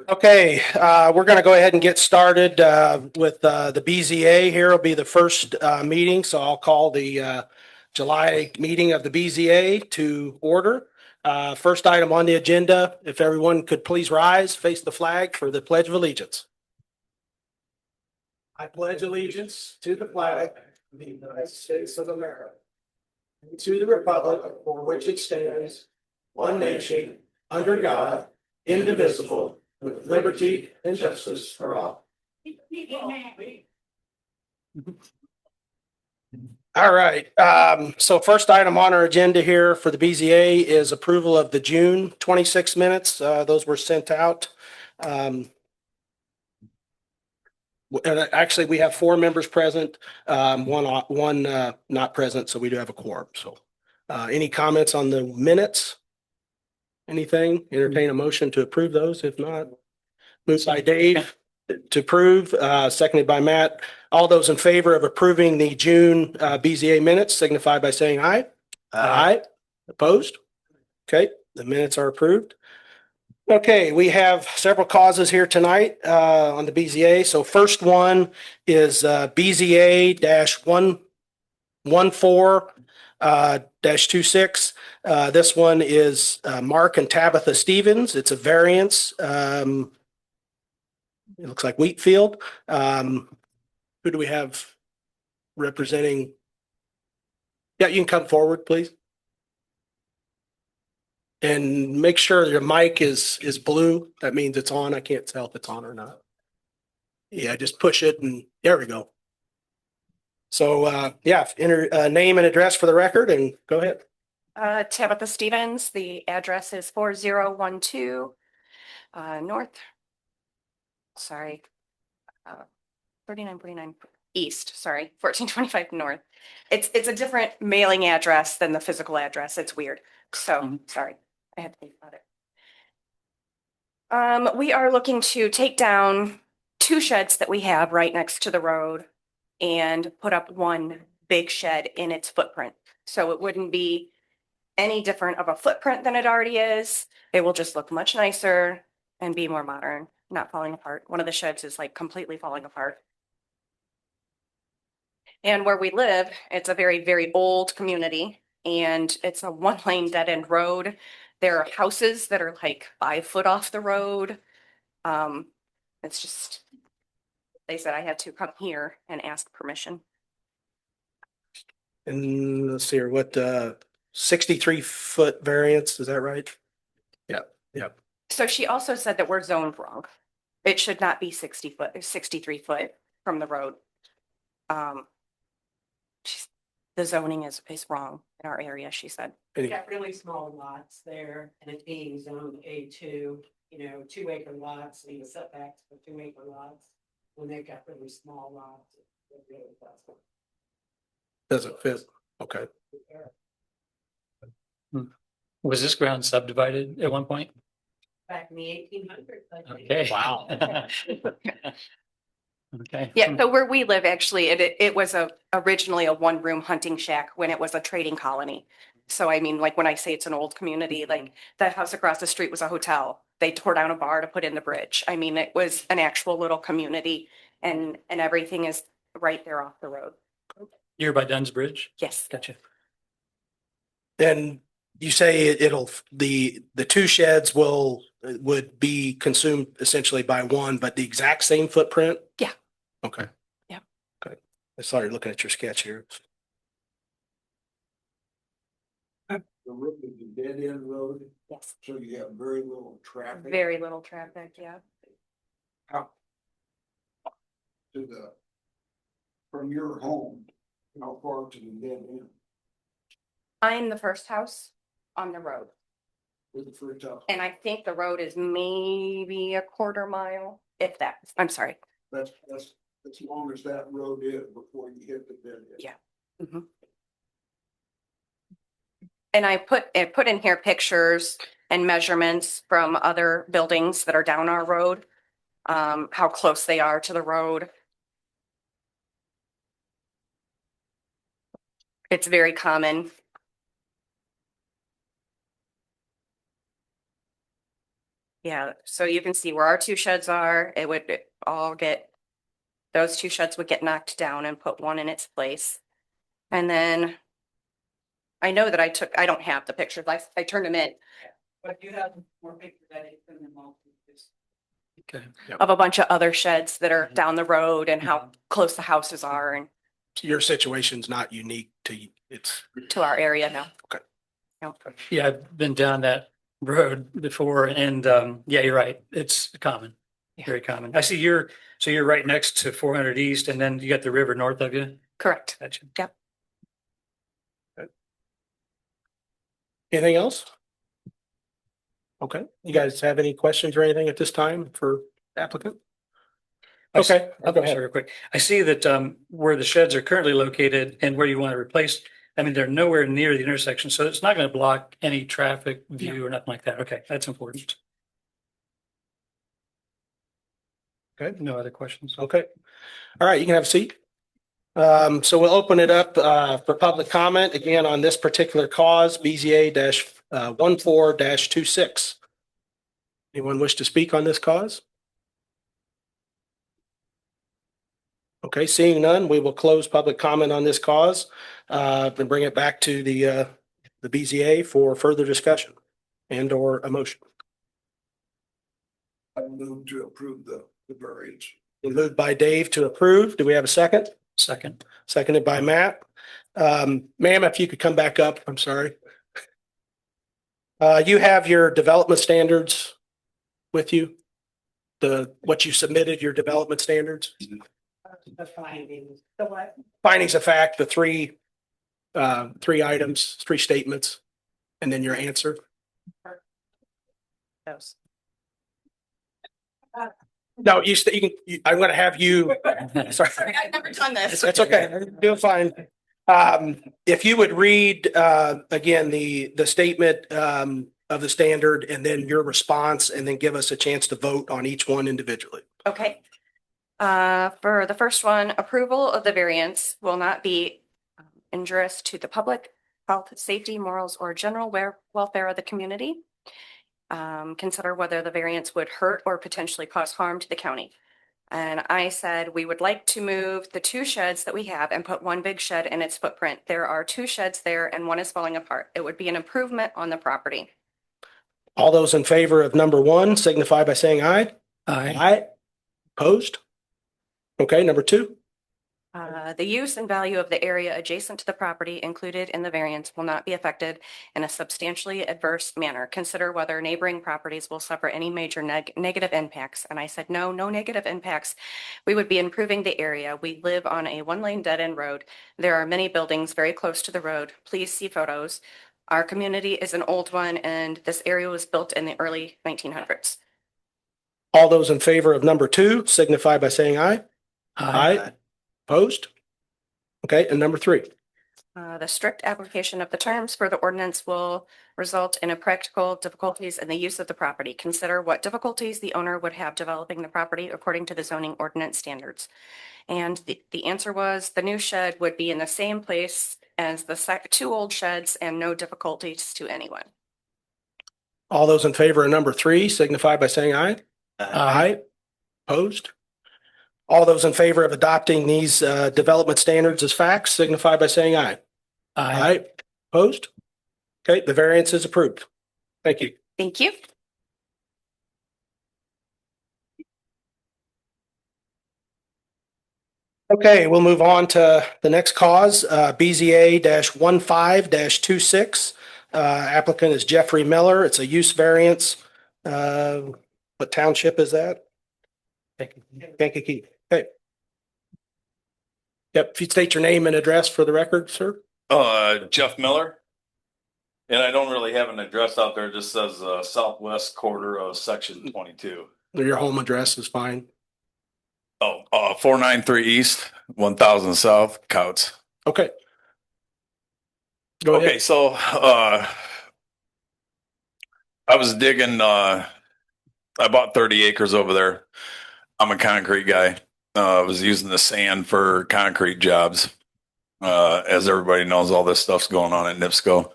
Okay, we're going to go ahead and get started with the BZA. Here will be the first meeting, so I'll call the July meeting of the BZA to order. First item on the agenda, if everyone could please rise, face the flag for the Pledge of Allegiance. I pledge allegiance to the flag of the United States of America, and to the republic for which it stands, one nation, under God, indivisible, with liberty and justice for all. All right. So first item on our agenda here for the BZA is approval of the June 26 minutes. Those were sent out. And actually, we have 4 members present, one not present, so we do have a quorum. So any comments on the minutes? Anything? Entertain a motion to approve those. If not, moved by Dave to approve, seconded by Matt. All those in favor of approving the June BZA minutes signify by saying aye. Aye. Opposed? Okay, the minutes are approved. Okay, we have several causes here tonight on the BZA. So first one is BZA-114-26. This one is Mark and Tabatha Stevens. It's a variance. It looks like Wheatfield. Who do we have representing? Yeah, you can come forward, please. And make sure your mic is blue. That means it's on. I can't tell if it's on or not. Yeah, just push it and there we go. So yeah, enter name and address for the record and go ahead. Tabatha Stevens. The address is 4012 North. Sorry, 3949 East. Sorry, 1425 North. It's a different mailing address than the physical address. It's weird. So sorry, I had to think about it. We are looking to take down 2 sheds that we have right next to the road and put up one big shed in its footprint. So it wouldn't be any different of a footprint than it already is. It will just look much nicer and be more modern, not falling apart. One of the sheds is like completely falling apart. And where we live, it's a very, very old community and it's a 1-lane dead end road. There are houses that are like 5 foot off the road. It's just, they said I had to come here and ask permission. And let's see here, what 63-foot variance, is that right? Yeah, yeah. So she also said that we're zoned wrong. It should not be 60 foot, 63 foot from the road. The zoning is wrong in our area, she said. We've got really small lots there and it's being zoned A2, 2-acre lots, and the setbacks for 2-acre lots. When they've got really small lots, it really Doesn't fit. Okay. Was this ground subdivided at one point? Back in the 1800s. Okay. Wow. Okay. Yeah, so where we live, actually, it was originally a 1-room hunting shack when it was a trading colony. So I mean, like when I say it's an old community, like that house across the street was a hotel. They tore down a bar to put in the bridge. I mean, it was an actual little community and everything is right there off the road. You're by Dunn's Bridge? Yes. Gotcha. And you say the 2 sheds would be consumed essentially by one, but the exact same footprint? Yeah. Okay. Yeah. Okay. I started looking at your sketch here. The road is a dead end road, Yes. so you have very little traffic. Very little traffic, yeah. How to the, from your home, how far to the dead end? I'm the first house on the road. With the first house, And I think the road is maybe a 1/4 mile, if that. I'm sorry. that's as long as that road is before you hit the dead end. Yeah. Mm-hmm. And I put in here pictures and measurements from other buildings that are down our road, how close they are to the road. It's very common. Yeah, so you can see where our two sheds are. It would all get, those two sheds would get knocked down and put one in its place. And then I know that I don't have the pictures. I turned them in But you have more pictures that you put them all. Okay. of a bunch of other sheds that are down the road and how close the houses are and Your situation's not unique to, it's, to our area now. Yeah, I've been down that road before and, yeah, you're right. It's common, very common. I see so you're right next to 400 East and then you got the river north of you. Correct. Gotcha. Yep. anything else? Okay, you guys have any questions or anything at this time for the applicant? Okay, I'll go ahead. Sorry, real quick. I see that where the sheds are currently located and where you want to replace, I mean, they're nowhere near the intersection, so it's not going to block any traffic view or nothing like that. Okay, that's important. Okay. No other questions? Okay. All right, you can have a seat. So we'll open it up for public comment again on this particular cause, BZA 14-26. Anyone wish to speak on this cause? Okay, seeing none, we will close public comment on this cause and bring it back to the BZA for further discussion and or a motion. I move to approve the variance. Moved by Dave to approve. Do we have a second? Second. Seconded by Matt. Ma'am, if you could come back up, I'm sorry. You have your development standards with you? What you submitted, your development standards? The findings, the what? Findings of fact, the three items, three statements, and then your answer. Those. No, I'm going to have you, sorry. I've never done this. That's okay. You're doing fine. If you would read, again, the statement, of the standard and then your response, and then give us a chance to vote on each one individually. Okay. For the first one, approval of the variance will not be injurious to the public, health, safety, morals, or general welfare of the community. Consider whether the variance would hurt or potentially cause harm to the county. And I said, we would like to move the two sheds that we have and put one big shed in its footprint. There are two sheds there and one is falling apart. It would be an improvement on the property. All those in favor of number one signify by saying aye. Aye. Aye. Opposed? Okay, number two. The use and value of the area adjacent to the property included in the variance will not be affected in a substantially adverse manner. Consider whether neighboring properties will suffer any major negative impacts. And I said, no negative impacts. We would be improving the area. We live on a one-lane dead-end road. There are many buildings very close to the road. Please see photos. Our community is an old one, and this area was built in the early 1900s. All those in favor of number two signify by saying aye. Aye. Opposed? Okay, and number three. The strict application of the terms for the ordinance will result in a practical difficulties in the use of the property. Consider what difficulties the owner would have developing the property according to the zoning ordinance standards. And the answer was the new shed would be in the same place as the two old sheds and no difficulties to anyone. All those in favor of number three signify by saying aye. Aye. Opposed? All those in favor of adopting these development standards as facts signify by saying aye. Aye. Opposed? Okay, the variance is approved. Thank you. Thank you. Okay, we'll move on to the next cause, BZA 15-26. Applicant is Jeffery Miller. It's a use variance. What township is that? Kankakee. Okay. Yep, if you state your name and address for the record, sir. Jeff Miller. And I don't really have an address out there. It just says southwest quarter of section 22. Your home address is fine. 493 east, 1000 south, Couts. Okay. Go Okay, ahead. so I was digging, I bought 30 acres over there. I'm a concrete guy. I was using the sand for concrete jobs. As everybody knows, all this stuff's going on at NIPSCO.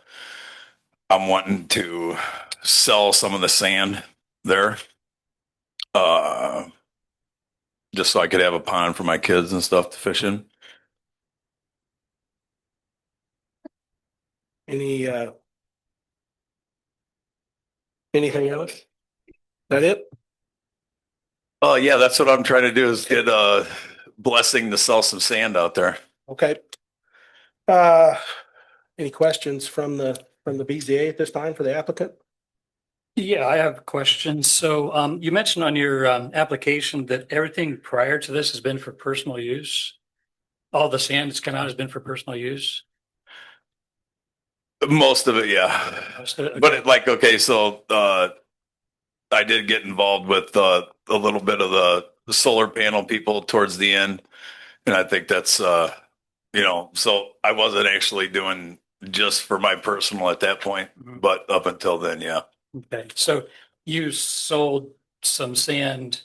I'm wanting to sell some of the sand there. Just so I could have a pond for my kids and stuff to fish in. Any, anything else? That it? Oh yeah, that's what I'm trying to do is get a blessing to sell some sand out there. Okay. Any questions from the BZA at this time for the applicant? Yeah, I have questions. So you mentioned on your application that everything prior to this has been for personal use. All the sand that's come out has been for personal use. Most of it, yeah. But it, like, okay, so I did get involved with a little bit of the solar panel people towards the end, and I think that's so I wasn't actually doing just for my personal at that point, but up until then, yeah. Okay, so you sold some sand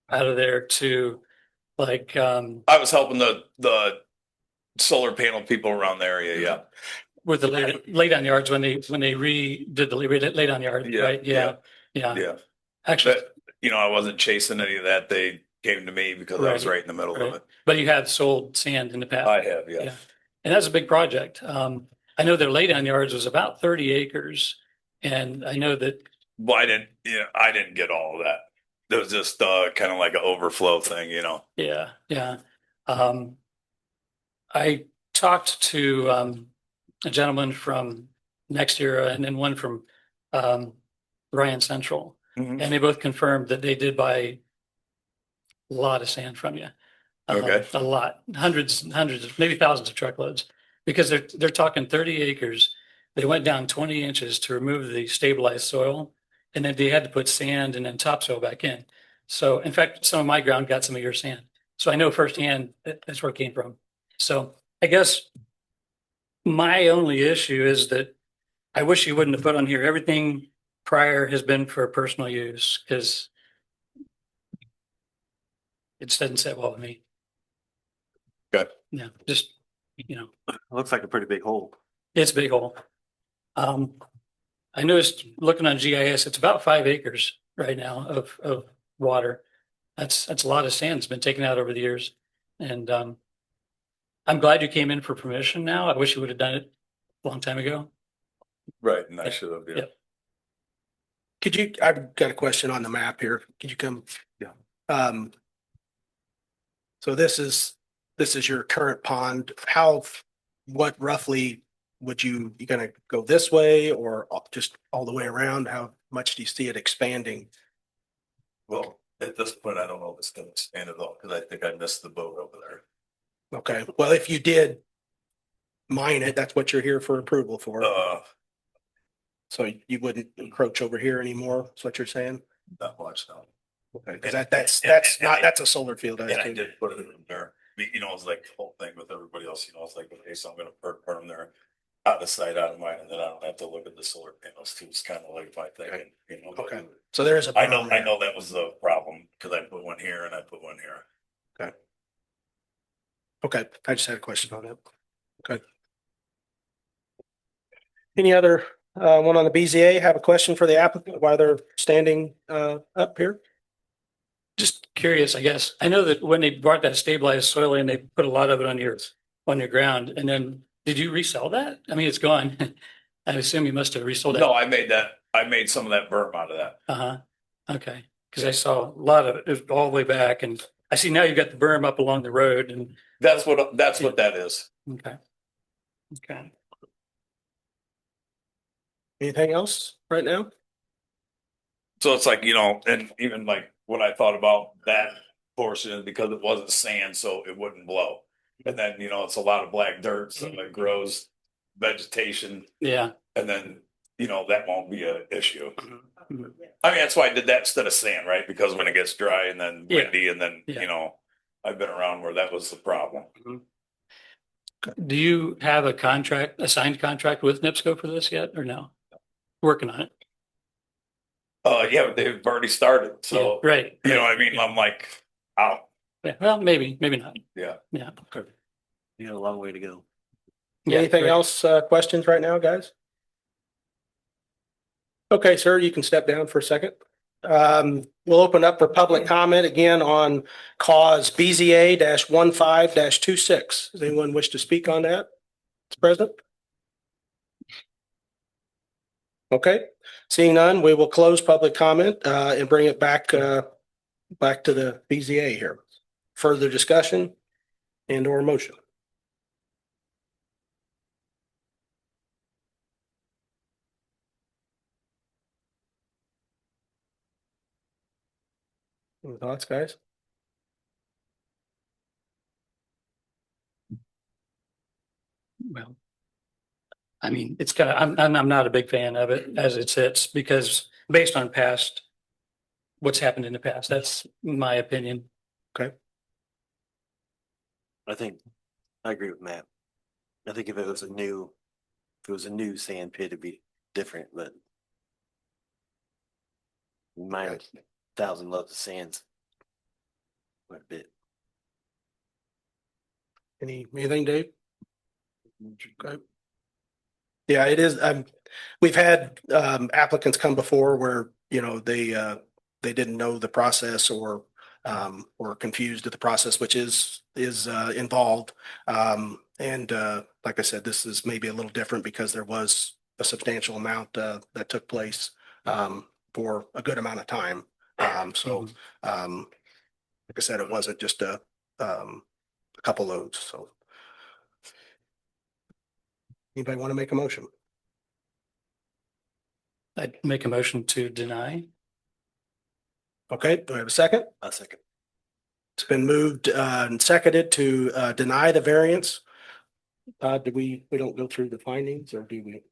out of there to like I was helping the solar panel people around the area, yeah. with the lay down yards when they redid the lay down yard, Yeah, right? Yeah. Yeah. Actually, But, I wasn't chasing any of that. They came to me because I was Right, right in the middle of right. it. But you have sold sand in the past. I have, yeah. Yeah. And that's a big project. I know their laydown yards was about 30 acres. And I know that, Well, I didn't get all of that. It was just kind of like an overflow thing, yeah, yeah. I talked to a gentleman from Next Era and then one from Ryan Central. Mhm. And they both confirmed that they did buy a lot of sand from you. Okay. A lot, hundreds, maybe thousands of truckloads, because they're talking 30 acres. They went down 20 inches to remove the stabilized soil, and then they had to put sand and then topsoil back in. So in fact, some of my ground got some of your sand. So I know firsthand that's where it came from. So I guess my only issue is that I wish you wouldn't have put on here, everything prior has been for personal use, because it just doesn't sit well with me. Okay. Yeah, just, It looks like a pretty big hole. it's a big hole. I noticed looking on GIS, it's about 5 acres right now of water. That's a lot of sand that's been taken out over the years. And I'm glad you came in for permission now. I wish you would have done it a long time ago. Right. And I should have, yeah. Yeah. I've got a question on the map here. Could you come? Yeah. So this is your current pond. What roughly you gonna go this way or just all the way around? How much do you see it expanding? Well, at this point, I don't know if it's going to expand at all because I think I missed the boat over there. Okay, well, if you did mine it, that's what you're here for approval for. So you wouldn't encroach over here anymore, is what you're saying? Not much now. Okay, because that's a solar field. I And I think. did put it in there. It's like the whole thing with everybody else, it's like, okay, so I'm gonna put them there out of sight, out of mind, and then I don't have to look at the solar panels too. It's kind of like my thing, Okay, so there is a. I know that was the problem because I put one here and I put one here. Okay, I just had a question on that. Okay. Any other one on the BZA have a question for the applicant while they're standing up here? Just curious, I guess. I know that when they brought that stabilized soil in, they put a lot of it on your ground. And then did you resell that? I mean, it's gone. I assume you must have resold it. No, I made some of that berm out of that. Uh-huh. Okay. Because I saw a lot of it. It was all the way back, and I see now you've got the berm up along the road, and That's what that is. okay. Okay. Anything else right now? So it's like, and even like what I thought about that portion because it wasn't sand, so it wouldn't blow. And then, it's a lot of black dirt, so it grows vegetation. Yeah. And then, that won't be an issue. Mhm. I mean, that's why I did that instead of sand, right? Because when it gets dry and then Yeah. windy and then, Yeah. I've been around where that was the problem. Do you have a signed contract with NIPSCO for this yet, or no? Working on it. Yeah, but they've already started. So, Yeah, right. what I mean? I'm like, out. Yeah, well, maybe not. Yeah. Yeah. You got a long way to go. Yeah, Anything right. else, questions right now, guys? Okay, sir, you can step down for a second. We'll open up for public comment again on cause BZA -15-26. Does anyone wish to speak on that? Mr. President? Okay, seeing none, we will close public comment and bring it back back to the BZA here. Further discussion and or motion. Any thoughts, guys? Well, I mean, it's got, I'm not a big fan of it as it sits because based on past, what's happened in the past, that's my opinion. I think, I agree with Matt. I think if it was a new sand pit, it'd be different, but minor 1,000 loads of sands. Quite a bit. Anything, Dave? Okay. Yeah, it is. We've had applicants come before where, you know, they didn't know the process or confused at the process, which is involved. Like I said, this is maybe a little different because there was a substantial amount that took place for a good amount of time. Like I said, it wasn't just a couple loads. So anybody want to make a motion? I'd make a motion to deny. Okay, do I have a second? A second. It's been moved and seconded to deny the variance. Did we don't go through the findings or do we?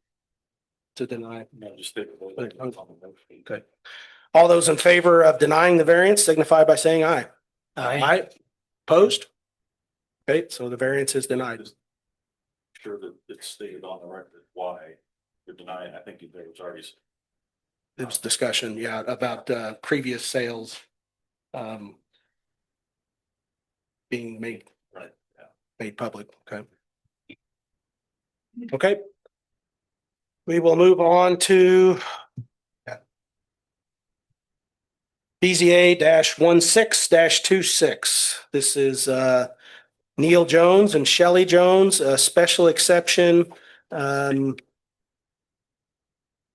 To deny? No, just. Okay. All those in favor of denying the variance signify by saying aye. Aye. Opposed? Okay, so the variance is denied. Sure that it's stated on the record why you're denying. I think there was already. There was discussion, yeah, about previous sales being made Right, yeah. made public. Okay. Okay. We will move on to BZA -16-26. This is Niel Jones and Shellie Jones, a special exception. Lot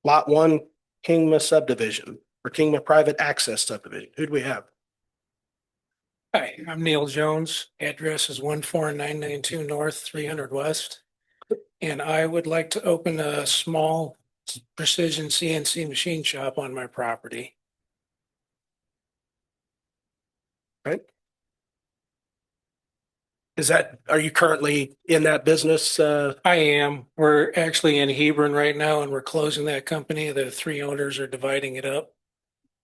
1 Kingma subdivision or Kingma private access subdivision. Who do we have? Hi, I'm Neil Jones. Address is 14992 North, 300 West. And I would like to open a small precision CNC machine shop on my property. Right. Are you currently in that business? I am. We're actually in Hebron right now and we're closing that company. The three owners are dividing it up.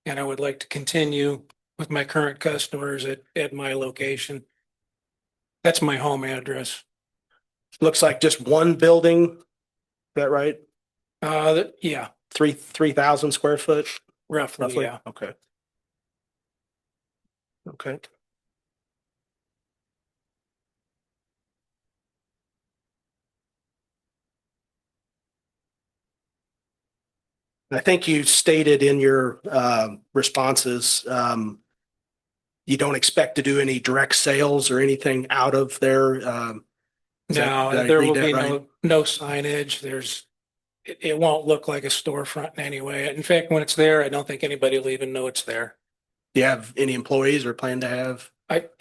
And I would like to continue with my current customers at my location. That's my home address. Looks like just one building. Is that right? Yeah, 3,000 square foot? roughly, yeah. Okay. Okay. I think you stated in your responses, you don't expect to do any direct sales or anything out of there. Did I There read will that be right? no signage. It won't look like a storefront in any way. In fact, when it's there, I don't think anybody will even know it's there. Do you have any employees or plan to have?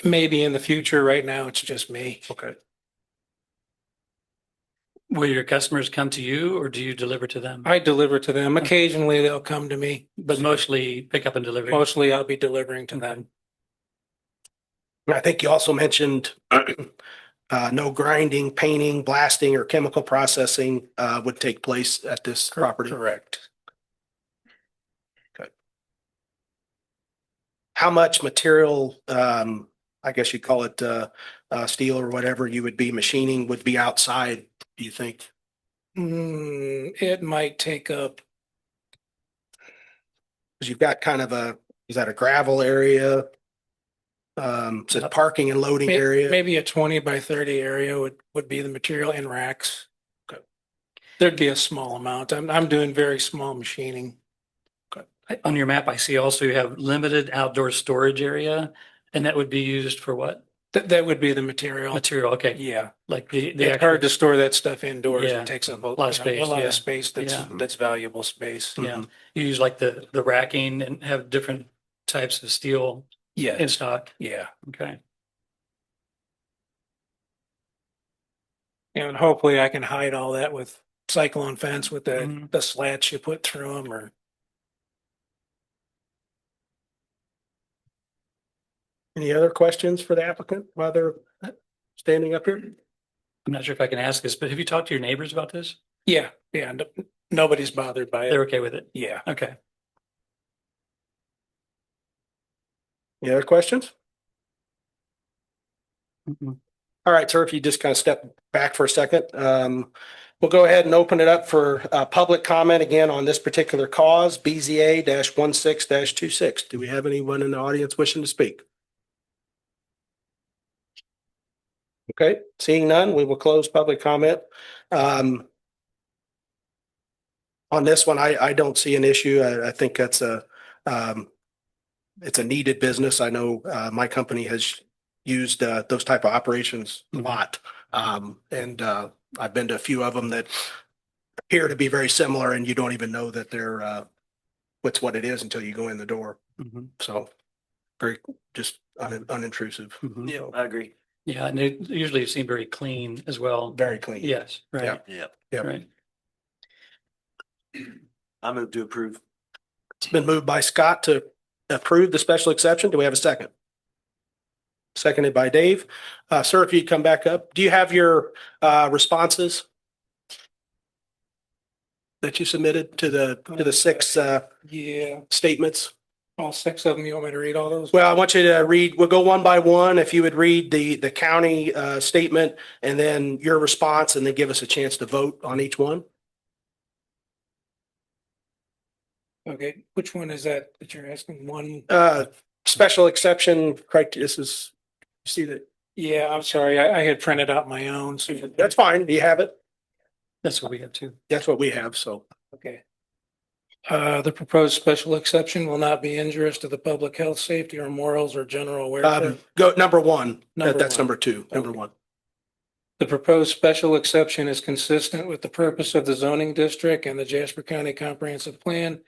Maybe in the future, right now, it's just me. Okay. Will your customers come to you or do you deliver to them? I deliver to them. Occasionally, they'll come to me, But mostly pick up and delivery. mostly I'll be delivering to them. I think you also mentioned no grinding, painting, blasting, or chemical processing would take place at this property. Correct. Okay. How much material, I guess you'd call it steel or whatever you would be machining would be outside, do you think? It might take up, Because you've got kind of is that a gravel area? Is it a parking and loading area? maybe a 20 by 30 area would be the material in racks. Okay. There'd be a small amount. I'm doing very small machining. Okay. On your map, I see also you have limited outdoor storage area, and that would be used for what? That would be the material. Material, okay, Yeah. like the It's hard actual, to store that stuff indoors. Yeah. It takes up a Lot of space, a lot yeah. of space Yeah. that's valuable space. yeah. You use like the racking and have different types of steel in Yeah. stock, Yeah. okay. And hopefully I can hide all that with cyclone fence with Mhm. the slats you put through them or. Any other questions for the applicant while they're standing up here? I'm not sure if I can ask this, but have you talked to your neighbors about this? Yeah. Yeah. Nobody's bothered by They're it. okay with it? Yeah. Okay. Any other questions? Mhm. All right, sir, if you just kind of step back for a second, we'll go ahead and open it up for public comment again on this particular cause, BZA 16-26. Do we have anyone in the audience wishing to speak? Okay, seeing none, we will close public comment. On this one, I don't see an issue. I think that's it's a needed business. I know my company has used those type of operations a lot. And I've been to a few of them that appear to be very similar and you don't even know that they're what's what it is until you go in the door. Mhm. So very just unintrusive. Mhm. Yeah, I agree. Yeah, and they usually seem very clean as well. Very clean. Yes, right, Yeah, Yep. right. I move to approve. It's been moved by Scott to approve the special exception. Do we have a second? Seconded by Dave. Sir, if you'd come back up, do you have your responses that you submitted to the six Yeah. statements? All six of them. You want me to read all those? Well, I want you to read, we'll go one by one. If you would read the county statement and then your response and then give us a chance to vote on each one. Okay. Which one is that you're asking? One. Special exception criteria, this is, see that, Yeah, I'm sorry. I had printed out my own. So that's fine. Do you have it? That's what we have too. That's what we have, so. okay. The proposed special exception will not be injurious to the public health, safety, or morals or general welfare. Go number one. Number That's one. number two, number Okay. one. The proposed special exception is consistent with the purpose of the zoning district and the Jasper County Comprehensive Plan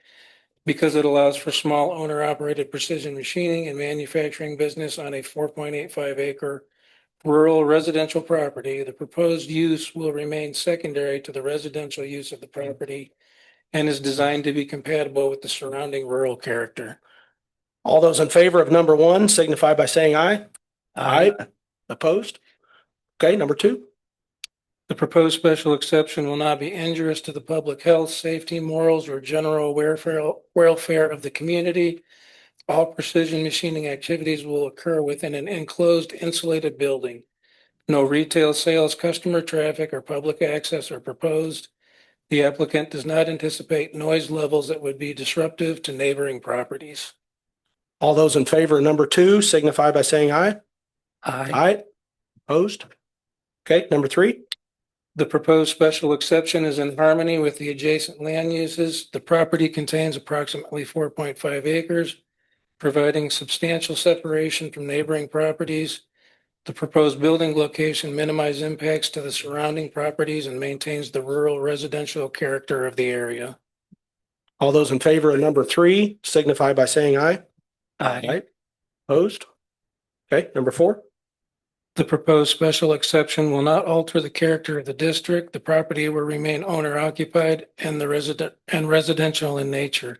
because it allows for small owner-operated precision machining and manufacturing business on a 4.85 acre rural residential property. The proposed use will remain secondary to the residential use of the property and is designed to be compatible with the surrounding rural character. All those in favor of number one signify by saying aye. Opposed? Okay, number two. The proposed special exception will not be injurious to the public health, safety, morals, or general welfare of the community. All precision machining activities will occur within an enclosed insulated building. No retail sales, customer traffic, or public access are proposed. The applicant does not anticipate noise levels that would be disruptive to neighboring properties. All those in favor of number two signify by saying aye. Aye. Aye. Opposed? Okay, number three. The proposed special exception is in harmony with the adjacent land uses. The property contains approximately 4.5 acres, providing substantial separation from neighboring properties. The proposed building location minimizes impacts to the surrounding properties and maintains the rural residential character of the area. All those in favor of number three signify by saying aye. Aye. Opposed? Okay, number four. The proposed special exception will not alter the character of the district. The property will remain owner occupied and residential in nature.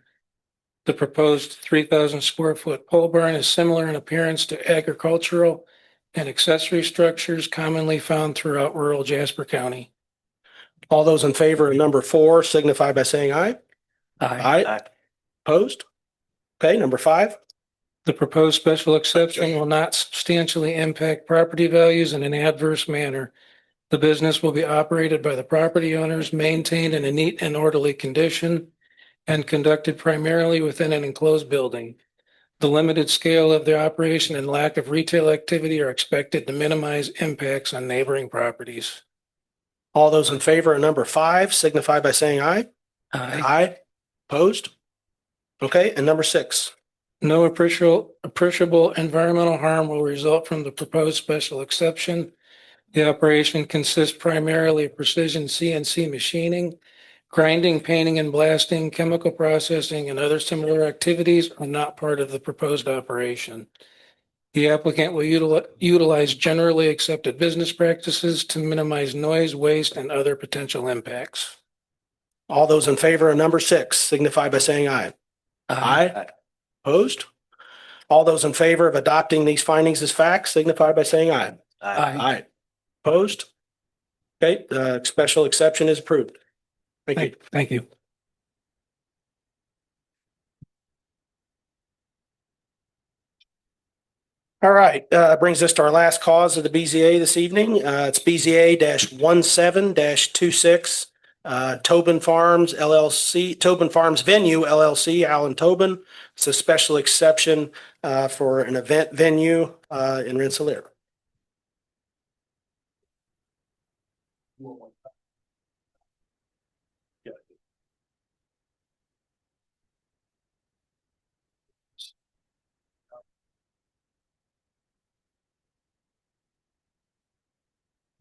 The proposed 3,000 square foot pole barn is similar in appearance to agricultural and accessory structures commonly found throughout rural Jasper County. All those in favor of number four signify by saying aye. Aye. Aye. Opposed? Okay, number five. The proposed special exception will not substantially impact property values in an adverse manner. The business will be operated by the property owners, maintained in a neat and orderly condition, and conducted primarily within an enclosed building. The limited scale of the operation and lack of retail activity are expected to minimize impacts on neighboring properties. All those in favor of number five signify by saying aye. Aye. Aye. Opposed? Okay, and number 6. No appreciable environmental harm will result from the proposed special exception. The operation consists primarily of precision CNC machining. Grinding, painting, and blasting, chemical processing, and other similar activities are not part of the proposed operation. The applicant will utilize generally accepted business practices to minimize noise, waste, and other potential impacts. All those in favor of number 6 signify by saying aye. Aye. Opposed? All those in favor of adopting these findings as facts signify by saying aye. Aye. Opposed? Okay, the special exception is approved. Thank you. Thank you. All right, brings us to our last cause of the BZA this evening. It's BZA-17-26, Toben Farms LLC, Toben Farms Venue LLC, Alan Toben. It's a special exception for an event venue in Rensselaer.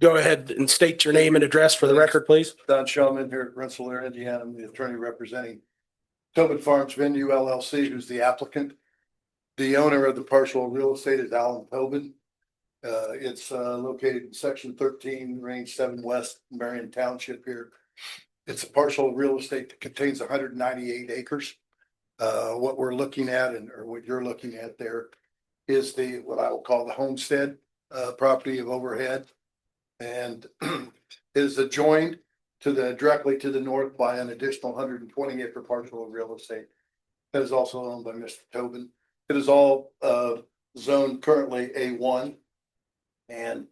Go ahead and state your name and address for the record, please. Don Shulman here at Rensselaer, Indiana. I'm the attorney representing Toben Farms Venue LLC, who's the applicant. The owner of the parcel of real estate is Alan Toben. It's located in section 13, range 7 west, Marion Township here. It's a parcel of real estate that contains 198 acres. What we're looking at or what you're looking at there is what I will call the homestead property of overhead. And is adjoined directly to the north by an additional 120 acre parcel of real estate that is also owned by Mr. Toben. It is all zoned currently A1. And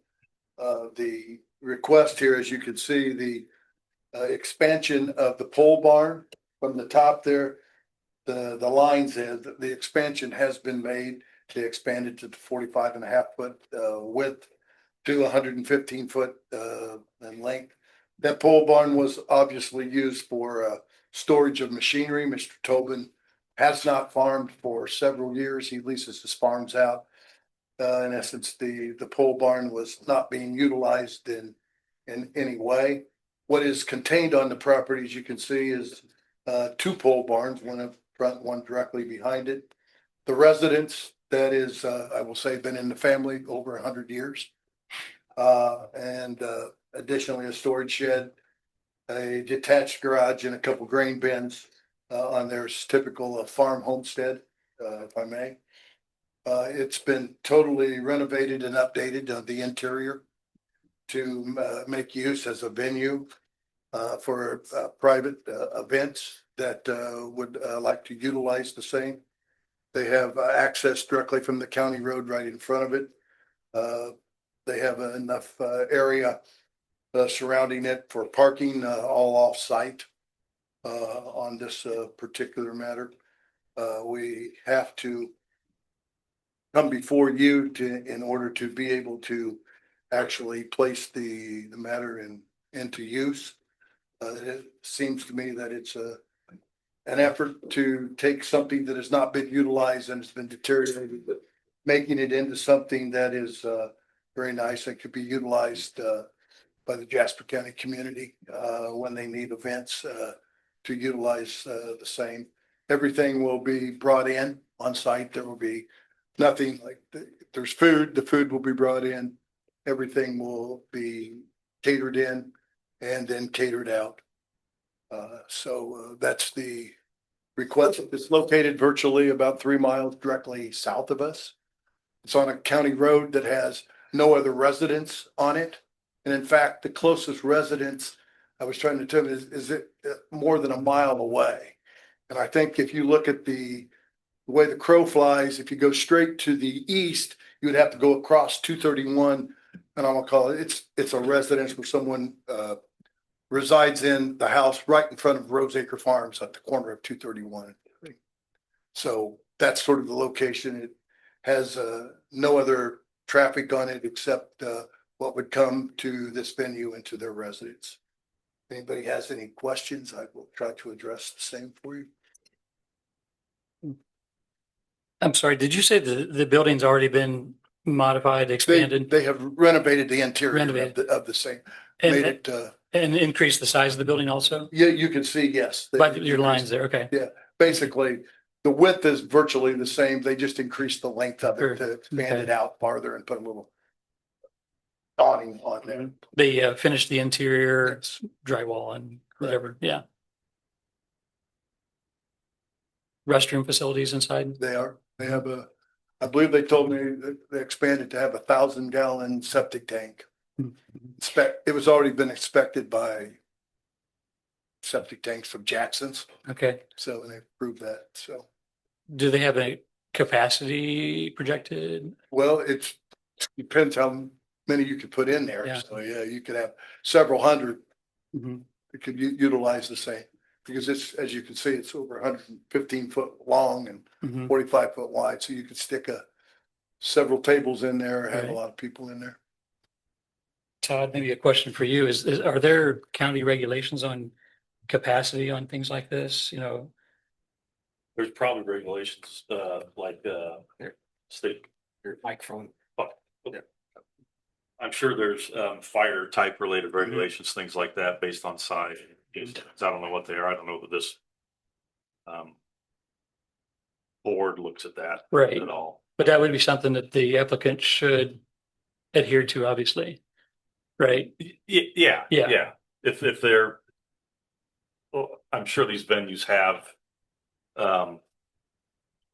the request here, as you can see, the expansion of the pole barn from the top there, the lines there, the expansion has been made. They expanded to the 45.5 foot width to 115 foot in length. That pole barn was obviously used for storage of machinery. Mr. Toben has not farmed for several years. He leases his farms out. In essence, the pole barn was not being utilized in any way. What is contained on the property, as you can see, is 2 pole barns, one up front, one directly behind it. The residence that is, I will say, been in the family over 100 years. And additionally a storage shed, a detached garage, and a couple grain bins on their typical farm homestead, if I may. It's been totally renovated and updated on the interior to make use as a venue for private events that would like to utilize the same. They have access directly from the county road right in front of it. They have enough area surrounding it for parking, all off-site on this particular matter. We have to come before you in order to be able to actually place the matter into use. It seems to me that it's an effort to take something that has not been utilized and has been deteriorated, but making it into something that is very nice and could be utilized by the Jasper County community when they need events to utilize the same. Everything will be brought in on site. There will be nothing like if there's food, the food will be brought in. Everything will be catered in and then catered out. So that's the request. It's located virtually about 3 miles directly south of us. It's on a county road that has no other residents on it. And in fact, the closest residence, I was trying to tell you, is it more than a mile away. And I think if you look at the way the crow flies, if you go straight to the east, you would have to go across 231. And I'm gonna call it, it's a residence where someone resides in the house right in front of Roseacre Farms at the corner of 231. So that's sort of the location. It has no other traffic on it except what would come to this venue and to their residents. If anybody has any questions, I will try to address the same for you. I'm sorry, did you say the building's already been modified, expanded, They have renovated the interior Renovated. of the same, made and, it, and increased the size of the building also? yeah, you can see, yes. they By your lines increased- there, okay. Basically, the width is virtually the same. They just increased the length of Sure. it to expand it Okay. out farther and put a little awning on there. They finished the interior Yes. drywall and whatever, yeah. Restroom facilities inside? They have I believe they told me that they expanded to have 1,000-gallon septic tank. It was already been inspected by septic tanks from Jackson's, Okay. so they proved that, so. Do they have a capacity projected? Well, it depends how many you could put in there. Yeah. So yeah, you could have several hundred. Mhm. It could utilize the same because it's, as you can see, it's over 115 foot long and Mhm. 45 foot wide. So you could stick several tables in there, have a Right. lot of people in there. Todd, maybe a question for you are there county regulations on capacity on things like this? You know, There's probably regulations, state. Microphone. I'm sure there's fire type related regulations, things like that based on size. I don't know what they are. I don't know that this board looks at that Right. at all. but that would be something that the applicant should adhere to, obviously. Right? Yeah, Yeah. yeah. If they're, well, I'm sure these venues have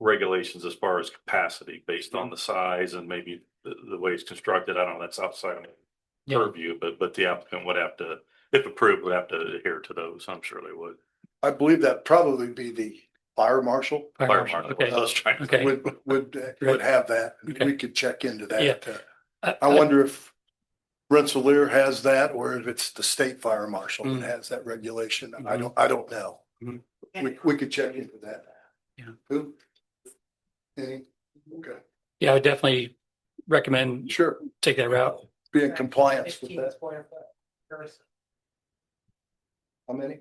regulations as far as capacity based on the size and maybe the way it's constructed. I don't know, that's outside of Yeah. purview, but the applicant would have to, if approved, would have to adhere to those. I'm sure they would. I believe that probably be the fire marshal Fire marshal, Okay. I was trying to- Okay. would have that. Okay. We could check into Yeah. that. I wonder if Rensselaer has that or if it's the state fire marshal Mm. that has that regulation. Mhm. I don't know. Mhm. We could check into that. Yeah. Who? Any? Okay, Yeah, I would definitely recommend sure. take that route. Be in compliance with 15 that. square foot person, How many?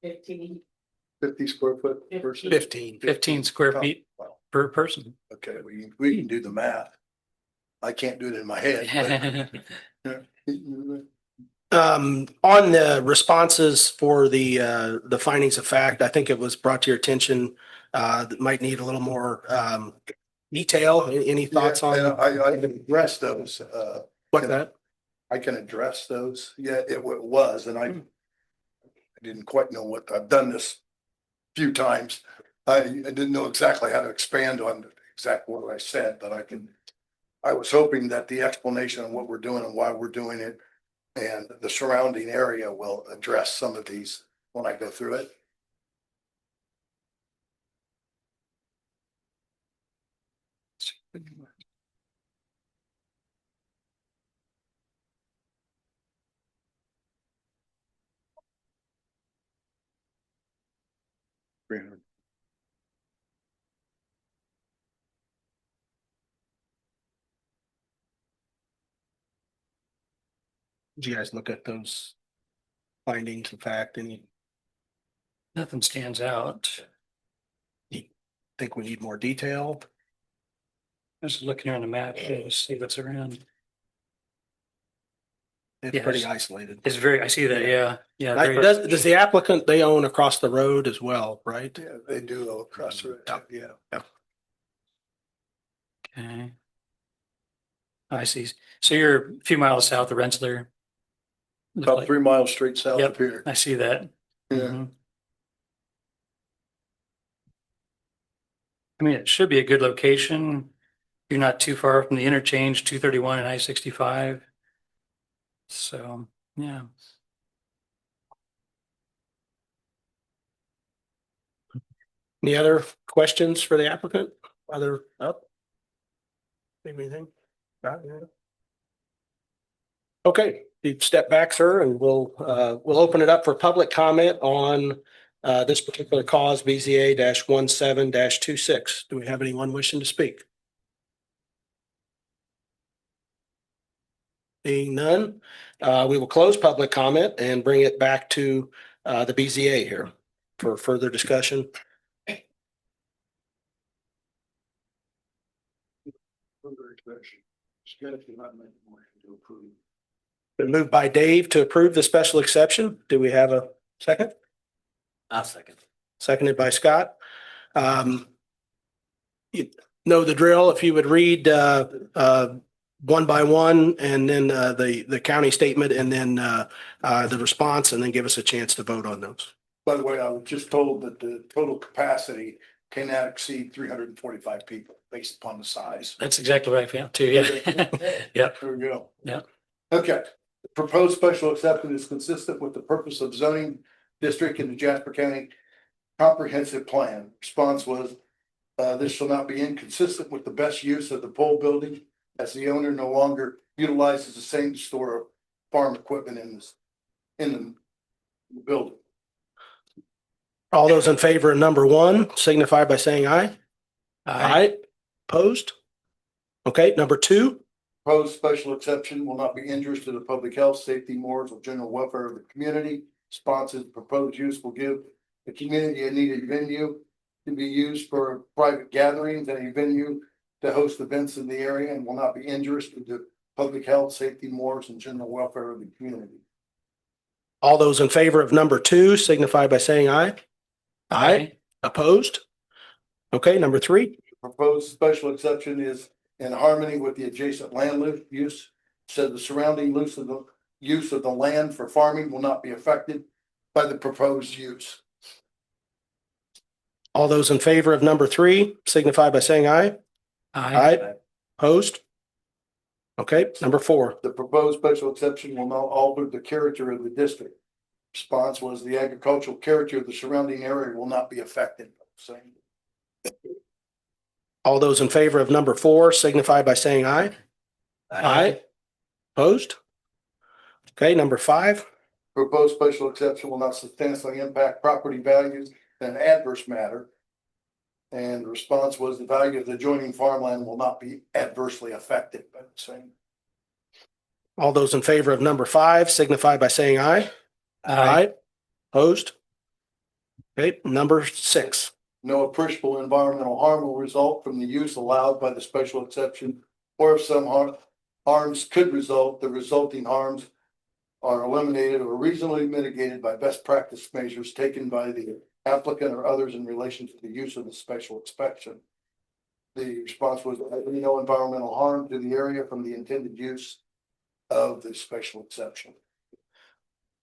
15. 50 square foot versus? 15. 15 square feet Well, per person. okay, we can do the math. I can't do it in my head, but. On the responses for the findings of fact, I think it was brought to your attention that might need a little more detail. Any thoughts Yeah, and on I can address those, what that? I can address those. Yeah, it was, and I didn't quite know what, I've done this a few times. I didn't know exactly how to expand on exactly what I said, but I was hoping that the explanation on what we're doing and why we're doing it and the surrounding area will address some of these when I go through it. Did you guys look at those findings of fact? Any Nothing stands out. think we need more detail? I was looking on the map to see what's around. It's pretty Yes. isolated. It's very, I see that, yeah, yeah. Like, very- does the applicant, they own across the road as well, right? Yeah, they do go across the road, yeah. Okay. I see. So you're a few miles south of Rensselaer. Looks About like- 3 miles straight south Yep. of here. I see that. Yeah. Mhm. I mean, it should be a good location. You're not too far from the interchange, 231 and I-65. So, yeah. Any other questions for the applicant? Other up? Anything? Okay, you step back, sir, and we'll open it up for public comment on this particular cause, BZA -17-26. Do we have anyone wishing to speak? Being none, we will close public comment and bring it back to the BZA here for further discussion. Been moved by Dave to approve the special exception. Do we have a second? I'll second. Seconded by Scott. You know the drill. If you would read one by one and then the county statement and then the response and then give us a chance to vote on those. By the way, I was just told that the total capacity cannot exceed 345 people based upon the size. That's exactly what I found too. Yeah. Yep. There we go. Yeah. Okay. The proposed special exception is consistent with the purpose of zoning district in the Jasper County comprehensive plan. Response was, this shall not be inconsistent with the best use of the pole building as the owner no longer utilizes the same store of farm equipment in the building. All those in favor of number one signify by saying aye. Aye. Opposed? Okay, number two. Proposed special exception will not be injurious to the public health, safety, morals, or general welfare of the community. Responses, proposed use will give the community a needed venue to be used for private gatherings and a venue to host events in the area and will not be injurious to the public health, safety, morals, and general welfare of the community. All those in favor of number two signify by saying aye. Aye. Opposed? Okay, number three. Proposed special exception is in harmony with the adjacent land use. Said the surrounding use of the land for farming will not be affected by the proposed use. All those in favor of number three signify by saying aye. Aye. Opposed? Okay, number four. The proposed special exception will not alter the character of the district. Response was the agricultural character of the surrounding area will not be affected. Same. All those in favor of number four signify by saying aye. Aye. Opposed? Okay, number five. Proposed special exception will not substantially impact property values in an adverse matter. And the response was the value of the adjoining farmland will not be adversely affected by the same. All those in favor of number five signify by saying aye. Aye. Opposed? Okay, number six. No appreciable environmental harm will result from the use allowed by the special exception, or if some harms could result, the resulting harms are eliminated or reasonably mitigated by best practice measures taken by the applicant or others in relation to the use of the special exception. The response was no environmental harm to the area from the intended use of the special exception.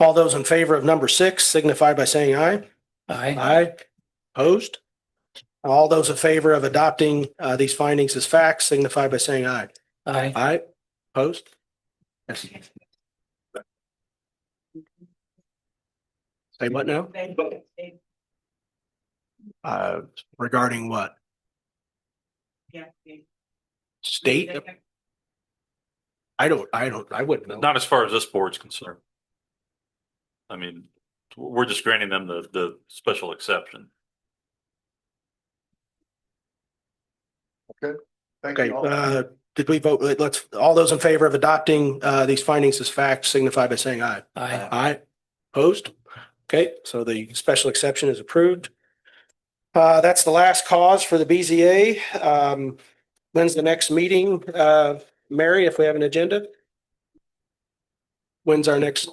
All those in favor of number six signify by saying aye. Aye. Opposed? All those in favor of adopting these findings as facts signify by saying aye. Aye. Aye. Opposed? Yes. Say what now? Regarding what? Yeah. State? I wouldn't know. Not as far as this board's concerned. I mean, we're just granting them the special exception. Thank Okay, you all. did we vote? Let's, all those in favor of adopting these findings as facts signify by saying aye. Aye. Aye. Opposed? Okay, so the special exception is approved. That's the last cause for the BZA. When's the next meeting? Mary, if we have an agenda? When's our next?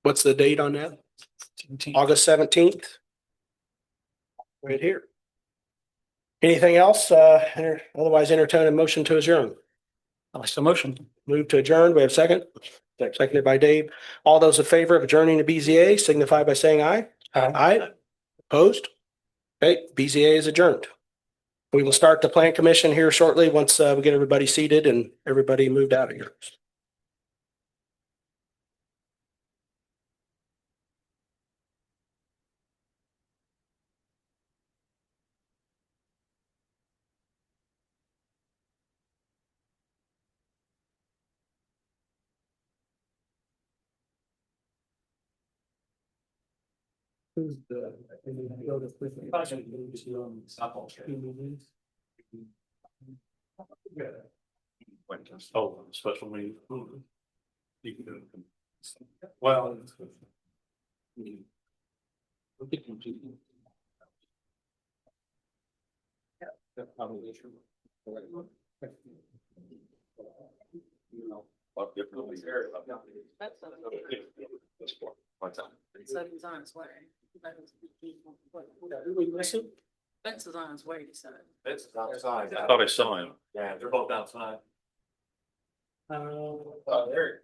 What's the date on that? August 17th. Right here. Anything else? Otherwise entertain a motion to adjourn. I like the motion. Move to adjourn. We have a second. Seconded by Dave. All those in favor of adjourning to BZA signify by saying aye. Aye. Opposed? Okay, BZA is adjourned. We will start the plan commission here shortly once we get everybody seated and everybody moved out of here. Oh, special meeting. You can do it. Well. So he's on his way. Fence is on his way, he said. I thought I saw him. Yeah, they're both outside. There.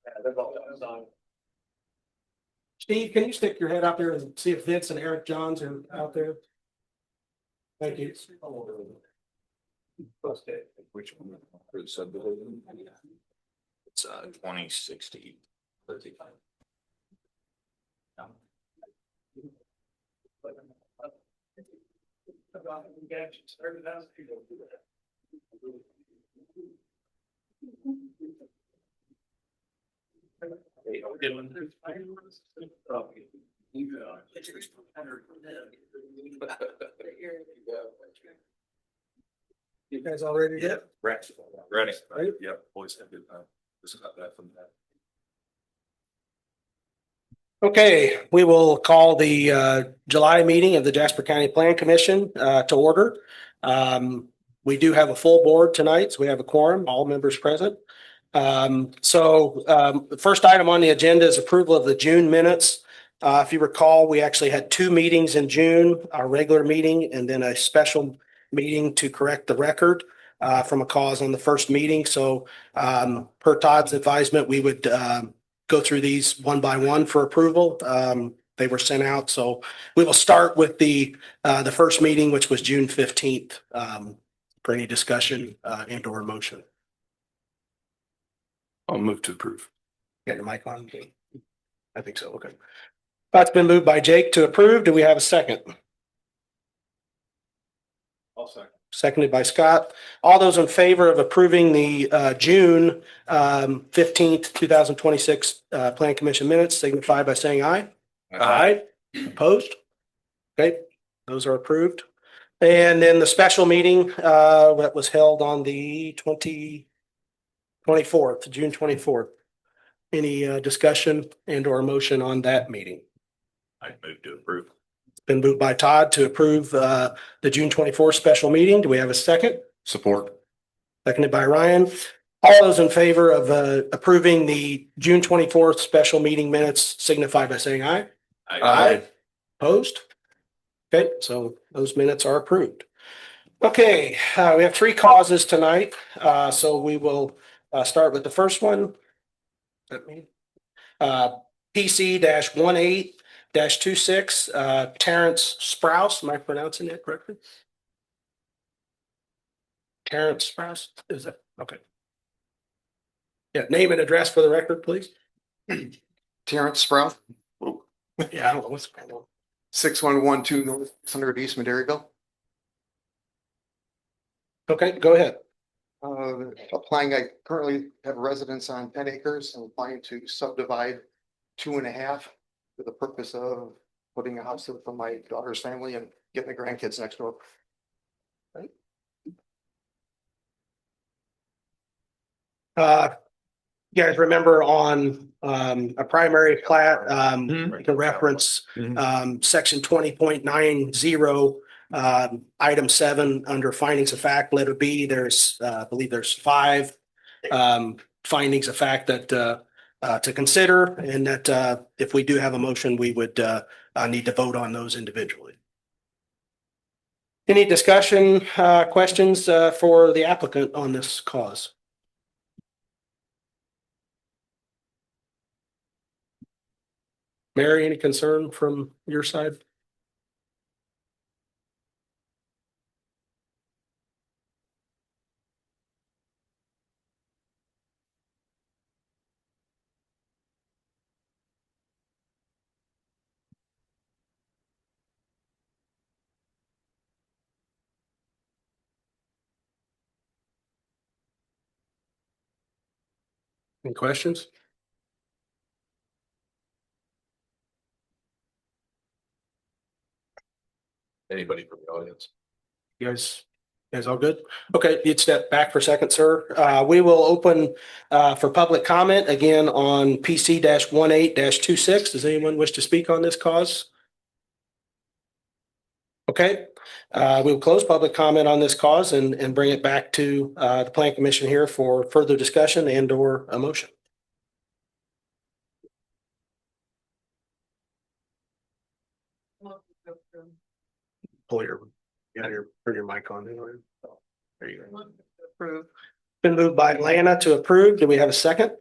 Yeah, they're both outside. Steve, can you stick your head out there and see if Vince and Eric Johns are out there? Thank you. Which one? For the subdivision? It's 2060. You guys all ready? Yeah. Ready. Ready. Right? Yep. Always have good time. This is not that from that. Okay, we will call the July meeting of the Jasper County Plan Commission to order. We do have a full board tonight, so we have a quorum, all members present. The first item on the agenda is approval of the June minutes. If you recall, we actually had two meetings in June, our regular meeting and then a special meeting to correct the record from a cause on the first meeting. So per Todd's advisement, we would go through these one by one for approval. They were sent out. So we will start with the first meeting, which was June 15th, for any discussion and or motion. I'll move to approve. Got your mic on? I think so. Okay. That's been moved by Jake to approve. Do we have a second? I'll second. Seconded by Scott. All those in favor of approving the June 15th, 2026 Plan Commission minutes signify by saying aye. Aye. Opposed? Okay, those are approved. And then the special meeting that was held on the 24th, June 24th. Any discussion and or motion on that meeting? I move to approve. Been moved by Todd to approve the June 24th special meeting. Do we have a second? Support. Seconded by Ryan. All those in favor of approving the June 24th special meeting minutes signify by saying aye. Aye. Opposed? Okay, so those minutes are approved. Okay, we have three causes tonight. So we will start with the first one. PC-18-26, Terrence Sprouse. Am I pronouncing that correctly? Terrence Sprouse, is that, okay. Yeah, name and address for the record, please. Terrence Sprouse, Yeah, I don't know what's going on. 6112 North St.Rd East Maderyville. Okay, go ahead. Applying, I currently have a residence on 10 acres and applying to subdivide 2.5 for the purpose of putting a house there for my daughter's family and getting the grandkids next door. You guys remember on a primary plat, the reference section 20.90, item 7 under findings of fact, letter B, there's I believe there's 5 findings of fact that to consider, and that if we do have a motion, we would need to vote on those individually. Any discussion, questions for the applicant on this cause? Mary, any concern from your side? Any questions? Anybody from the audience? You guys all good? Okay, you'd step back for a second, sir. We will open for public comment again on PC-18-26. Does anyone wish to speak on this cause? Okay, we'll close public comment on this cause and bring it back to the Plan Commission here for further discussion and or a motion. Pull your, turn your mic on. There you go. Approve. Been moved by Lana to approve. Do we have a second?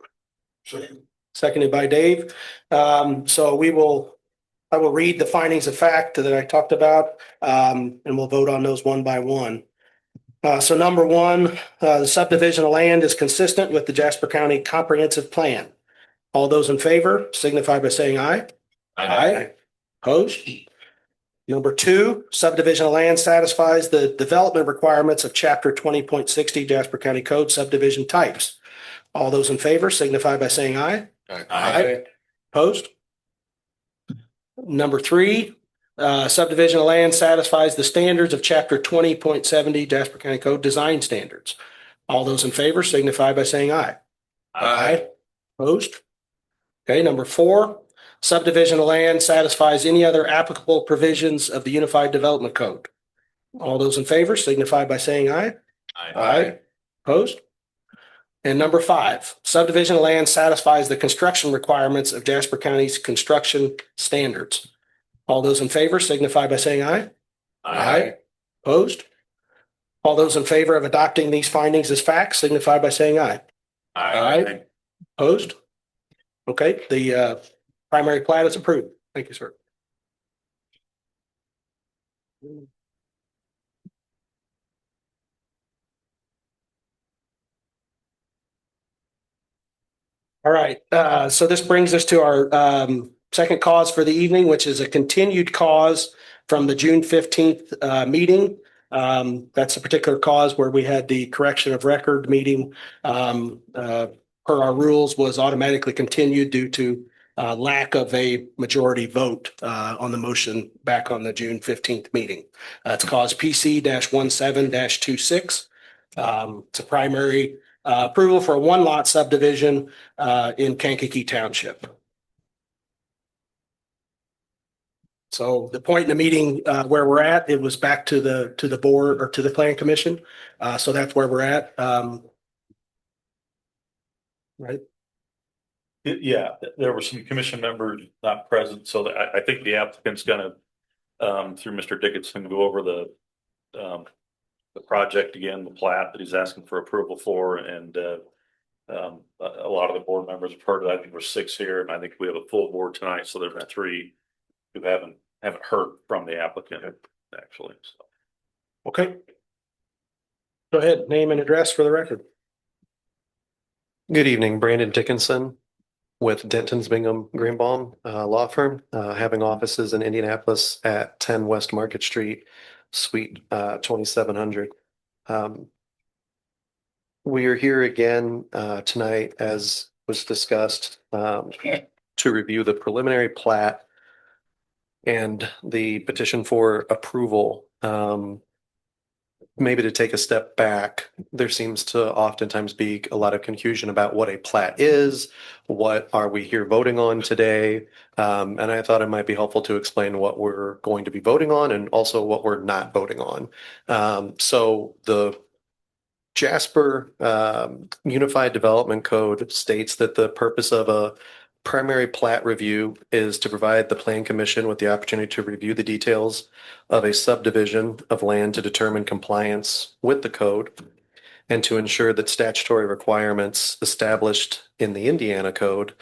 Seconded by Dave. So I will read the findings of fact that I talked about, and we'll vote on those one by one. So number one, the subdivision of land is consistent with the Jasper County Comprehensive Plan. All those in favor signify by saying aye. Aye. Opposed? Number two, subdivision of land satisfies the development requirements of Chapter 20.60 Jasper County Code subdivision types. All those in favor signify by saying aye. Aye. Opposed? Number three, subdivision of land satisfies the standards of Chapter 20.70 Jasper County Code design standards. All those in favor signify by saying aye. Aye. Opposed? Okay, number four, subdivision of land satisfies any other applicable provisions of the Unified Development Code. All those in favor signify by saying aye. Aye. Opposed? And number five, subdivision of land satisfies the construction requirements of Jasper County's construction standards. All those in favor signify by saying aye. Aye. Opposed? All those in favor of adopting these findings as facts signify by saying aye. Aye. Opposed? Okay, the primary plat is approved. Thank you, sir. All right, so this brings us to our second cause for the evening, which is a continued cause from the June 15th meeting. That's a particular cause where we had the correction of record meeting per our rules was automatically continued due to lack of a majority vote on the motion back on the June 15th meeting. It's cause PC-17-26. It's a primary approval for a one lot subdivision in Kankakee Township. So the point in the meeting where we're at, it was back to the board or to the Plan Commission. So that's where we're at. Right. Yeah, there were some commission members not present, so I think the applicant's gonna, through Mr. Dickinson, go over the project again, the plat that he's asking for approval for, and a lot of the board members have heard it. I think we're 6 here, and I think we have a full board tonight, so there's been 3 who haven't heard from the applicant actually. So. Okay. Go ahead, name and address for the record. Good evening, Brandon Dickinson with Denton's Bingham Greenbaum law firm, having offices in Indianapolis at 10 West Market Street, Suite 2700. We are here again tonight, as was discussed, to review the preliminary plat and the petition for approval. Maybe to take a step back, there seems to oftentimes be a lot of confusion about what a plat is, what are we here voting on today, and I thought it might be helpful to explain what we're going to be voting on and also what we're not voting on. So the Jasper Unified Development Code states that the purpose of a primary plat review is to provide the Plan Commission with the opportunity to review the details of a subdivision of land to determine compliance with the code and to ensure that statutory requirements established in the Indiana Code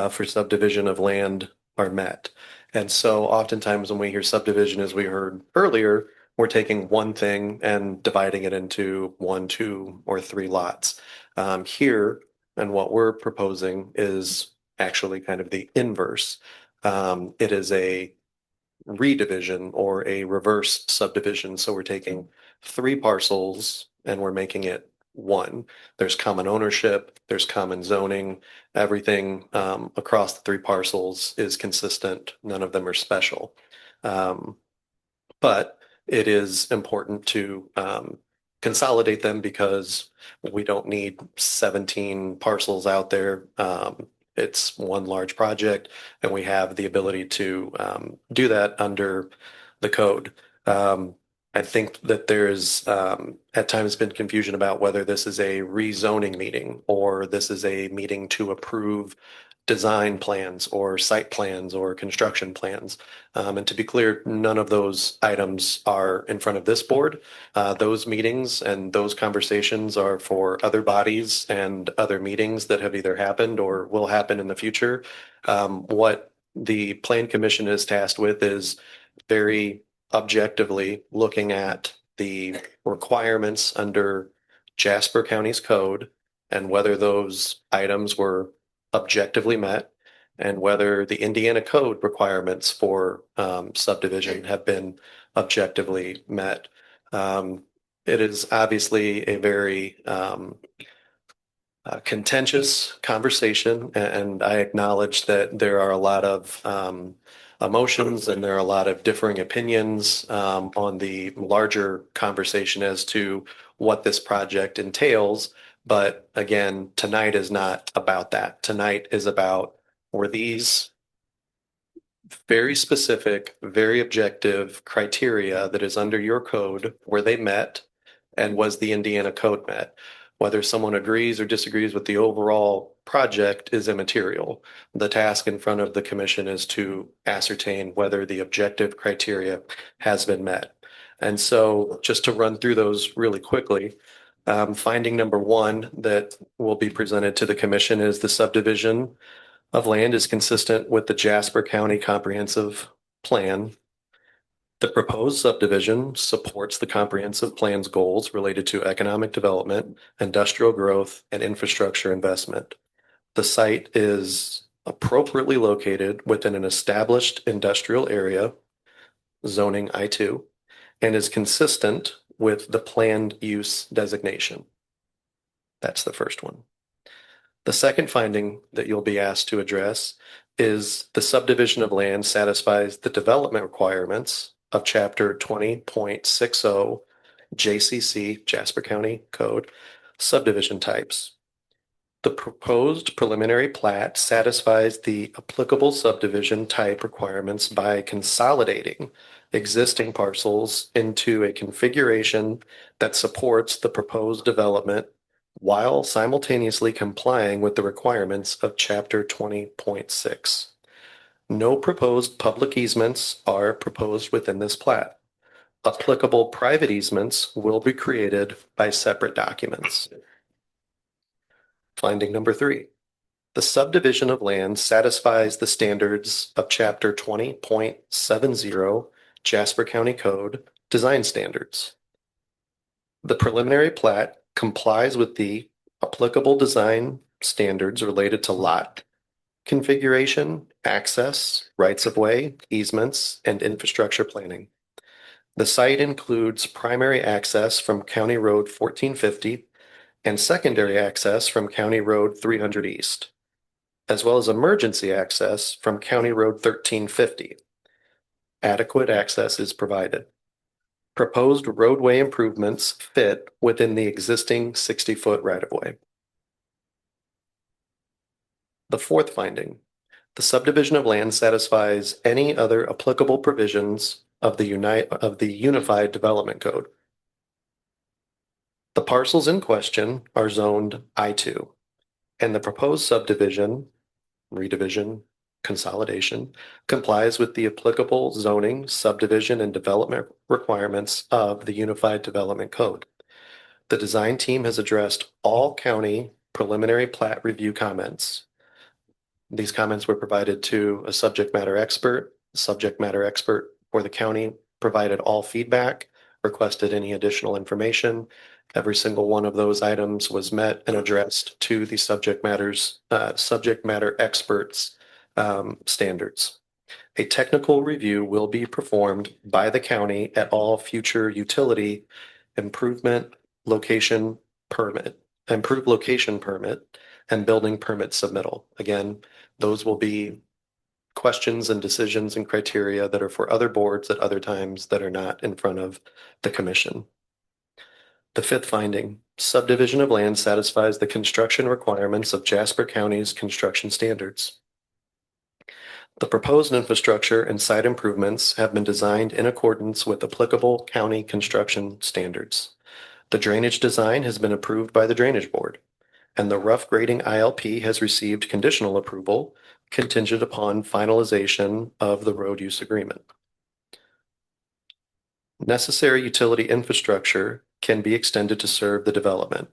for subdivision of land are met. And so oftentimes when we hear subdivision, as we heard earlier, we're taking one thing and dividing it into 1, 2, or 3 lots. Here, and what we're proposing is actually kind of the inverse. It is a redivision or a reverse subdivision. So we're taking 3 parcels and we're making it 1. There's common ownership, there's common zoning, everything across the 3 parcels is consistent. None of them are special. But it is important to consolidate them because we don't need 17 parcels out there. It's one large project, and we have the ability to do that under the code. I think that there's at times been confusion about whether this is a rezoning meeting or this is a meeting to approve design plans or site plans or construction plans. And to be clear, none of those items are in front of this board. Those meetings and those conversations are for other bodies and other meetings that have either happened or will happen in the future. What the Plan Commission is tasked with is very objectively looking at the requirements under Jasper County's code and whether those items were objectively met and whether the Indiana code requirements for subdivision have been objectively met. It is obviously a very contentious conversation, and I acknowledge that there are a lot of emotions and there are a lot of differing opinions on the larger conversation as to what this project entails. But again, tonight is not about that. Tonight is about, were these very specific, very objective criteria that is under your code, were they met? And was the Indiana code met? Whether someone agrees or disagrees with the overall project is immaterial. The task in front of the commission is to ascertain whether the objective criteria has been met. And so just to run through those really quickly, finding number one that will be presented to the commission is the subdivision of land is consistent with the Jasper County Comprehensive Plan. The proposed subdivision supports the comprehensive plan's goals related to economic development, industrial growth, and infrastructure investment. The site is appropriately located within an established industrial area, zoning I2, and is consistent with the planned use designation. That's the first one. The second finding that you'll be asked to address is the subdivision of land satisfies the development requirements of Chapter 20.60 JCC, Jasper County Code, subdivision types. The proposed preliminary plat satisfies the applicable subdivision type requirements by consolidating existing parcels into a configuration that supports the proposed development while simultaneously complying with the requirements of Chapter 20.6. No proposed public easements are proposed within this plat. Applicable private easements will be created by separate documents. Finding number three, the subdivision of land satisfies the standards of Chapter 20.70 Jasper County Code Design Standards. The preliminary plat complies with the applicable design standards related to lot configuration, access, rights-of-way, easements, and infrastructure planning. The site includes primary access from County Road 1450 and secondary access from County Road 300 East, as well as emergency access from County Road 1350. Adequate access is provided. Proposed roadway improvements fit within the existing 60-foot right-of-way. The fourth finding, the subdivision of land satisfies any other applicable provisions of the Unified Development Code. The parcels in question are zoned I2, and the proposed subdivision, redivision, consolidation complies with the applicable zoning, subdivision, and development requirements of the Unified Development Code. The design team has addressed all county preliminary plat review comments. These comments were provided to a subject matter expert. The subject matter expert for the county provided all feedback, requested any additional information. Every single one of those items was met and addressed to the subject matter experts standards. A technical review will be performed by the county at all future utility improved location permit, and building permit submittal. Again, those will be questions and decisions and criteria that are for other boards at other times that are not in front of the commission. The fifth finding, subdivision of land satisfies the construction requirements of Jasper County's construction standards. The proposed infrastructure and site improvements have been designed in accordance with applicable county construction standards. The drainage design has been approved by the Drainage Board, and the rough grading ILP has received conditional approval contingent upon finalization of the road use agreement. Necessary utility infrastructure can be extended to serve the development.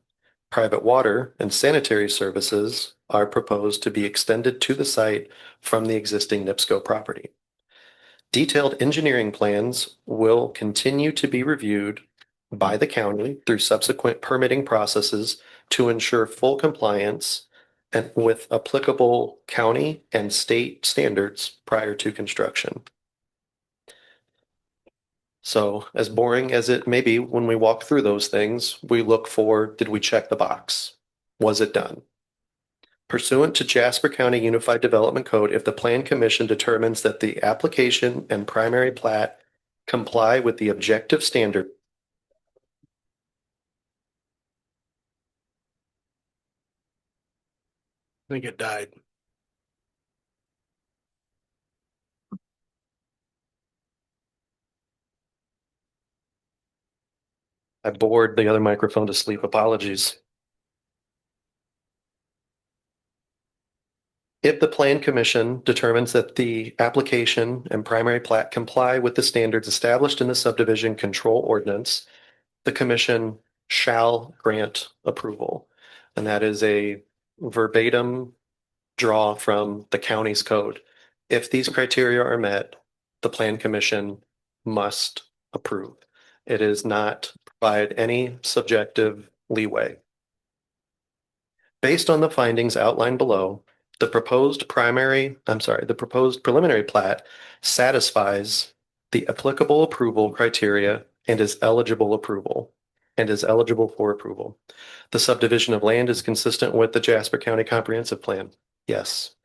Private water and sanitary services are proposed to be extended to the site from the existing NIPSCO property. Detailed engineering plans will continue to be reviewed by the county through subsequent permitting processes to ensure full compliance and with applicable county and state standards prior to construction. So as boring as it may be, when we walk through those things, we look for, did we check the box? Was it done? Pursuant to Jasper County Unified Development Code, if the Plan Commission determines that the application and primary plat comply with the objective standard. I think it died. I bored the other microphone to sleep. Apologies. If the Plan Commission determines that the application and primary plat comply with the standards established in the subdivision control ordinance, the commission shall grant approval. And that is a verbatim draw from the county's code. If these criteria are met, the Plan Commission must approve. It is not provide any subjective leeway. Based on the findings outlined below, the proposed preliminary plat satisfies the applicable approval criteria and is eligible for approval. The subdivision of land is consistent with the Jasper County Comprehensive Plan. Yes.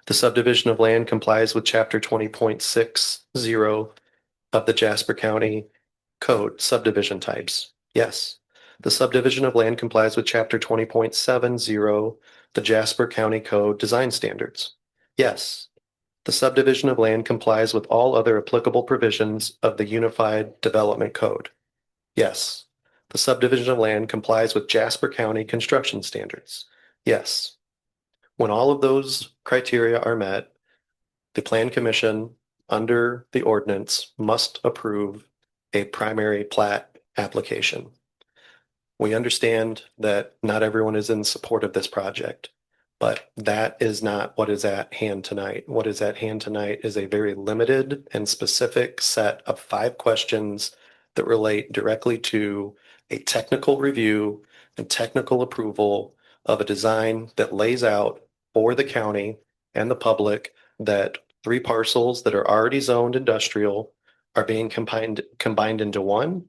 The subdivision of land complies with Chapter 20.60 of the Jasper County Code, subdivision types. Yes. The subdivision of land complies with Chapter 20.70, the Jasper County Code design standards. Yes. The subdivision of land complies with all other applicable provisions of the Unified Development Code. Yes. The subdivision of land complies with Jasper County construction standards. Yes. When all of those criteria are met, the Plan Commission under the ordinance must approve a primary plat application. We understand that not everyone is in support of this project, but that is not what is at hand tonight. What is at hand tonight is a very limited and specific set of 5 questions that relate directly to a technical review and technical approval of a design that lays out for the county and the public that 3 parcels that are already zoned industrial are being combined into one.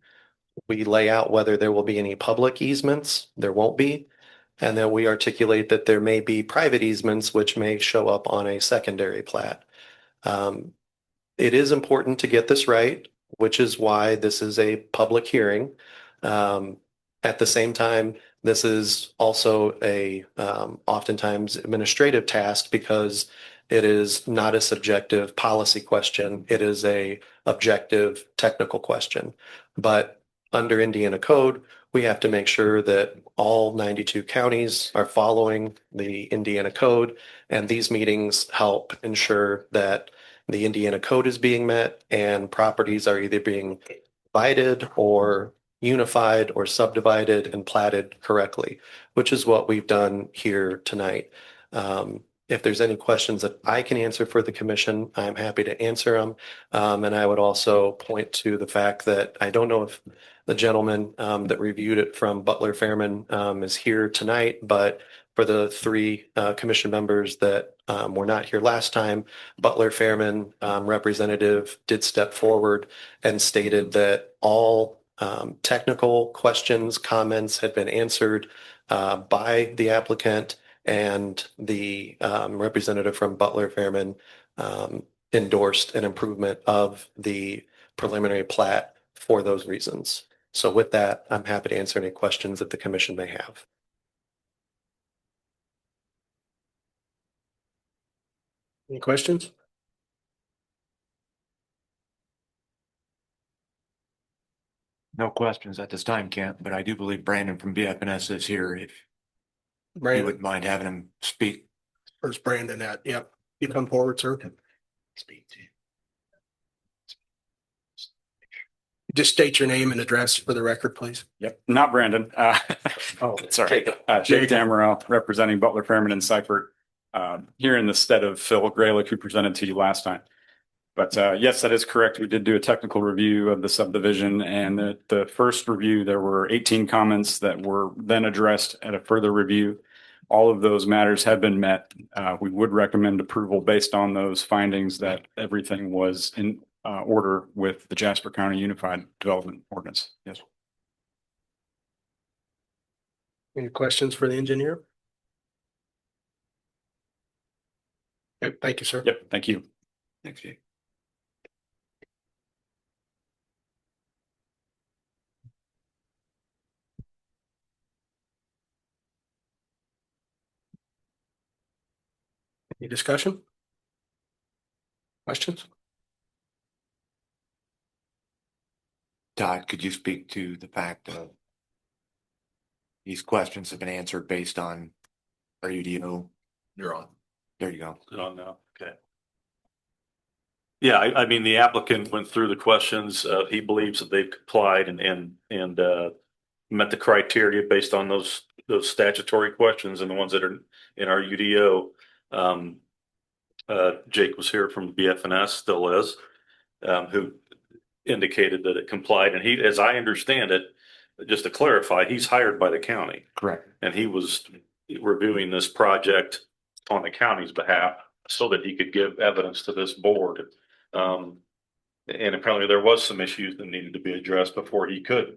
We lay out whether there will be any public easements, there won't be, and then we articulate that there may be private easements which may show up on a secondary plat. It is important to get this right, which is why this is a public hearing. At the same time, this is also a oftentimes administrative task because it is not a subjective policy question. It is a objective technical question. But under Indiana code, we have to make sure that all 92 counties are following the Indiana code, and these meetings help ensure that the Indiana code is being met and properties are either being divided or unified or subdivided and platted correctly, which is what we've done here tonight. If there's any questions that I can answer for the commission, I'm happy to answer them. And I would also point to the fact that I don't know if the gentleman that reviewed it from Butler Fairman is here tonight, but for the 3 commission members that were not here last time, Butler Fairman representative did step forward and stated that all technical questions, comments had been answered by the applicant, and the representative from Butler Fairman endorsed an improvement of the preliminary plat for those reasons. So with that, I'm happy to answer any questions that the commission may have. Any questions? No questions at this time, Kent, but I do believe Brandon from BFNS is here. If you Brandon, wouldn't mind having him speak. where's Brandon at? Yep. You come forward, sir. Speak to you. Just state your name and address for the record, please. Yep, not Brandon. Oh, Sorry. Jake Dammerell, representing Butler, Fairman, and Seifert, here in the stead of Phil Graylick, who presented to you last time. But yes, that is correct. We did do a technical review of the subdivision, and at the first review, there were 18 comments that were then addressed at a further review. All of those matters have been met. We would recommend approval based on those findings that everything was in order with the Jasper County Unified Development Ordinance. Yes. Any questions for the engineer? Yep, thank you, sir. Yep. Thank you. Thanks, Jake. Any discussion? Questions? Todd, could you speak to the fact of these questions have been answered based on our UDO? You're on. There you go. Is it on now? Okay. Yeah, I mean, the applicant went through the questions. He believes that they've complied and met the criteria based on those statutory questions and the ones that are in our UDO. Jake was here from BFNS, still is, who indicated that it complied. And he, as I understand it, just to clarify, he's hired by the county. Correct. And he was reviewing this project on the county's behalf so that he could give evidence to this board. And apparently there was some issues that needed to be addressed before he could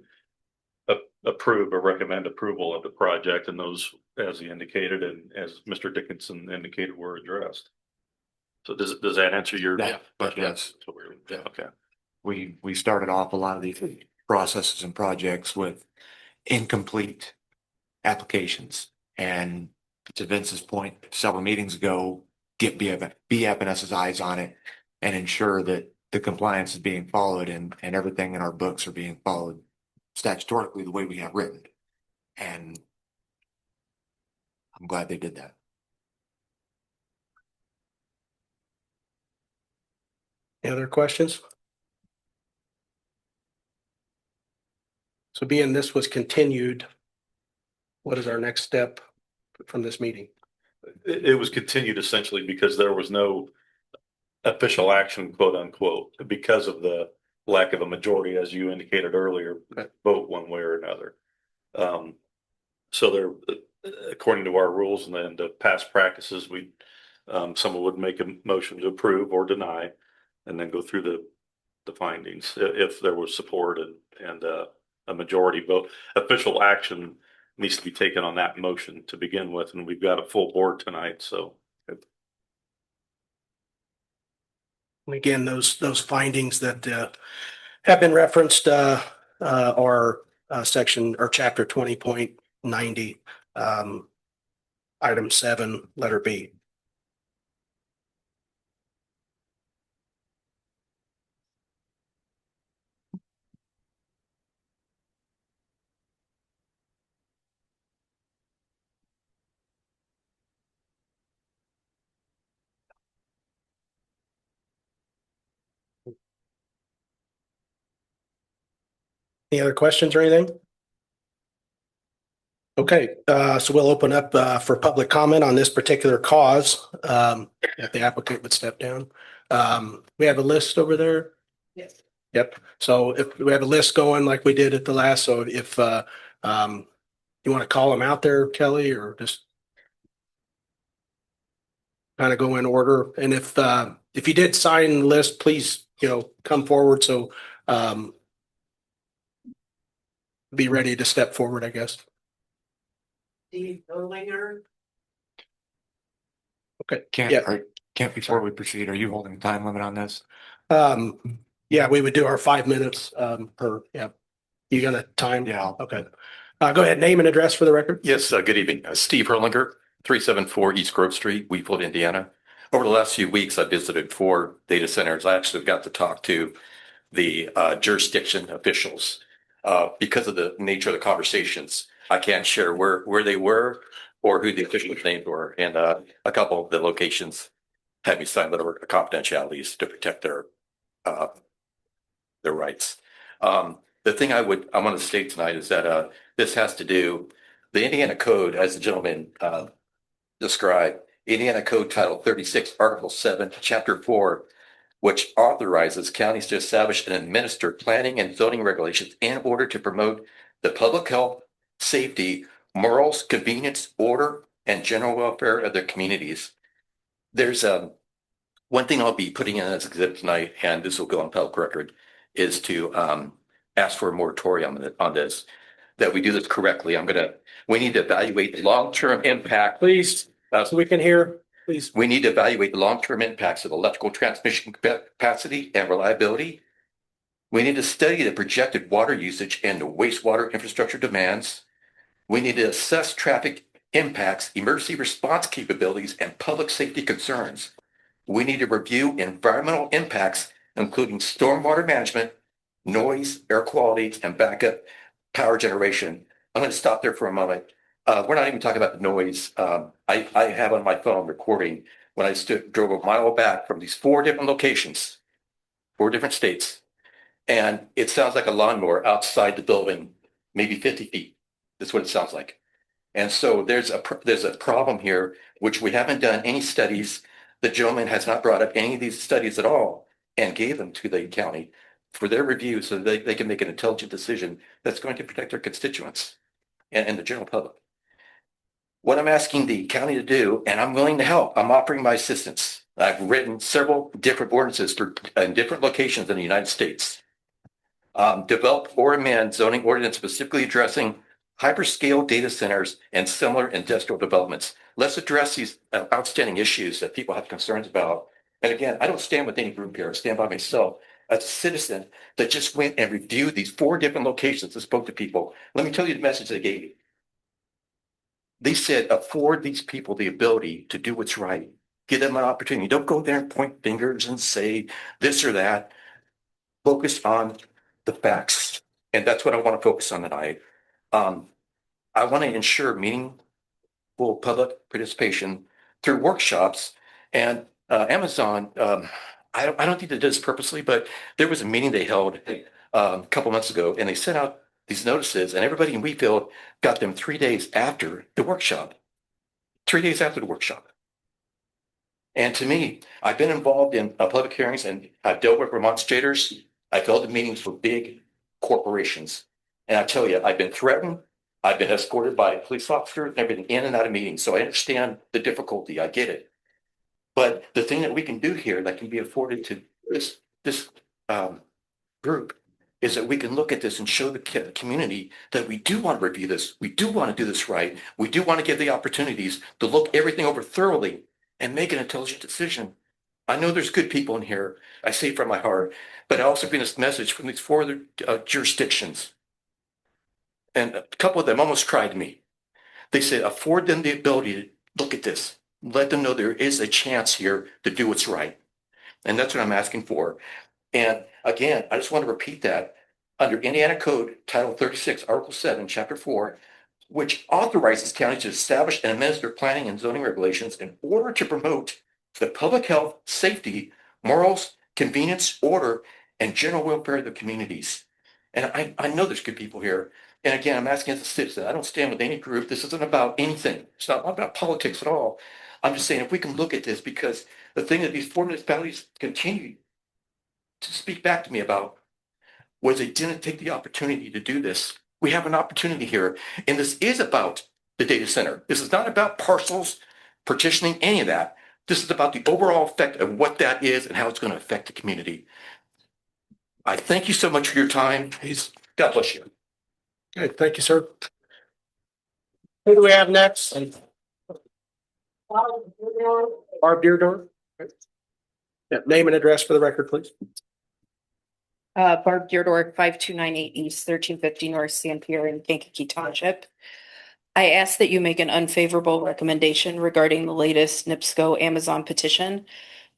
approve or recommend approval of the project. And those, as he indicated, and as Mr. Dickinson indicated, were addressed. So does that answer your? Yes. Okay. We started off a lot of these processes and projects with incomplete applications. And to Vince's point, several meetings ago, get BFNS's eyes on it and ensure that the compliance is being followed and everything in our books are being followed statutorically the way we have written. And I'm glad they did that. Any other questions? So being this was continued, what is our next step from this meeting? It was continued essentially because there was no official action, quote unquote, because of the lack of a majority, as you indicated earlier, vote one way or another. So there, according to our rules and the past practices, someone would make a motion to approve or deny, and then go through the findings if there was support and a majority vote. Official action needs to be taken on that motion to begin with, and we've got a full board tonight, so. Again, those findings that have been referenced are section or chapter 20.90, item 7, letter B. Any other questions or anything? Okay, so we'll open up for public comment on this particular cause. If the applicant would step down. We have a list over there. Yes. Yep. So if we have a list going like we did at the last, so if you want to call them out there, Kelly, or just kind of go in order. And if you did sign the list, please, come forward. So be ready to step forward, I guess. Steve Erlinger. Okay. Can't before we proceed, are you holding a time limit on this? Yeah, we would do our 5 minutes per, yeah. You got a time? Yeah. Okay. Go ahead, name and address for the record. Yes, good evening. Steve Herlinger, 374 East Grove Street, Wheatfield, Indiana. Over the last few weeks, I visited 4 data centers. I actually got to talk to the jurisdiction officials. Because of the nature of the conversations, I can't share where they were or who the official names were. And a couple of the locations had me sign letter of confidentialities to protect their rights. The thing I want to state tonight is that this has to do, the Indiana Code, as the gentleman described, Indiana Code Title 36, Article 7, Chapter 4, which authorizes counties to establish and administer planning and zoning regulations in order to promote the public health, safety, morals, convenience, order, and general welfare of their communities. There's one thing I'll be putting in as exhibit tonight, and this will go on public record, is to ask for a moratorium on this, that we do this correctly. We need to evaluate the long-term impact. Please, so we can hear, please. We need to evaluate the long-term impacts of electrical transmission capacity and reliability. We need to study the projected water usage and the wastewater infrastructure demands. We need to assess traffic impacts, emergency response capabilities, and public safety concerns. We need to review environmental impacts, including stormwater management, noise, air quality, and backup power generation. I'm going to stop there for a moment. We're not even talking about the noise. I have on my phone recording when I drove a mile back from these 4 different locations, 4 different states, and it sounds like a lawnmower outside the building, maybe 50 feet. That's what it sounds like. And so there's a problem here, which we haven't done any studies. The gentleman has not brought up any of these studies at all and gave them to the county for their review so they can make an intelligent decision that's going to protect their constituents and the general public. What I'm asking the county to do, and I'm willing to help, I'm offering my assistance. I've written several different ordinances in different locations in the United States. Develop or amend zoning ordinance specifically addressing hyperscale data centers and similar industrial developments. Let's address these outstanding issues that people have concerns about. And again, I don't stand with any group here. I stand by myself as a citizen that just went and reviewed these 4 different locations and spoke to people. Let me tell you the message they gave me. They said, afford these people the ability to do what's right. Give them an opportunity. Don't go there and point fingers and say this or that. Focus on the facts. And that's what I want to focus on tonight. I want to ensure meaningful public participation through workshops. And Amazon, I don't think they did this purposely, but there was a meeting they held a couple months ago, and they sent out these notices, and everybody in Wheatfield got them 3 days after the workshop. 3 days after the workshop. And to me, I've been involved in public hearings, and I've dealt with remonstrators. I've held the meetings for big corporations. And I tell you, I've been threatened. I've been escorted by police officers and everything in and out of meetings. So I understand the difficulty. I get it. But the thing that we can do here that can be afforded to this group is that we can look at this and show the community that we do want to review this. We do want to do this right. We do want to give the opportunities to look everything over thoroughly and make an intelligent decision. I know there's good people in here. I say it from my heart, but I also bring this message from these 4 other jurisdictions. And a couple of them almost cried to me. They said, afford them the ability to look at this. Let them know there is a chance here to do what's right. And that's what I'm asking for. And again, I just want to repeat that under Indiana Code Title 36, Article 7, Chapter 4, which authorizes counties to establish and administer planning and zoning regulations in order to promote the public health, safety, morals, convenience, order, and general welfare of the communities. And I know there's good people here. And again, I'm asking as a citizen, I don't stand with any group. This isn't about anything. It's not about politics at all. I'm just saying if we can look at this, because the thing that these 4 municipalities continue to speak back to me about was they didn't take the opportunity to do this. We have an opportunity here, and this is about the data center. This is not about parcels, partitioning, any of that. This is about the overall effect of what that is and how it's going to affect the community. I thank you so much for your time. God bless you. Okay, thank you, sir. Who do we have next? Barb Deardorff. Yeah, name and address for the record, please. Barb Deardorff, 5298 East, 1350 North, St. Pierre in Kankakee Township. I ask that you make an unfavorable recommendation regarding the latest NIPSCO Amazon petition.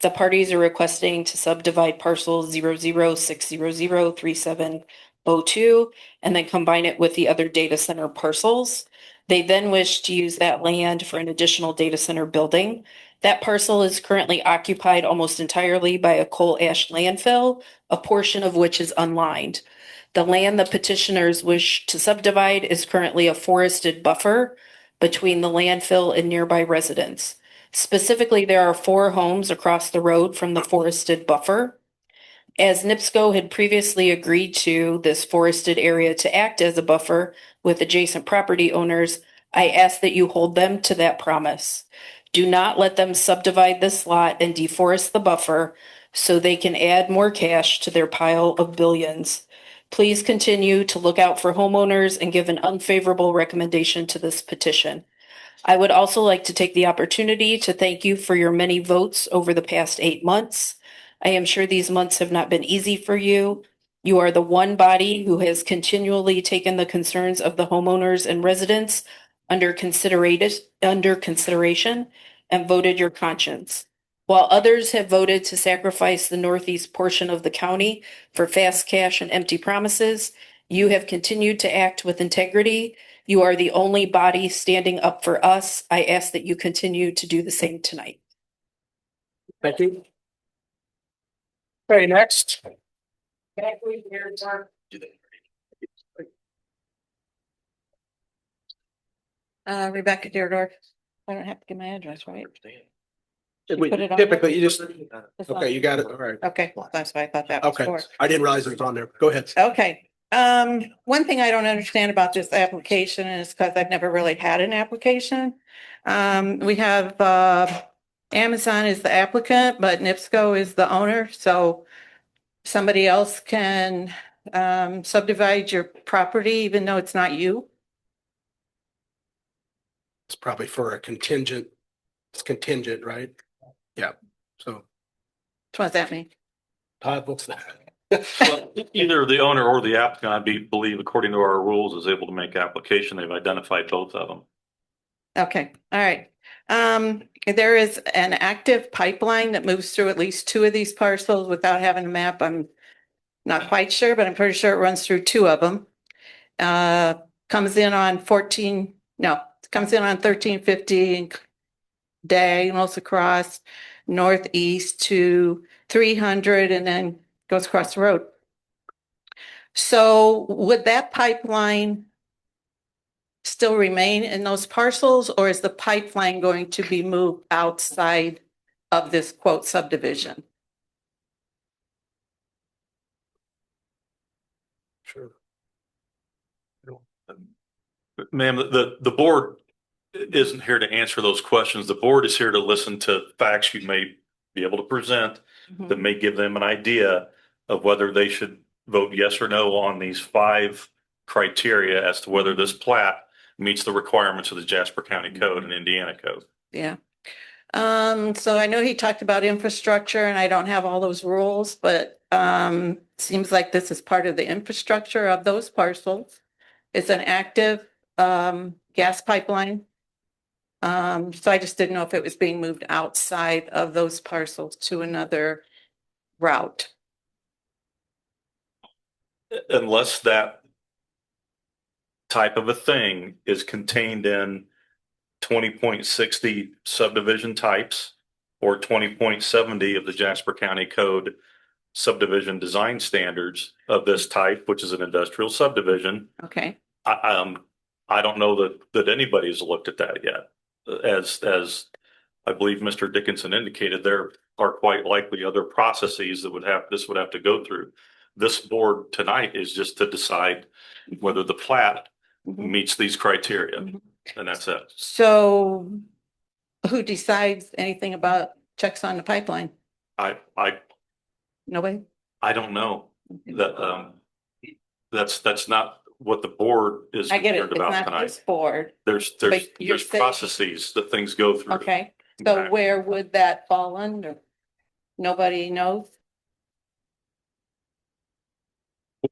The parties are requesting to subdivide parcel 0060037 O2 and then combine it with the other data center parcels. They then wish to use that land for an additional data center building. That parcel is currently occupied almost entirely by a coal ash landfill, a portion of which is unlined. The land the petitioners wish to subdivide is currently a forested buffer between the landfill and nearby residents. Specifically, there are 4 homes across the road from the forested buffer. As NIPSCO had previously agreed to this forested area to act as a buffer with adjacent property owners, I ask that you hold them to that promise. Do not let them subdivide this lot and deforest the buffer so they can add more cash to their pile of billions. Please continue to look out for homeowners and give an unfavorable recommendation to this petition. I would also like to take the opportunity to thank you for your many votes over the past 8 months. I am sure these months have not been easy for you. You are the one body who has continually taken the concerns of the homeowners and residents under consideration and voted your conscience. While others have voted to sacrifice the northeast portion of the county for fast cash and empty promises, you have continued to act with integrity. You are the only body standing up for us. I ask that you continue to do the same tonight. Thank you. Okay, next. Rebecca Deardorff. I don't have to give my address, right? We put it on typically, there? you just, It's okay, you got it. All right. Okay, that's why I thought that was Okay. for. I didn't realize it was on there. Go ahead. Okay, one thing I don't understand about this application is because I've never really had an application. We have, Amazon is the applicant, but NIPSCO is the owner, so somebody else can, subdivide your property even though it's not you. It's probably for a contingent. It's contingent, right? Yeah. So What does that mean? Todd, what's that? Well, either the owner or the applicant, I believe, according to our rules, is able to make application. They've identified both of them. Okay, all right. There is an active pipeline that moves through at least 2 of these parcels without having a map. I'm not quite sure, but I'm pretty sure it runs through 2 of them. Comes in on 1350 diagonals across northeast to 300 and then goes across the road. So would that pipeline still remain in those parcels, or is the pipeline going to be moved outside of this quote subdivision? Sure. Ma'am, the board isn't here to answer those questions. The board is here to listen to facts you may be able to present that may give them an idea of whether they should vote yes or no on these 5 criteria as to whether this plat meets the requirements of the Jasper County Code and Indiana Code. Yeah. So I know he talked about infrastructure and I don't have all those rules, but seems like this is part of the infrastructure of those parcels. It's an active gas pipeline. So I just didn't know if it was being moved outside of those parcels to another route. Unless that type of a thing is contained in 20.60 subdivision types or 20.70 of the Jasper County Code subdivision design standards of this type, which is an industrial subdivision. Okay. I don't know that anybody's looked at that yet. As I believe Mr. Dickinson indicated, there are quite likely other processes that this would have to go through. This board tonight is just to decide whether the plat meets these criteria, and that's it. So who decides anything about checks on the pipeline? Nobody? I don't know that, that's not what the board is I get it. concerned It's about not tonight. this board. There's But you're saying- processes that things go through. Okay. So where would that fall under? Nobody knows?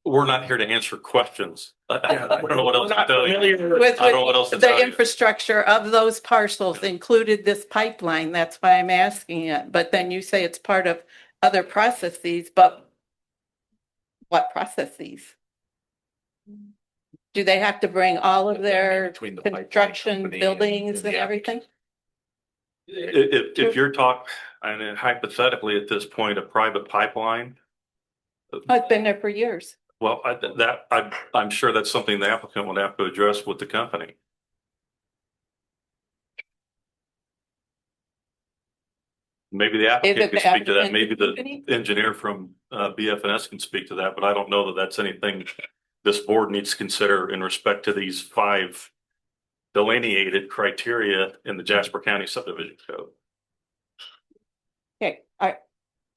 We're not here to answer questions. I Yeah, don't know what else to tell you. With I don't know what else to tell the you. infrastructure of those parcels included this pipeline, that's why I'm asking it. But then you say it's part of other processes, but what processes? Do they have to bring all of their Between the pipeline construction company buildings and the everything? If you're talking, and then hypothetically at this point, a private pipeline, I've been there for years. well, I'm sure that's something the applicant would have to address with the company. Maybe the applicant can speak to that. Maybe the engineer from BF&S can speak to that, but I don't know that that's anything this board needs to consider in respect to these 5 delineated criteria in the Jasper County subdivision code. Okay, all right.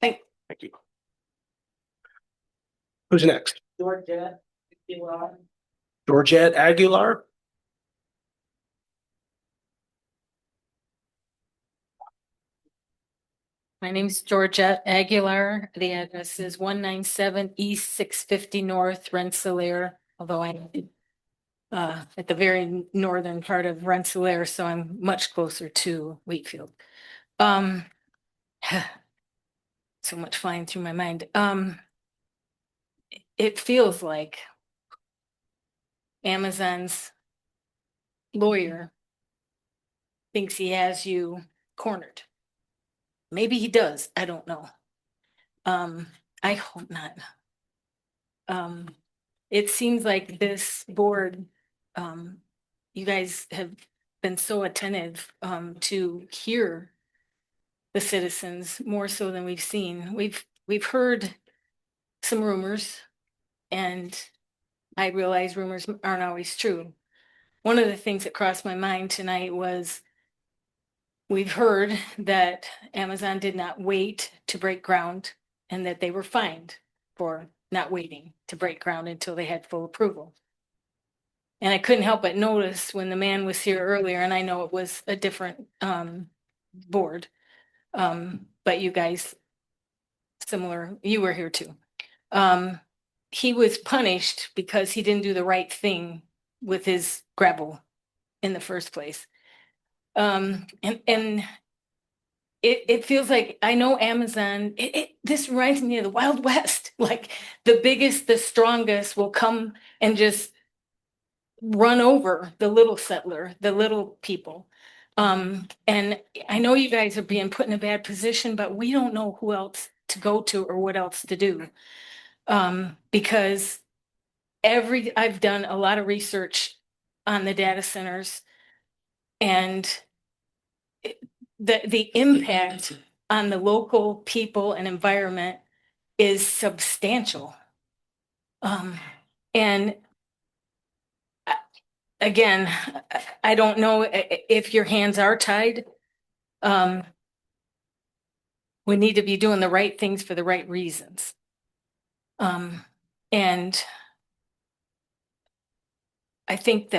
Thank you. Who's next? Georgette, you are. Georgette Aguilar? My name's Georgette Aguilar. The address is 197 East 650 North Rensselaer, although I'm at the very northern part of Rensselaer, so I'm much closer to Wheatfield. So much flying through my mind. It feels like Amazon's lawyer thinks he has you cornered. Maybe he does. I don't know. I hope not. It seems like this board, you guys have been so attentive to hear the citizens more so than we've seen. We've heard some rumors, and I realize rumors aren't always true. One of the things that crossed my mind tonight was we've heard that Amazon did not wait to break ground and that they were fined for not waiting to break ground until they had full approval. And I couldn't help but notice when the man was here earlier, and I know it was a different board, but you guys, similar, you were here too. He was punished because he didn't do the right thing with his gravel in the first place. And it feels like, I know Amazon, this reminds me of the Wild West, like the biggest, the strongest will come and just run over the little settler, the little people. And I know you guys are being put in a bad position, but we don't know who else to go to or what else to do. Because I've done a lot of research on the data centers, and the impact on the local people and environment is substantial. And again, I don't know if your hands are tied. We need to be doing the right things for the right reasons. And I think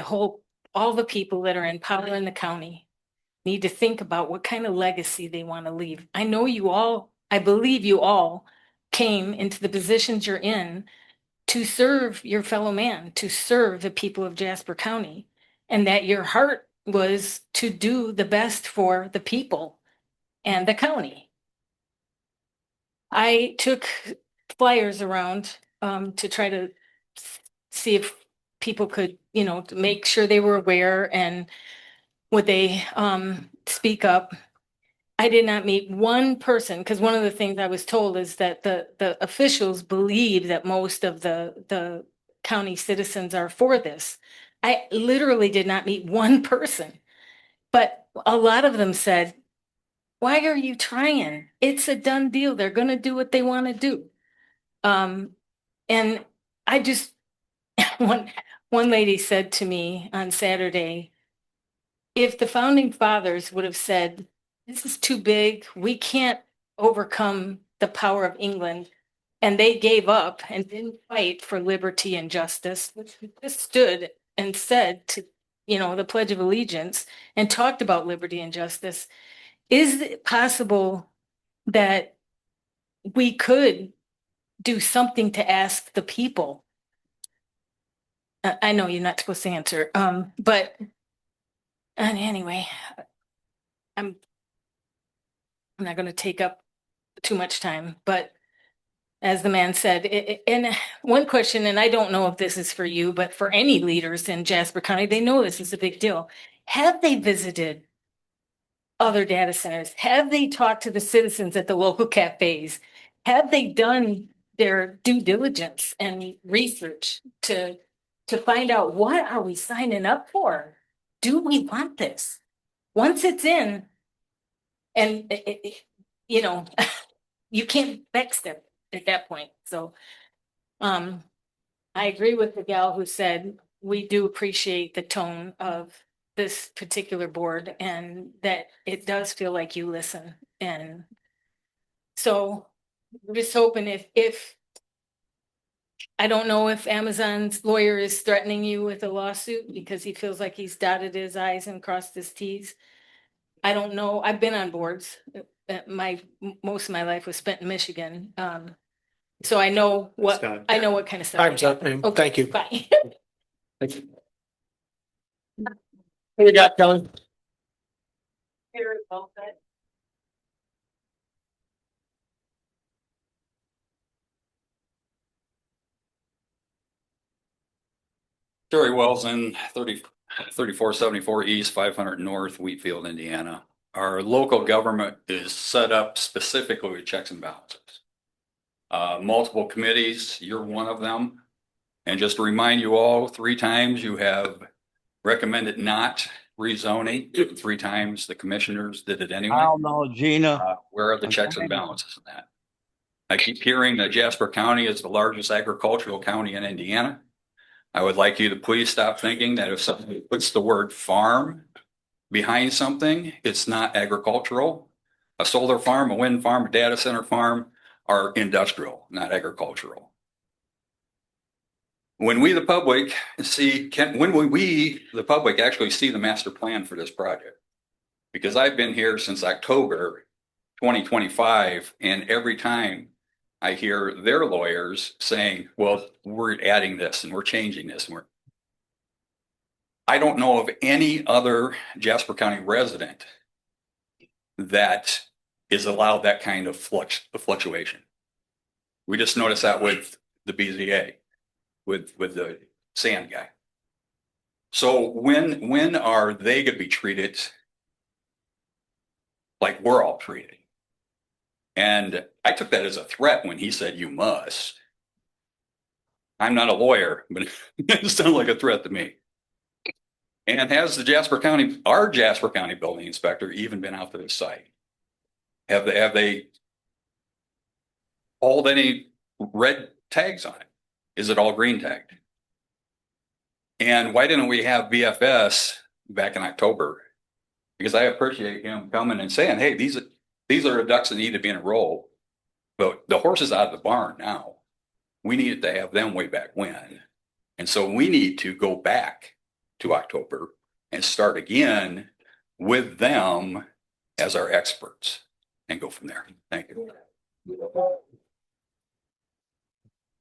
all the people that are in power in the county need to think about what kind of legacy they want to leave. I believe you all came into the positions you're in to serve your fellow man, to serve the people of Jasper County, and that your heart was to do the best for the people and the county. I took flyers around to try to see if people could, to make sure they were aware and would they speak up. I did not meet one person, because one of the things I was told is that the officials believe that most of the county citizens are for this. I literally did not meet one person, but a lot of them said, why are you trying? It's a done deal. They're going to do what they want to do. And I just, one lady said to me on Saturday, if the founding fathers would have said, this is too big, we can't overcome the power of England, and they gave up and didn't fight for liberty and justice, just stood and said to, the Pledge of Allegiance and talked about liberty and justice, is it possible that we could do something to ask the people? I know you're not supposed to answer, but anyway, I'm not going to take up too much time, but as the man said. And one question, and I don't know if this is for you, but for any leaders in Jasper County, they know this is a big deal. Have they visited other data centers? Have they talked to the citizens at the local cafes? Have they done their due diligence and research to find out what are we signing up for? Do we want this? Once it's in, and you know, you can't backstep at that point. So, I agree with the gal who said we do appreciate the tone of this particular board and that it does feel like you listen. And so we're just hoping if I don't know if Amazon's lawyer is threatening you with a lawsuit because he feels like he's dotted his i's and crossed his t's. I don't know. I've been on boards. Most of my life was spent in Michigan. So I know what kind of stuff. Time's up, ma'am. Okay, Thank you. bye. Thank you. What you got, Kelly? Joey Wells in 3474 East, 500 North, Wheatfield, Indiana. Our local government is set up specifically with checks and balances. Multiple committees, you're one of them. And just to remind you all, 3 times you have recommended not rezoning. 3 times the commissioners did it anyway. I don't know, Gina. Where are the checks and balances in that? I keep hearing that Jasper County is the largest agricultural county in Indiana. I would like you to please stop thinking that if somebody puts the word farm behind something, it's not agricultural. A solar farm, a wind farm, a data center farm are industrial, not agricultural. When we, the public, the public actually see the master plan for this project? Because I've been here since October 2025, and every time I hear their lawyers saying, well, we're adding this and we're changing this. I don't know of any other Jasper County resident that is allowed that kind of fluctuation. We just noticed that with the BZA, with the sand guy. So when are they going to be treated like we're all treated? And I took that as a threat when he said, you must. I'm not a lawyer, but it sounded like a threat to me. And has our Jasper County building inspector even been out to the site? Have they hauled any red tags on it? Is it all green tagged? And why didn't we have BFS back in October? Because I appreciate him coming and saying, hey, these are the ducks that need to be in a row. But the horse is out of the barn now. We needed to have them way back when. And so we need to go back to October and start again with them as our experts and go from there. Thank you.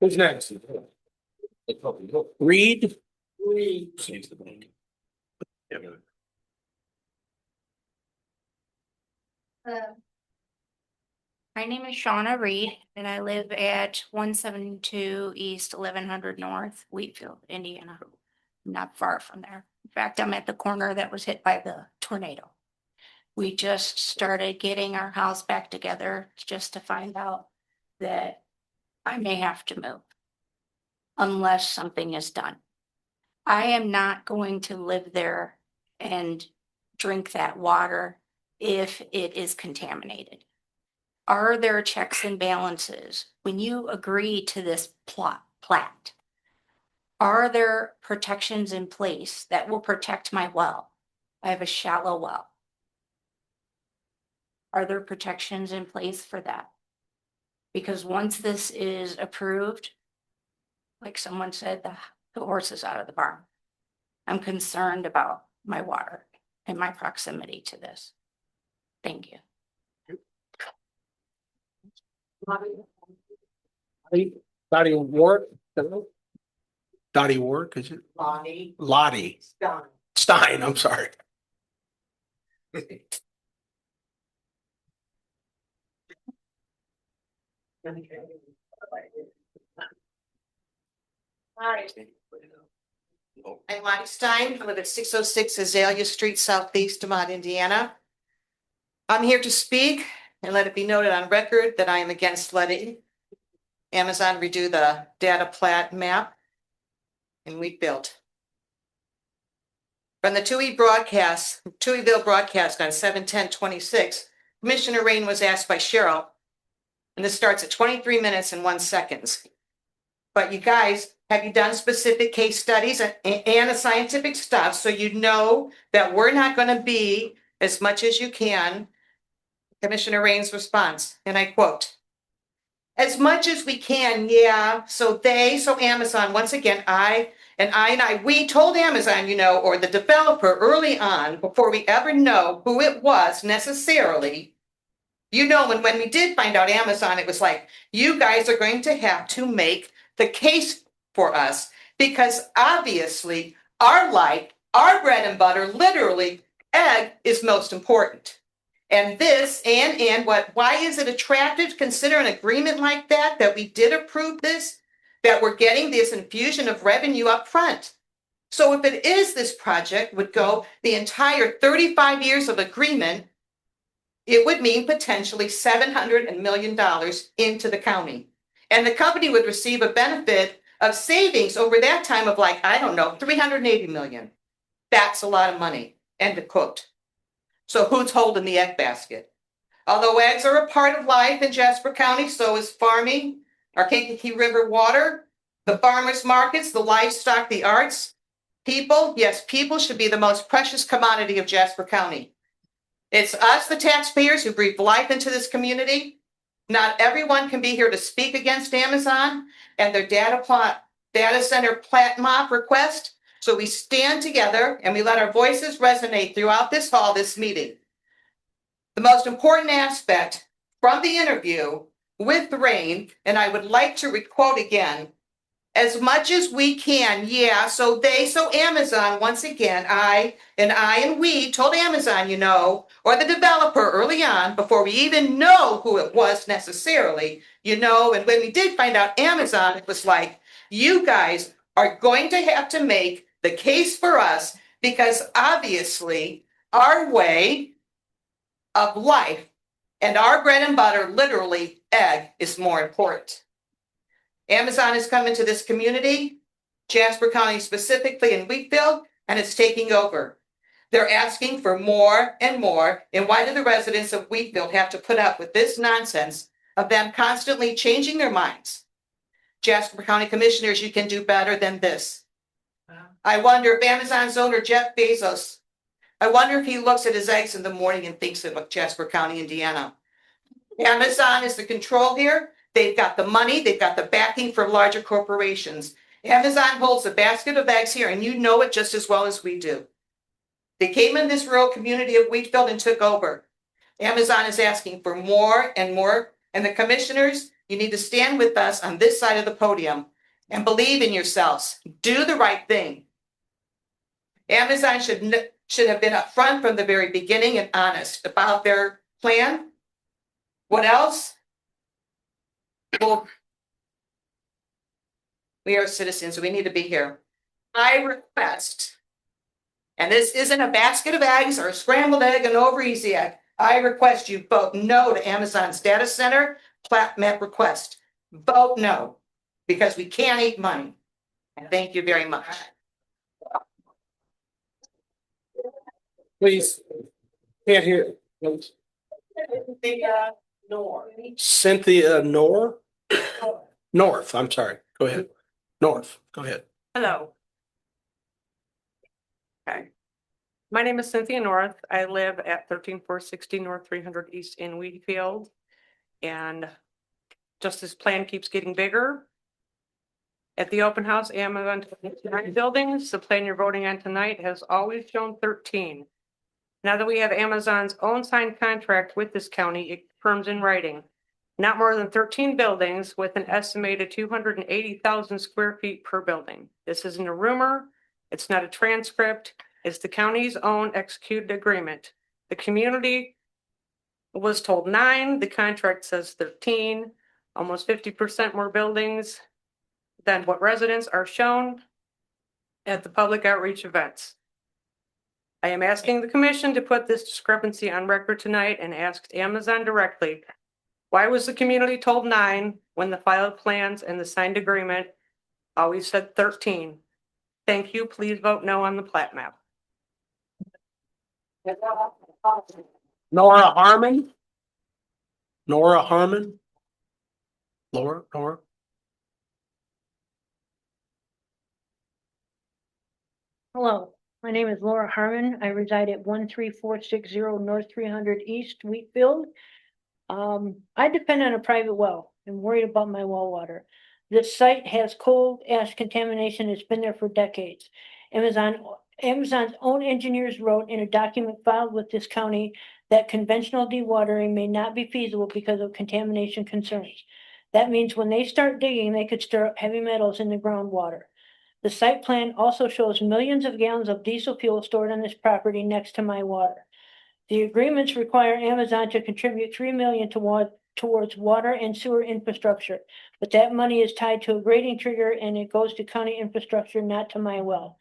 Who's next? Reed. My name is Shauna Reed and I live at 172 East 1100 North, Wheatfield, Indiana. I'm not far from there. In fact, I'm at the corner that was hit by the tornado. We just started getting our house back together just to find out that I may have to move unless something is done. I am not going to live there and drink that water if it is contaminated. Are there checks and balances when you agree to this plat? Are there protections in place that will protect my well? I have a shallow well. Are there protections in place for that? Because once this is approved, like someone said, the horse is out of the barn. I'm concerned about my water and my proximity to this. Thank you. Dottie Ward. Dottie Ward, is it? Lottie. Stein, I'm sorry. Hi. I'm Lonnie Stein. I live at 606 Azalea Street, Southeast DeMont, Indiana. I'm here to speak and let it be noted on record that I am against letting Amazon redo the data plat map in Wheatfield. From the Tuiville broadcast on 7/10/26, Commissioner Rain was asked by Cheryl, and this starts at 23 minutes and 1 second. But you guys, have you done specific case studies and the scientific stuff so you know that we're not going to be as much as you can? Commissioner Rain's response, and I quote, "As much as we can, yeah. So Amazon, once again, we told Amazon, or the developer early on, before we ever know who it was necessarily, when we did find out Amazon, it was like, you guys are going to have to make the case for us, because obviously our life, our bread and butter, literally egg is most important. And why is it attractive to consider an agreement like that we did approve this, that we're getting this infusion of revenue up front? So if it is this project would go the entire 35 years of agreement, it would mean potentially $700 million into the county. And the company would receive a benefit of savings over that time of $380 million. That's a lot of money." End of quote. So who's holding the egg basket? Although eggs are a part of life in Jasper County, so is farming, our Kankakee River water, the farmers markets, the livestock, the arts. People should be the most precious commodity of Jasper County. It's us, the taxpayers, who breathe life into this community. Not everyone can be here to speak against Amazon and their data center plat mop request. So we stand together and we let our voices resonate throughout this hall, this meeting. The most important aspect from the interview with Rain, and I would like to requote again, "As much as we can, yeah. So Amazon, once again, we told Amazon, or the developer early on, before we even know who it was necessarily, and when we did find out Amazon, it was like, you guys are going to have to make the case for us, because obviously our way of life and our bread and butter, literally egg, is more important. Amazon is coming to this community, Jasper County specifically in Wheatfield, and it's taking over. They're asking for more and more. And why do the residents of Wheatfield have to put up with this nonsense of them constantly changing their minds? Jasper County Commissioners, you can do better than this. I wonder if Amazon's owner, Jeff Bezos, I wonder if he looks at his eggs in the morning and thinks of Jasper County, Indiana. Amazon is the control here. They've got the money. They've got the backing from larger corporations. Amazon holds a basket of eggs here, and you know it just as well as we do. They came in this rural community of Wheatfield and took over. Amazon is asking for more and more. And the commissioners, you need to stand with us on this side of the podium and believe in yourselves. Do the right thing. Amazon should have been upfront from the very beginning and honest about their plan. What else? Well, we are citizens. We need to be here. I request, and this isn't a basket of eggs or a scrambled egg, an over easy egg. I request you vote no to Amazon's data center plat map request. Vote no, because we can't eat money. And thank you very much. Please. Can't hear. Cynthia North, I'm sorry. Go ahead. North, go ahead. Hello. Okay. My name is Cynthia North. I live at 13460 North 300 East in Wheatfield. And just this plan keeps getting bigger. At the open house, Amazon 9 buildings, the plan you're voting on tonight has always shown 13. Now that we have Amazon's own signed contract with this county, it confirms in writing. Not more than 13 buildings with an estimated 280,000 square feet per building. This isn't a rumor. It's not a transcript. It's the county's own executed agreement. The community was told 9. The contract says 13. almost 50% more buildings than what residents are shown at the public outreach events. I am asking the commission to put this discrepancy on record tonight and asked Amazon directly, why was the community told 9 when the filed plans and the signed agreement always said 13? Thank you. Please vote no on the plat map. Nora Harmon? Nora Harmon? Nora? Hello, my name is Laura Harmon. I reside at 13460 North 300 East Wheatfield. I depend on a private well. I'm worried about my well water. This site has coal ash contamination. It's been there for decades. Amazon's own engineers wrote in a document filed with this county that conventional dewatering may not be feasible because of contamination concerns. That means when they start digging, they could stir up heavy metals in the groundwater. The site plan also shows millions of gallons of diesel fuel stored on this property next to my water. The agreements require Amazon to contribute $3 million towards water and sewer infrastructure, but that money is tied to a grading trigger and it goes to county infrastructure, not to my well.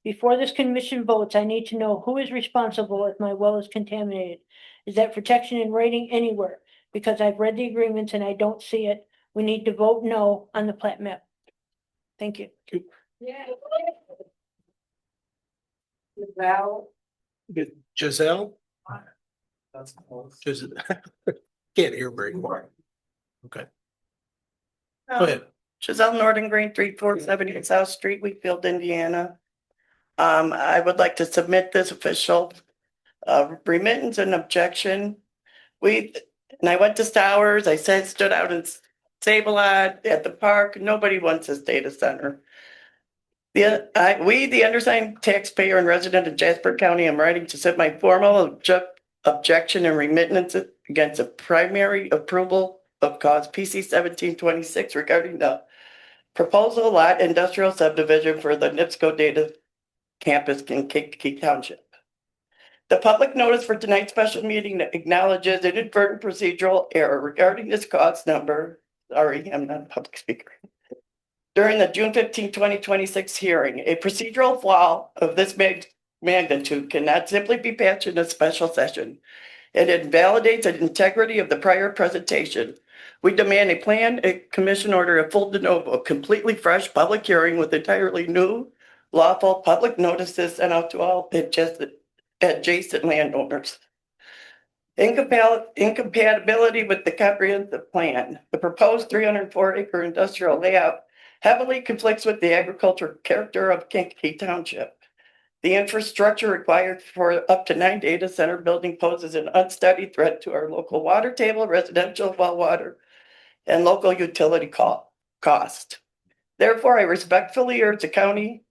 Before this commission votes, I need to know who is responsible if my well is contaminated. Is that protection in writing anywhere? Because I've read the agreements and I don't see it. We need to vote no on the plat map. Thank you. Giselle? Can't hear very well. Okay. Go ahead. Giselle Norton Green, 3470 South Street, Wheatfield, Indiana. I would like to submit this official remittance and objection. And I went to Stowers, I stood out in Save-A-Lot at the park. Nobody wants this data center. We, the undersigned taxpayer and resident of Jasper County, am writing to submit my formal objection and remittance against the primary approval of cause PC 1726 regarding the proposal lot industrial subdivision for the NIPSCO data campus in Kankakee Township. The public notice for tonight's special meeting acknowledges an inadvertent procedural error regarding this cause number. Sorry, I'm not a public speaker. During the June 15, 2026 hearing, a procedural flaw of this magnitude cannot simply be patched in a special session. It invalidates the integrity of the prior presentation. We demand a commission order, a full de novo, completely fresh public hearing with entirely new, lawful public notices sent out to all adjacent landowners. Incompatibility with the comprehensive plan. The proposed 304-acre industrial layout heavily conflicts with the agricultural character of Kankakee Township. The infrastructure required for up to 9 data center building poses an unstudied threat to our local water table, residential well water, and local utility cost. Therefore, I respectfully urge the County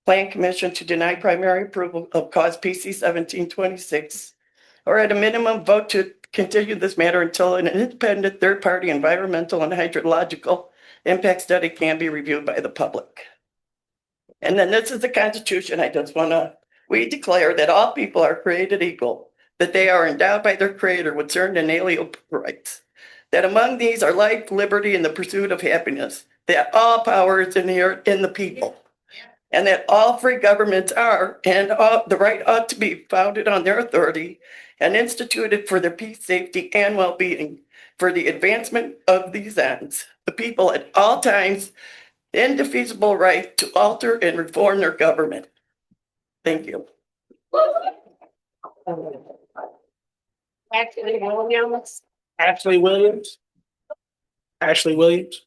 Plan Commission to deny primary approval of cause PC 1726, or at a minimum vote to continue this matter until an independent third-party environmental and hydrological impact study can be reviewed by the public. And then this is the Constitution. We declare that all people are created equal, that they are endowed by their Creator with certain inalienable rights, that among these are life, liberty, and the pursuit of happiness, that all power is in the people, and that all free governments are, and the right ought to be founded on their authority and instituted for their peace, safety, and well-being, for the advancement of these ends. The people at all times indefeasible right to alter and reform their government. Thank you. Ashley Williams. Ashley Williams. Ashley Williams.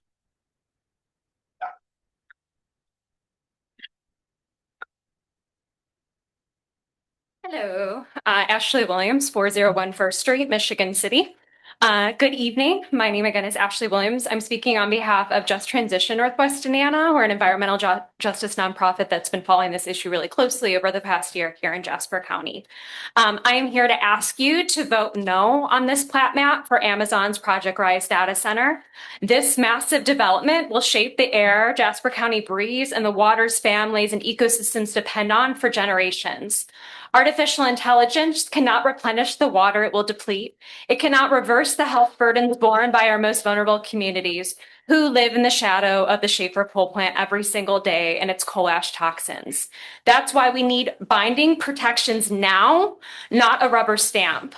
Hello, Ashley Williams, 401 First Street, Michigan City. Good evening. My name again is Ashley Williams. I'm speaking on behalf of Just Transition Northwest Indiana. We're an environmental justice nonprofit that's been following this issue really closely over the past year here in Jasper County. I am here to ask you to vote no on this plat map for Amazon's Project Rise data center. This massive development will shape the air Jasper County breathes and the waters families and ecosystems depend on for generations. Artificial intelligence cannot replenish the water it will deplete. It cannot reverse reverse the health burdens borne by our most vulnerable communities who live in the shadow of the Schaefer coal plant every single day and its coal ash toxins. That's why we need binding protections now, not a rubber stamp.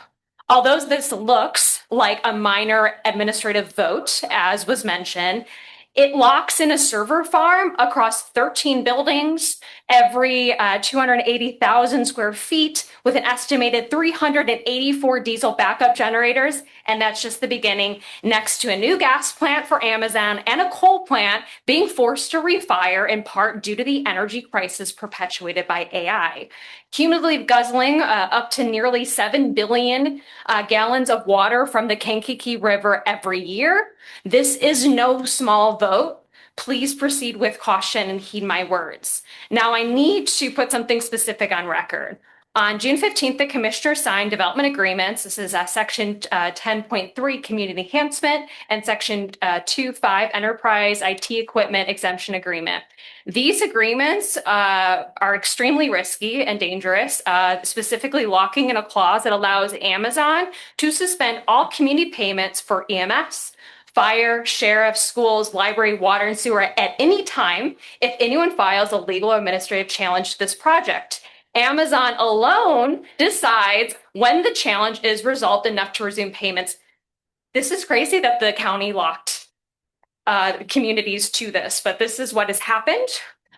Although this looks like a minor administrative vote, as was mentioned, it locks in a server farm across 13 buildings, every 280,000 square feet, with an estimated 384 diesel backup generators. And that's just the beginning, next to a new gas plant for Amazon and a coal plant being forced to refire in part due to the energy crisis perpetuated by AI. Cumulatively guzzling up to nearly 7 billion gallons of water from the Kankakee River every year. This is no small vote. Please proceed with caution and heed my words. Now, I need to put something specific on record. On June 15th, the commissioner signed development agreements. This is section 10.3 community enhancement and section 2.5 enterprise IT equipment exemption agreement. These agreements are extremely risky and dangerous, specifically locking in a clause that allows Amazon to suspend all community payments for EMS, fire, sheriff, schools, library, water, and sewer at any time if anyone files a legal or administrative challenge to this project. Amazon alone decides when the challenge is resolved enough to resume payments. This is crazy that the county locked communities to this, but this is what has happened.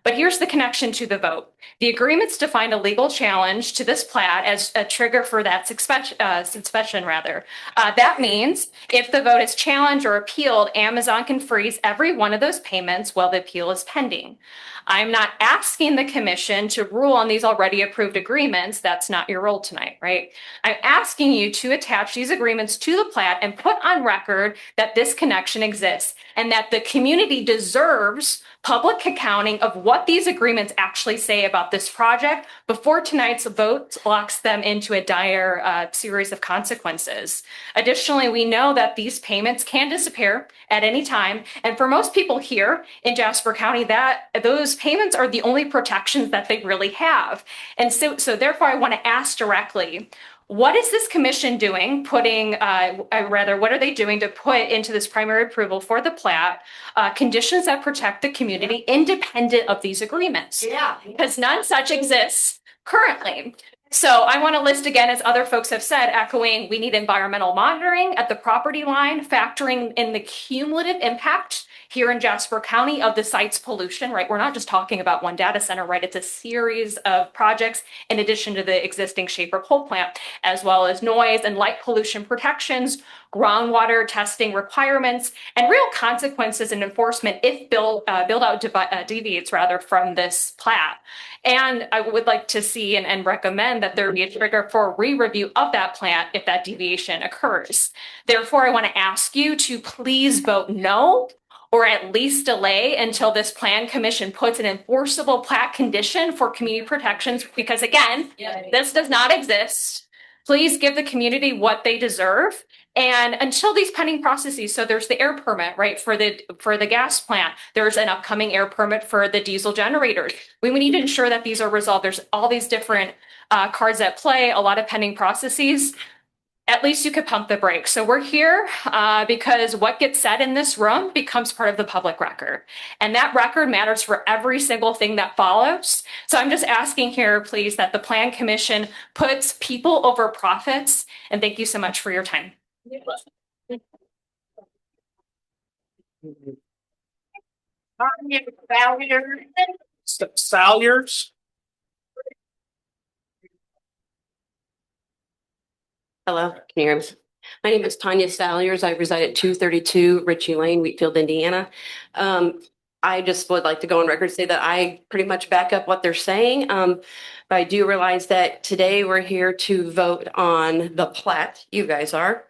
But here's the connection to the vote. The agreements define a legal challenge to this plat as a trigger for that suspension. That means if the vote is challenged or appealed, Amazon can freeze every one of those payments while the appeal is pending. I'm not asking the commission to rule on these already approved agreements. That's not your role tonight, right? I'm asking you to attach these agreements to the plat and put on record that this connection exists and that the community deserves public accounting of what these agreements actually say about this project before tonight's vote locks them into a dire series of consequences. Additionally, we know that these payments can disappear at any time. And for most people here in Jasper County, that those payments are the only protections that they really have. And so therefore, I want to ask directly, what is this commission doing, what are they doing to put into this primary approval for the plat conditions that protect the community independent of these agreements? Yeah. Because none such exists currently. So I want to list again, as other folks have said, echoing, we need environmental monitoring at the property line, factoring in the cumulative impact here in Jasper County of the site's pollution, right? We're not just talking about one data center, right? It's a series of projects in addition to the existing Schaefer coal plant, as well as noise and light pollution protections, groundwater testing requirements, and real consequences and enforcement if build out deviates rather from this plat. And I would like to see and recommend that there be a trigger for re-review of that plant if that deviation occurs. Therefore, I want to ask you to please vote no, or at least delay until this plan commission puts an enforceable plat condition for community protections, because again, this does not exist. Please give the community what they deserve. And until these pending processes, so there's the air permit, right, for the gas plant. There's an upcoming air permit for the diesel generators. We need to ensure that these are resolved. There's all these different cards at play, a lot of pending processes. At least you could pump the brakes. So we're here because what gets said in this room becomes part of the public record. And that record matters for every single thing that follows. So I'm just asking here, please, that the Plan Commission puts people over profits. And thank you so much for your time. Salyers. Hello, can you hear me? My name is Tanya Salyers. I reside at 232 Ritchie Lane, Wheatfield, Indiana. I just would like to go on record and say that I pretty much back up what they're saying. But I do realize that today we're here to vote on the plat. You guys are.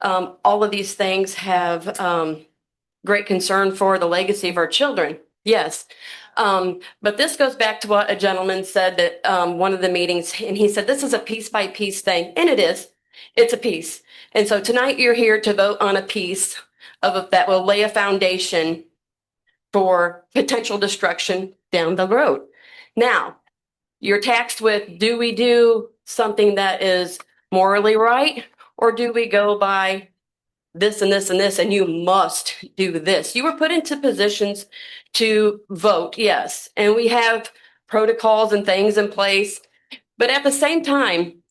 All of these things have great concern for the legacy of our children. Yes. But this goes back to what a gentleman said at one of the meetings, and he said, this is a piece by piece thing. And it is. It's a piece. And so tonight you're here to vote on a piece that will lay a foundation for potential destruction down the road. Now, you're taxed with, do we do something that is morally right, or do we go by this and this and this, and you must do this. You were put into positions to vote, yes, and we have protocols and things in place. But at the same time,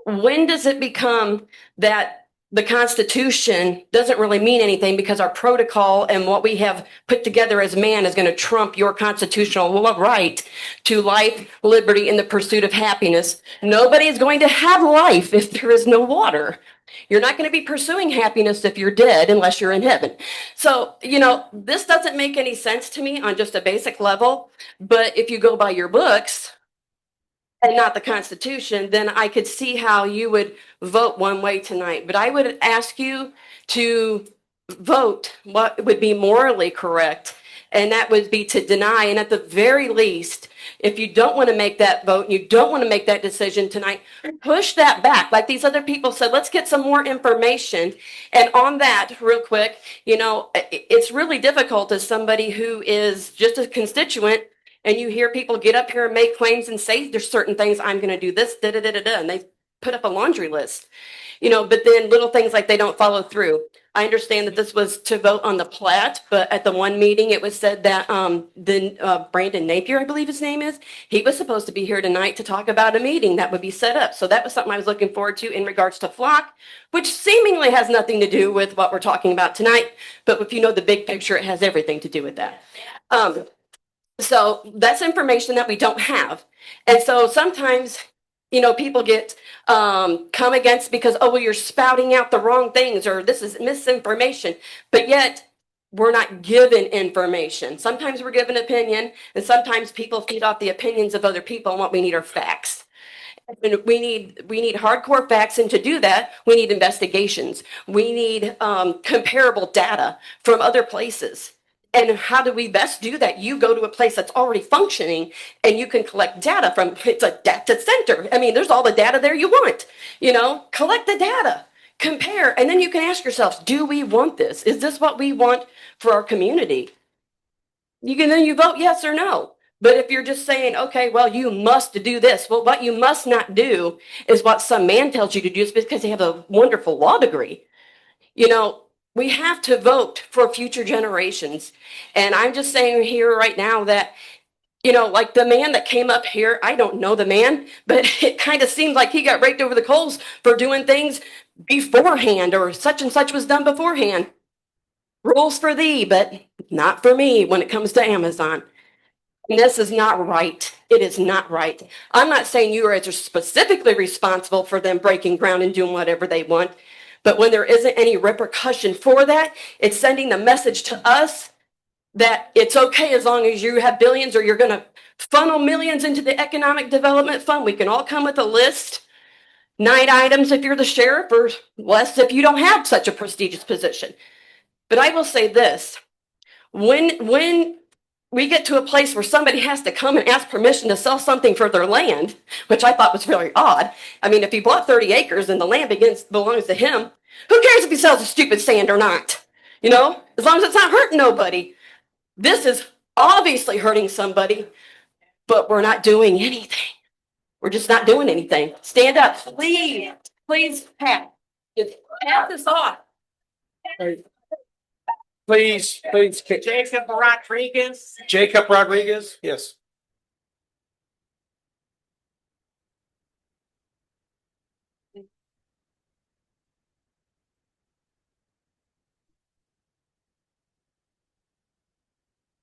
when does it become that the Constitution doesn't really mean anything because our protocol and what we have put together as man is going to trump your constitutional right to life, liberty, and the pursuit of happiness? Nobody is going to have life if there is no water. You're not going to be pursuing happiness if you're dead unless you're in heaven. So, this doesn't make any sense to me on just a basic level. But if you go by your books and not the Constitution, then I could see how you would vote one way tonight. But I would ask you to vote what would be morally correct, and that would be to deny. And at the very least, if you don't want to make that vote, and you don't want to make that decision tonight, push that back. Like these other people said, let's get some more information. And on that, real quick, it's really difficult as somebody who is just a constituent, and you hear people get up here and make claims and say there's certain things, I'm going to do this, and they put up a laundry list, but then little things like they don't follow through. I understand that this was to vote on the plat, but at the one meeting it was said that Brandon Napier, I believe his name is, he was supposed to be here tonight to talk about a meeting that would be set up. So that was something I was looking forward to in regards to flock, which seemingly has nothing to do with what we're talking about tonight. But if you know the big picture, it has everything to do with that. So that's information that we don't have. And so sometimes, people get come against because, oh, well, you're spouting out the wrong things, or this is misinformation. But yet we're not given information. Sometimes we're given opinion, and sometimes people feed off the opinions of other people, and what we need are facts. And we need hardcore facts, and to do that, we need investigations. We need comparable data from other places. And how do we best do that? You go to a place that's already functioning and you can collect data from, it's a data center. I mean, there's all the data there you want, collect the data, compare, and then you can ask yourself, do we want this? Is this what we want for our community? Then you vote yes or no. But if you're just saying, okay, well, you must do this. Well, what you must not do is what some man tells you to do just because they have a wonderful law degree. We have to vote for future generations. And I'm just saying here right now that, like the man that came up here, I don't know the man, but it kind of seemed like he got raked over the coals for doing things beforehand, or such and such was done beforehand. Rules for thee, but not for me when it comes to Amazon. And this is not right. It is not right. I'm not saying you are specifically responsible for them breaking ground and doing whatever they want. But when there isn't any repercussion for that, it's sending the message to us that it's okay as long as you have billions, or you're going to funnel millions into the economic development fund. We can all come with a list, 9 items if you're the sheriff, or less if you don't have such a prestigious position. But I will say this, when we get to a place where somebody has to come and ask permission to sell something for their land, which I thought was very odd. I mean, if he bought 30 acres and the land belongs to him, who cares if he sells the stupid sand or not? As long as it's not hurting nobody. This is obviously hurting somebody, but we're not doing anything. We're just not doing anything. Stand up, please, please, Pat. Just pass this off. Please. Jacob Rodriguez. Jacob Rodriguez, yes.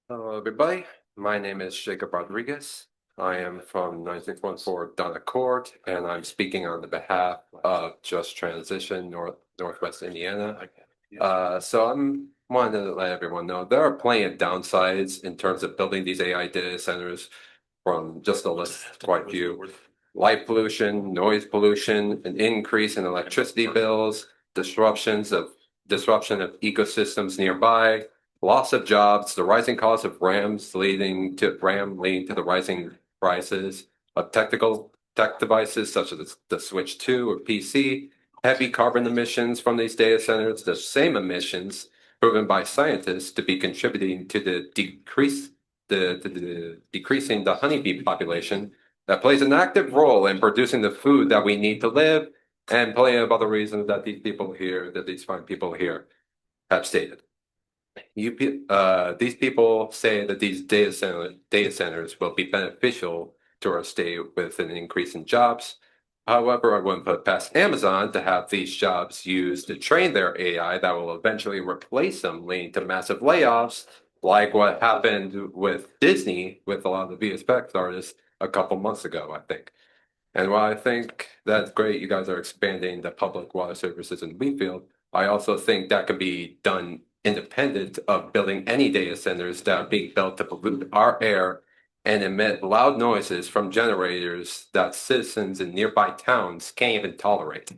Hello, everybody. My name is Jacob Rodriguez. I am from 9614 Donna Court, and I'm speaking on the behalf of Just Transition, Northwest Indiana. So I'm wanted to let everyone know there are plenty of downsides in terms of building these AI data centers, from just to list quite a few. Light pollution, noise pollution, an increase in electricity bills, disruption of ecosystems nearby, loss of jobs, the rising cost of RAM leading to the rising prices of tech devices such as the Switch 2 or PC, heavy carbon emissions from these data centers, the same emissions proven by scientists to be contributing to the decreasing the honeybee population that plays an active role in producing the food that we need to live, and plenty of other reasons that these fine people here have stated. These people say that these data centers will be beneficial to our state with an increase in jobs. However, I wouldn't put past Amazon to have these jobs used to train their AI that will eventually replace them, leading to massive layoffs, like what happened with Disney with a lot of the VFX artists a couple months ago, I think. And while I think that's great, you guys are expanding the public water services in Wheatfield, I also think that can be done independent of building any data centers that are being built to pollute our air and emit loud noises from generators that citizens in nearby towns can't even tolerate.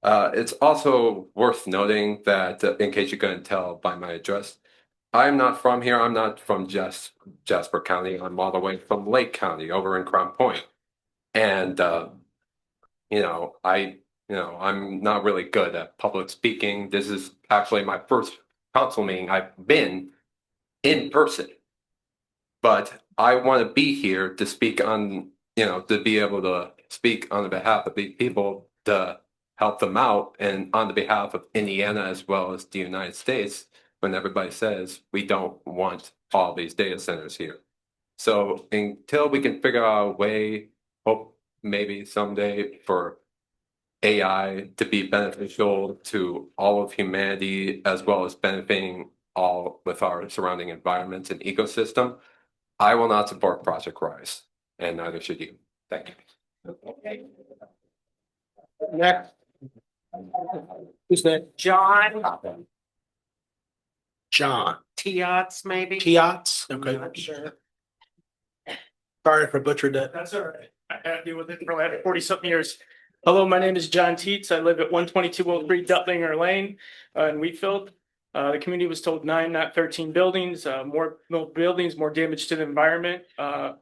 It's also worth noting that, in case you couldn't tell by my address, I'm not from here. I'm not from Jasper County. I'm all the way from Lake County over in Crown Point. And, I'm not really good at public speaking. This is actually my first council meeting I've been in person. But I want to be here to speak on, to be able to speak on the behalf of these people to help them out and on the behalf of Indiana as well as the United States when everybody says we don't want all these data centers here. So until we can figure out a way, hope maybe someday for AI to be beneficial to all of humanity as well as benefiting all with our surrounding environments and ecosystem, I will not support Project Rise, and neither should you. Thank you. Next. Who's next? John John. Tiats, maybe? Tiats, okay. Not sure. Sorry if I butchered that. That's all right. I had to deal with it for like 40-something years. Hello, my name is John Teets. I live at 12203 Dutlinger Lane in Wheatfield. The community was told 9, not 13 buildings, more buildings, more damage to the environment. My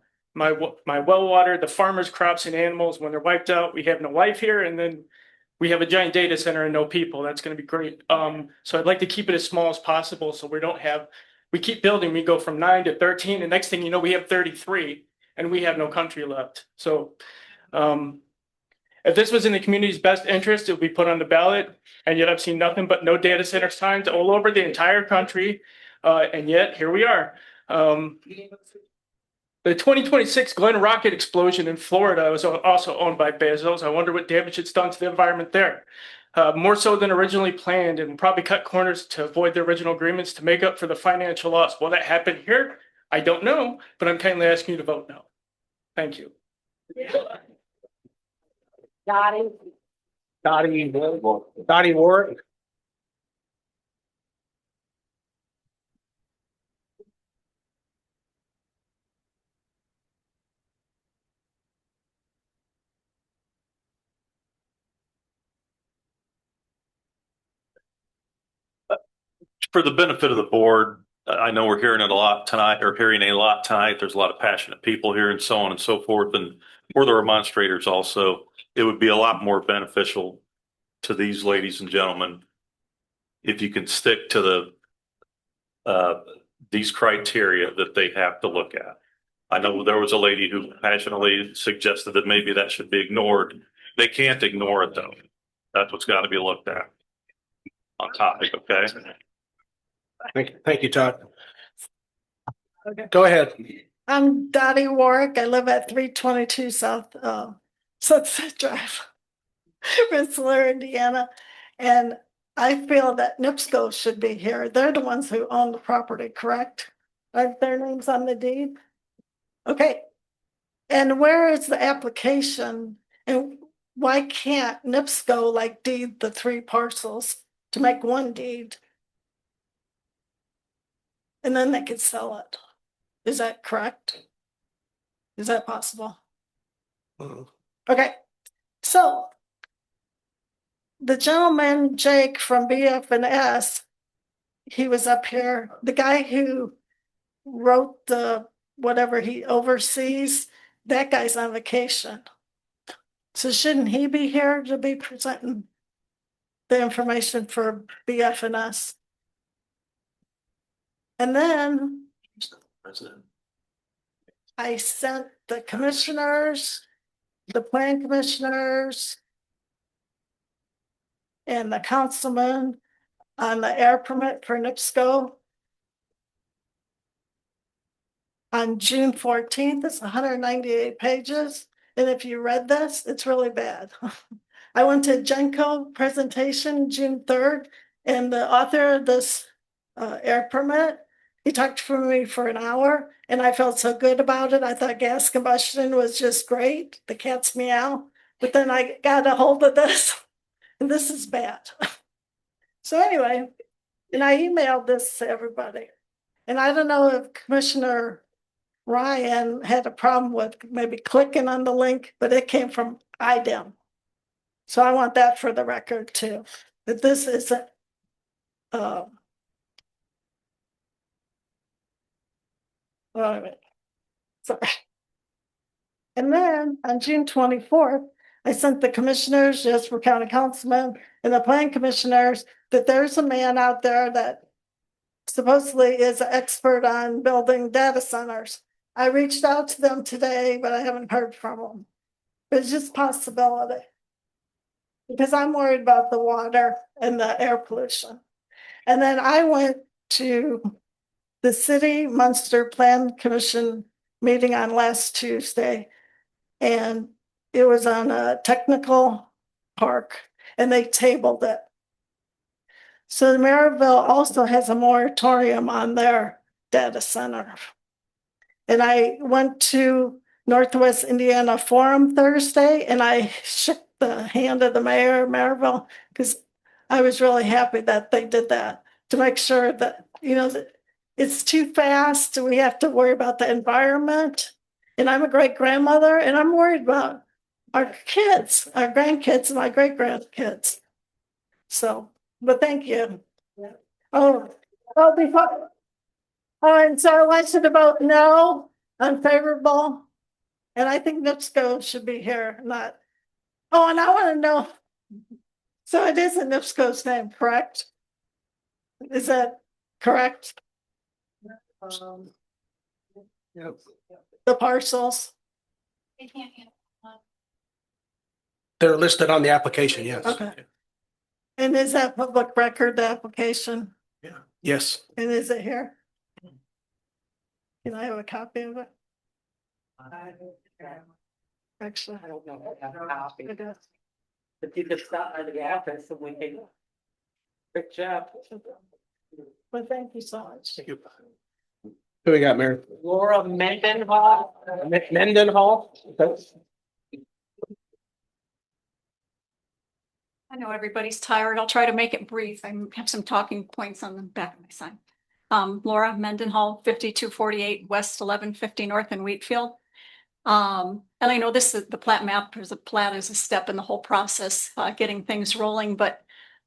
well water, the farmers, crops, and animals, when they're wiped out, we have no life here. And then we have a giant data center and no people. That's going to be great. So I'd like to keep it as small as possible. So we keep building. We go from 9 to 13. And next thing you know, we have 33 and we have no country left. So if this was in the community's best interest, it would be put on the ballot. And yet I've seen nothing but no data center signs all over the entire country. And yet here we are. The 2026 Glen Rocket explosion in Florida was also owned by Bezos. I wonder what damage it's done to the environment there. More so than originally planned, and probably cut corners to avoid the original agreements to make up for the financial loss. Will that happen here? I don't know, but I'm kindly asking you to vote no. Thank you. Dottie Warwick. For the benefit of the board, I know we're hearing a lot tonight. There's a lot of passionate people here and so on and so forth. And for the remonstrators also, it would be a lot more beneficial to these ladies and gentlemen if you can stick to these criteria that they have to look at. I know there was a lady who passionately suggested that maybe that should be ignored. They can't ignore it though. That's what's got to be looked at on topic, okay? Thank you, Todd. Okay. Go ahead. I'm Dottie Warwick. I live at 322 South Sunset Drive, Rensselaer, Indiana. And I feel that NIPSCO should be here. They're the ones who own the property, correct? Are their names on the deed? Okay. And where is the application? And why can't NIPSCO like deed the 3 parcels to make one deed? And then they could sell it. Is that correct? Is that possible? Okay. So the gentleman, Jake from BF&S, he was up here. The guy who wrote the whatever he oversees, that guy's on vacation. So shouldn't he be here to be presenting the information for BF&S? And then I sent the commissioners, the plan commissioners, and the councilman on the air permit for NIPSCO on June 14th. It's 198 pages. And if you read this, it's really bad. I went to Genco presentation June 3rd, and the author of this air permit, he talked for me for an hour, and I felt so good about it. I thought gas combustion was just great. The cat's meow. But then I got a hold of this, and this is bad. So anyway, and I emailed this to everybody. And I don't know if Commissioner Ryan had a problem with maybe clicking on the link, but it came from IDEM. So I want that for the record too, that this isn't, sorry. And then on June 24th, I sent the commissioners, Jasper County Councilman, and the plan commissioners that there's a man out there that supposedly is an expert on building data centers. I reached out to them today, but I haven't heard from them. But it's just a possibility. Because I'm worried about the water and the air pollution. And then I went to the City Munster Plan Commission meeting on last Tuesday. And it was on a technical park, and they tabled it. So Maryville also has a moratorium on their data center. And I went to Northwest Indiana Forum Thursday, and I shook the hand of the mayor of Maryville because I was really happy that they did that to make sure that, you know, that it's too fast. We have to worry about the environment. And I'm a great grandmother, and I'm worried about our kids, our grandkids, and my great grandkids. So, but thank you. Before. And so I want you to vote no, unfavorable. And I think NIPSCO should be here, not. Oh, and I want to know. So it is in NIPSCO's name, correct? Is that correct? Yep. The parcels. They're listed on the application, yes. Okay. And is that public record, the application? Yeah. Yes. And is it here? Can I have a copy of it? Actually, I don't know. But you could stop by the office and we can. Good job. Well, thank you so much. Thank you. Who we got, Mary? Laura Mendenhall. Mendenhall? I know everybody's tired. I'll try to make it brief. I have some talking points on the back of my sign. Laura Mendenhall, 5248 West 1150 North in Wheatfield. And I know this is the plat map. There's a plat is a step in the whole process, getting things rolling. But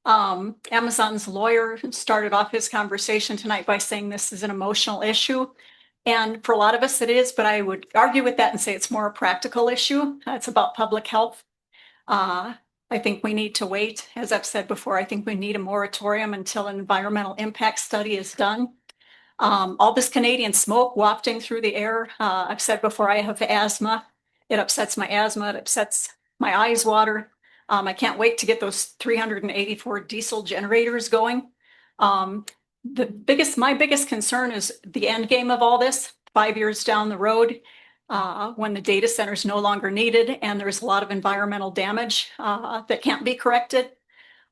Amazon's lawyer started off his conversation tonight by saying this is an emotional issue. And for a lot of us it is, but I would argue with that and say it's more a practical issue. It's about public health. I think we need to wait. As I've said before, I think we need a moratorium until an environmental impact study is done. All this Canadian smoke wafting through the air. I've said before, I have asthma. It upsets my asthma. It upsets my eyes water. I can't wait to get those 384 diesel generators going. My biggest concern is the end game of all this, 5 years down the road, when the data center is no longer needed and there's a lot of environmental damage that can't be corrected.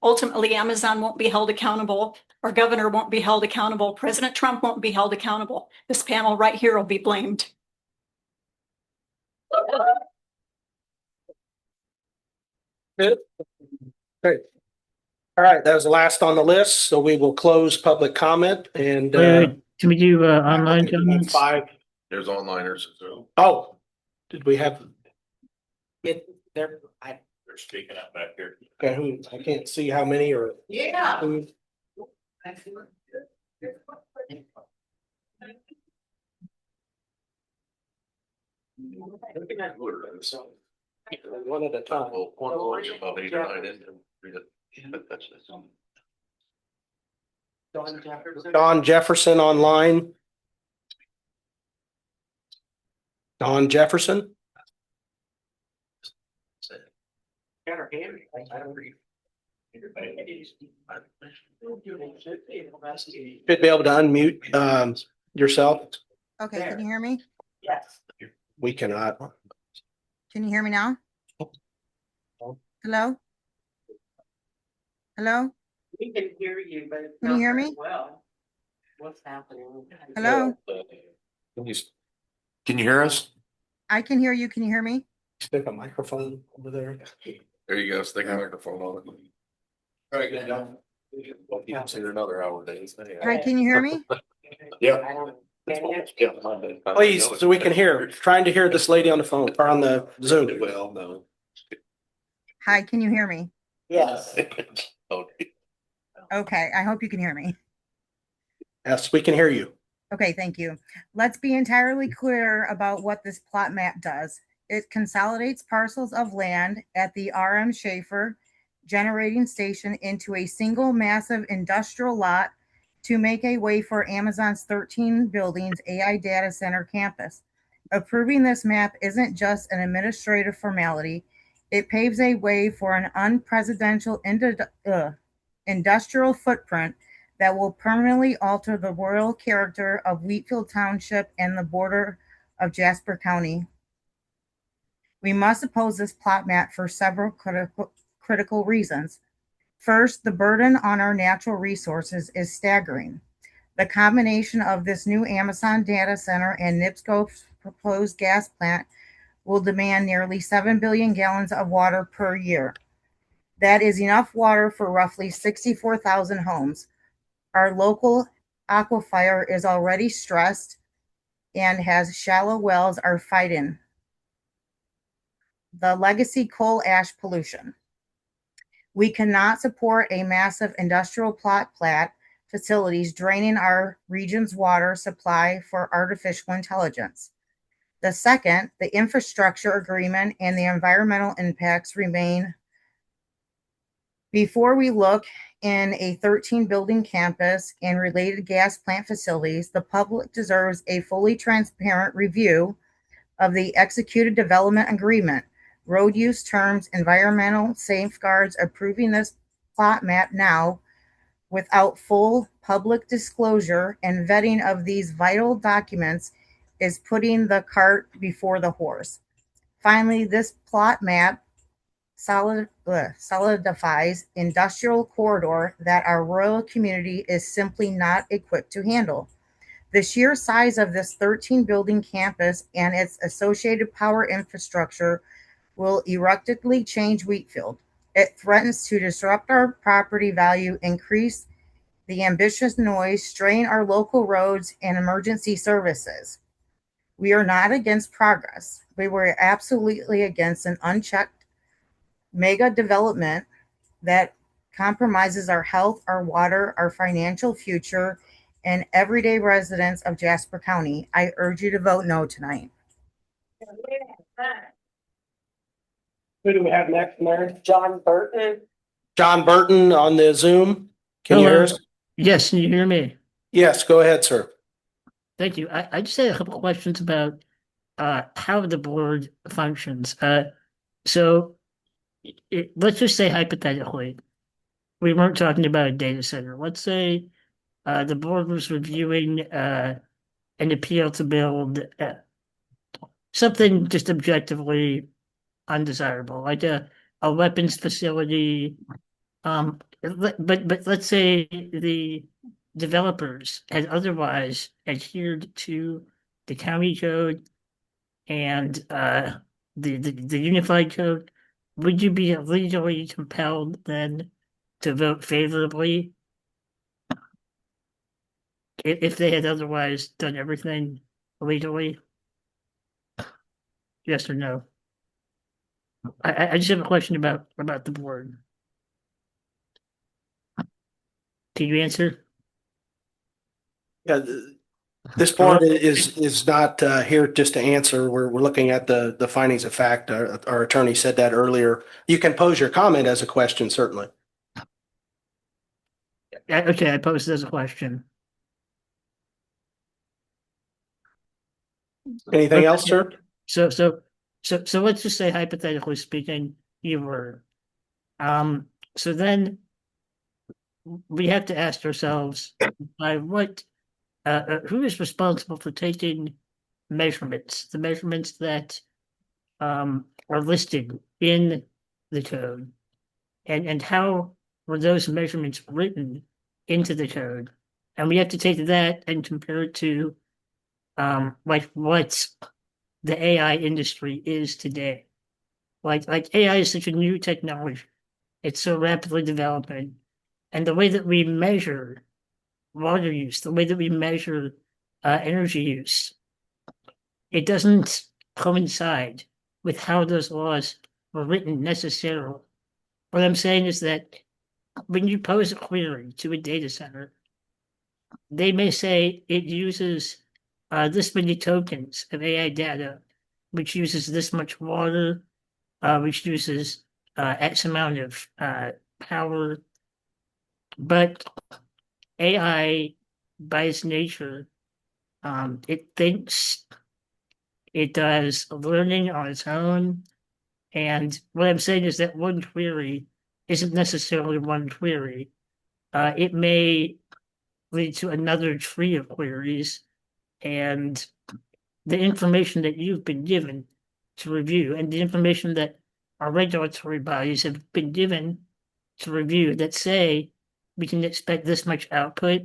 Ultimately, Amazon won't be held accountable. Our governor won't be held accountable. President Trump won't be held accountable. This panel right here will be blamed. Good. Great. All right, that was the last on the list, so we will close public comment and Can we do online comments? 5. There's onliners as well. Oh, did we have? They're They're speaking up back here. Okay, I can't see how many or. Yeah. One at a time. One was about 8 or 9 in there. Don Jefferson online. Don Jefferson. Got her hand. Should be able to unmute yourself. Okay, can you hear me? Yes. We cannot. Can you hear me now? Hello? Hello? We can hear you, but. Can you hear me? Well, what's happening? Hello? Can you hear us? I can hear you. Can you hear me? Stick a microphone over there. There you go, stick a microphone on it. All right, good job. Yeah, so another hour days. Hi, can you hear me? Yeah. Please, so we can hear. Trying to hear this lady on the phone or on the Zoom. Well, no. Hi, can you hear me? Yes. Okay, I hope you can hear me. Yes, we can hear you. Okay, thank you. Let's be entirely clear about what this plot map does. It consolidates parcels of land at the RM Schaefer generating station into a single massive industrial lot to make a way for Amazon's 13 buildings AI data center campus. Approving this map isn't just an administrative formality. It paves a way for an unprecedented industrial footprint that will permanently alter the rural character of Wheatfield Township and the border of Jasper County. We must oppose this plot map for several critical reasons. First, the burden on our natural resources is staggering. The combination of this new Amazon data center and NIPSCO's proposed gas plant will demand nearly 7 billion gallons of water per year. That is enough water for roughly 64,000 homes. Our local aquifer is already stressed and has shallow wells are fighting the legacy coal ash pollution. We cannot support a massive industrial plot plant facilities draining our region's water supply for artificial intelligence. The second, the infrastructure agreement and the environmental impacts remain. Before we look in a 13 building campus and related gas plant facilities, the public deserves a fully transparent review of the executed development agreement, road use terms, environmental safeguards. Approving this plot map now without full public disclosure and vetting of these vital documents is putting the cart before the horse. Finally, this plot map solidifies industrial corridor that our rural community is simply not equipped to handle. The sheer size of this 13 building campus and its associated power infrastructure will erratically change Wheatfield. It threatens to disrupt our property value, increase the ambitious noise, strain our local roads and emergency services. We are not against progress. We were absolutely against an unchecked mega development that compromises our health, our water, our financial future, and everyday residents of Jasper County. I urge you to vote no tonight. Who do we have next, Mary? John Burton. John Burton on the Zoom. Can you hear us? Yes, can you hear me? Yes, go ahead, sir. Thank you. I just had a couple questions about how the board functions. So let's just say hypothetically, we weren't talking about a data center. Let's say the board was reviewing an appeal to build something just objectively undesirable, like a weapons facility. But let's say the developers had otherwise adhered to the county code and the unified code. Would you be legally compelled then to vote favorably if they had otherwise done everything legally? Yes or no? I just have a question about the board. Can you answer? Yeah, this board is not here just to answer. We're looking at the findings of fact. Our attorney said that earlier. You can pose your comment as a question, certainly. Okay, I posed it as a question. Anything else, sir? So let's just say hypothetically speaking, you were. So then we have to ask ourselves by what, who is responsible for taking measurements, the measurements that are listed in the code, and how were those measurements written into the code? And we have to take that and compare it to like what the AI industry is today. Like AI is such a new technology. It's so rapidly developing. And the way that we measure water use, the way that we measure energy use, it doesn't coincide with how those laws were written necessarily. What I'm saying is that when you pose a query to a data center, they may say it uses this many tokens of AI data, which uses this much water, which uses X amount of power. But AI, by its nature, it thinks, it does learning on its own. And what I'm saying is that one query isn't necessarily one query. It may lead to another tree of queries, and the information that you've been given to review and the information that our regulatory bodies have been given to review that say we can expect this much output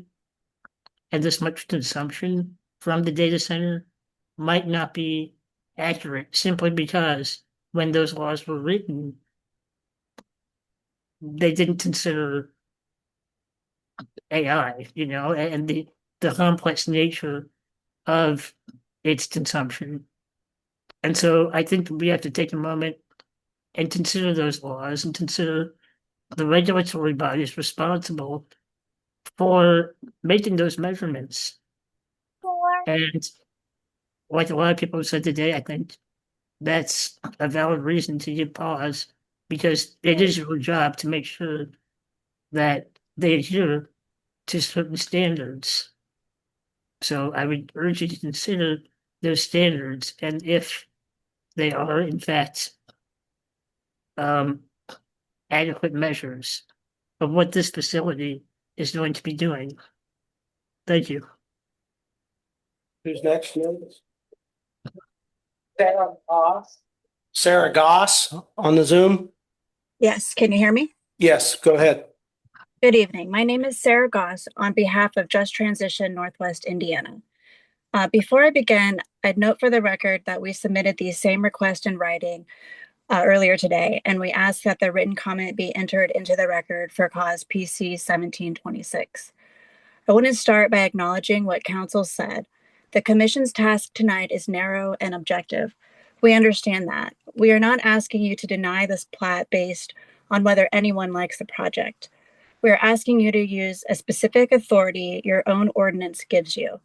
and this much consumption from the data center might not be accurate simply because when those laws were written, they didn't consider AI, and the complex nature of its consumption. And so I think we have to take a moment and consider those laws and consider the regulatory bodies responsible for making those measurements. And like a lot of people have said today, I think that's a valid reason to give pause, because it is your job to make sure that they adhere to certain standards. So I would urge you to consider those standards, and if they are in fact adequate measures of what this facility is going to be doing. Thank you. Who's next? Sarah Goss. Sarah Goss on the Zoom? Yes, can you hear me? Yes, go ahead. Good evening. My name is Sarah Goss on behalf of Just Transition Northwest Indiana. Before I begin, I'd note for the record that we submitted the same request in writing earlier today, and we ask that the written comment be entered into the record for cause PC 1726. I want to start by acknowledging what Council said. The Commission's task tonight is narrow and objective. We understand that. We are not asking you to deny this plat based on whether anyone likes the project. We are asking you to use a specific authority your own ordinance gives you,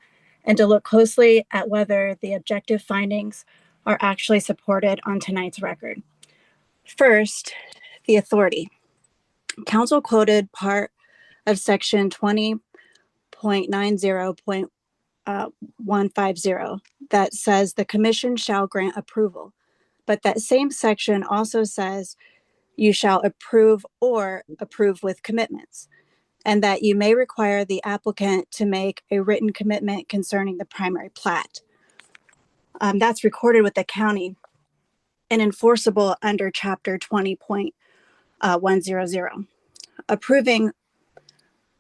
and to look closely at whether the objective findings are actually supported on tonight's record. First, the authority. Council quoted part of section 20.90.150 that says the commission shall grant approval, but that same section also says you shall approve or approve with commitments, and that you may require the applicant to make a written commitment concerning the primary plat. That's recorded with the county and enforceable under chapter 20.100. Approving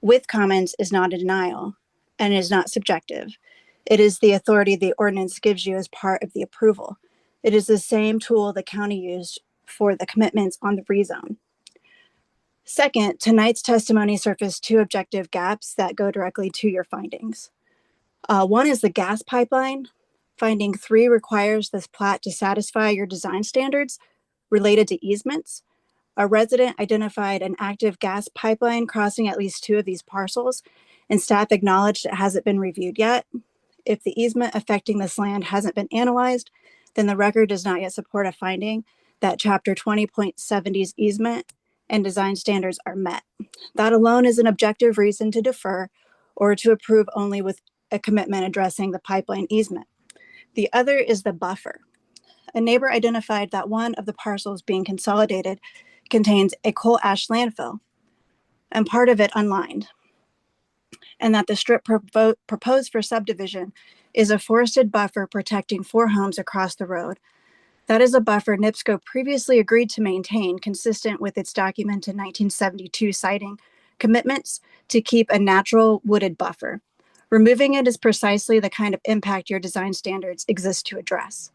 with comments is not a denial and is not subjective. It is the authority the ordinance gives you as part of the approval. It is the same tool the county used for the commitments on the rezone. Second, tonight's testimony surfaced two objective gaps that go directly to your findings. One is the gas pipeline. Finding 3 requires this plat to satisfy your design standards related to easements. A resident identified an active gas pipeline crossing at least 2 of these parcels, and staff acknowledged it hasn't been reviewed yet. If the easement affecting this land hasn't been analyzed, then the record does not yet support a finding that chapter 20.70's easement and design standards are met. That alone is an objective reason to defer or to approve only with a commitment addressing the pipeline easement. The other is the buffer. A neighbor identified that one of the parcels being consolidated contains a coal ash landfill. and part of it unlined, and that the strip proposed for subdivision is a forested buffer protecting 4 homes across the road. That is a buffer NIPSCO previously agreed to maintain, consistent with its documented 1972 siting commitments to keep a natural wooded buffer. Removing it is precisely the kind of impact your design standards exist to address.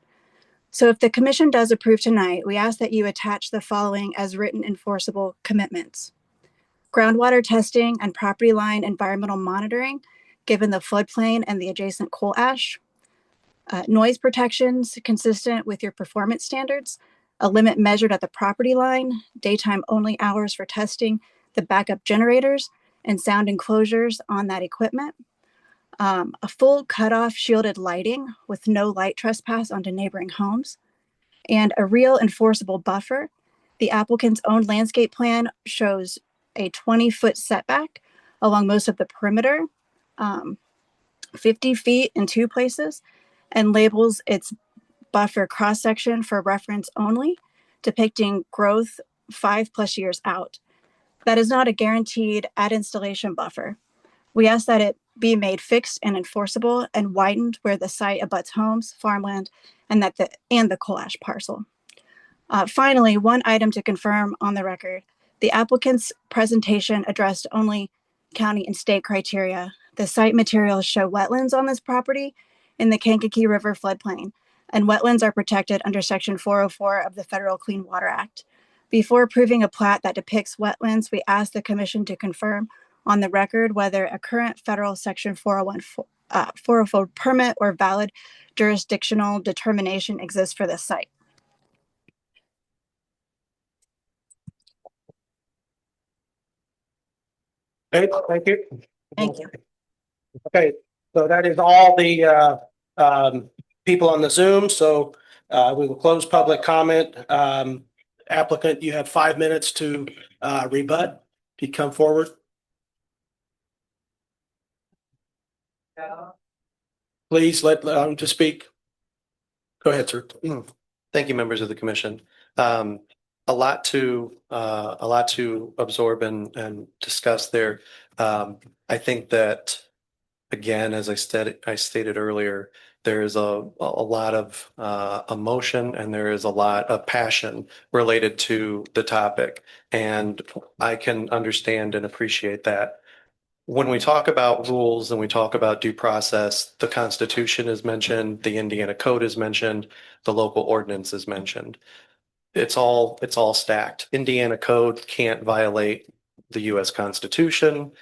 So if the commission does approve tonight, we ask that you attach the following as written enforceable commitments: groundwater testing and property line environmental monitoring, given the floodplain and the adjacent coal ash, noise protections consistent with your performance standards, a limit measured at the property line, daytime only hours for testing the backup generators, and sound enclosures on that equipment, a full cutoff shielded lighting with no light trespass onto neighboring homes, and a real enforceable buffer. The applicant's own landscape plan shows a 20-foot setback along most of the perimeter, 50 feet in 2 places, and labels its buffer cross-section for reference only, depicting growth 5+ years out. That is not a guaranteed at installation buffer. We ask that it be made fixed and enforceable and widened where the site abuts homes, farmland, and the coal ash parcel. Finally, one item to confirm on the record: the applicant's presentation addressed only county and state criteria. The site materials show wetlands on this property in the Kankakee River floodplain, and wetlands are protected under Section 404 of the Federal Clean Water Act. Before approving a plat that depicts wetlands, we ask the commission to confirm on the record whether a current federal Section 404 permit or valid jurisdictional determination exists for this site. Okay, thank you. Thank you. Okay, so that is all the people on the Zoom. So we will close public comment. Applicant, you have 5 minutes to rebut. If you come forward. Please let to speak. Go ahead, sir. Thank you, members of the commission. A lot to absorb and discuss there. I think that, again, as I stated earlier, there is a lot of emotion and there is a lot of passion related to the topic, and I can understand and appreciate that. When we talk about rules and we talk about due process, the Constitution is mentioned, the Indiana Code is mentioned, the local ordinance is mentioned. It's all stacked. Indiana Code can't violate the U.S. Constitution.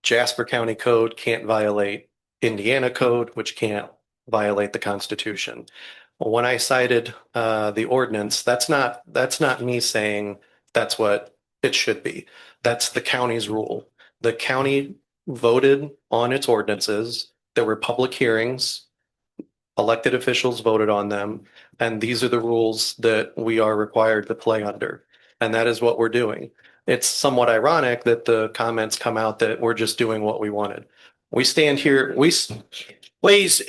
Jasper County Code can't violate Indiana Code, which can't violate the Constitution. When I cited the ordinance, that's not me saying that's what it should be. That's the county's rule. The county voted on its ordinances. There were public hearings. Elected officials voted on them. And these are the rules that we are required to play under. And that is what we're doing. It's somewhat ironic that the comments come out that we're just doing what we wanted. We stand here, Please,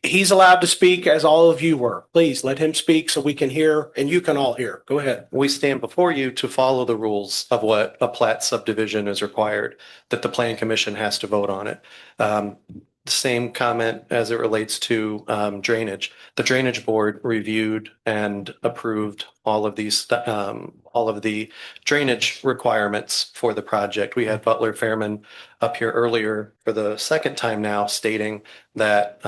he's allowed to speak as all of you were. Please let him speak so we can hear and you can all hear. Go ahead. We stand before you to follow the rules of what a plat subdivision is required, that the Plan Commission has to vote on it. The same comment as it relates to drainage. The Drainage Board reviewed and approved all of the drainage requirements for the project. We had Butler Fairman up here earlier for the second time now, stating that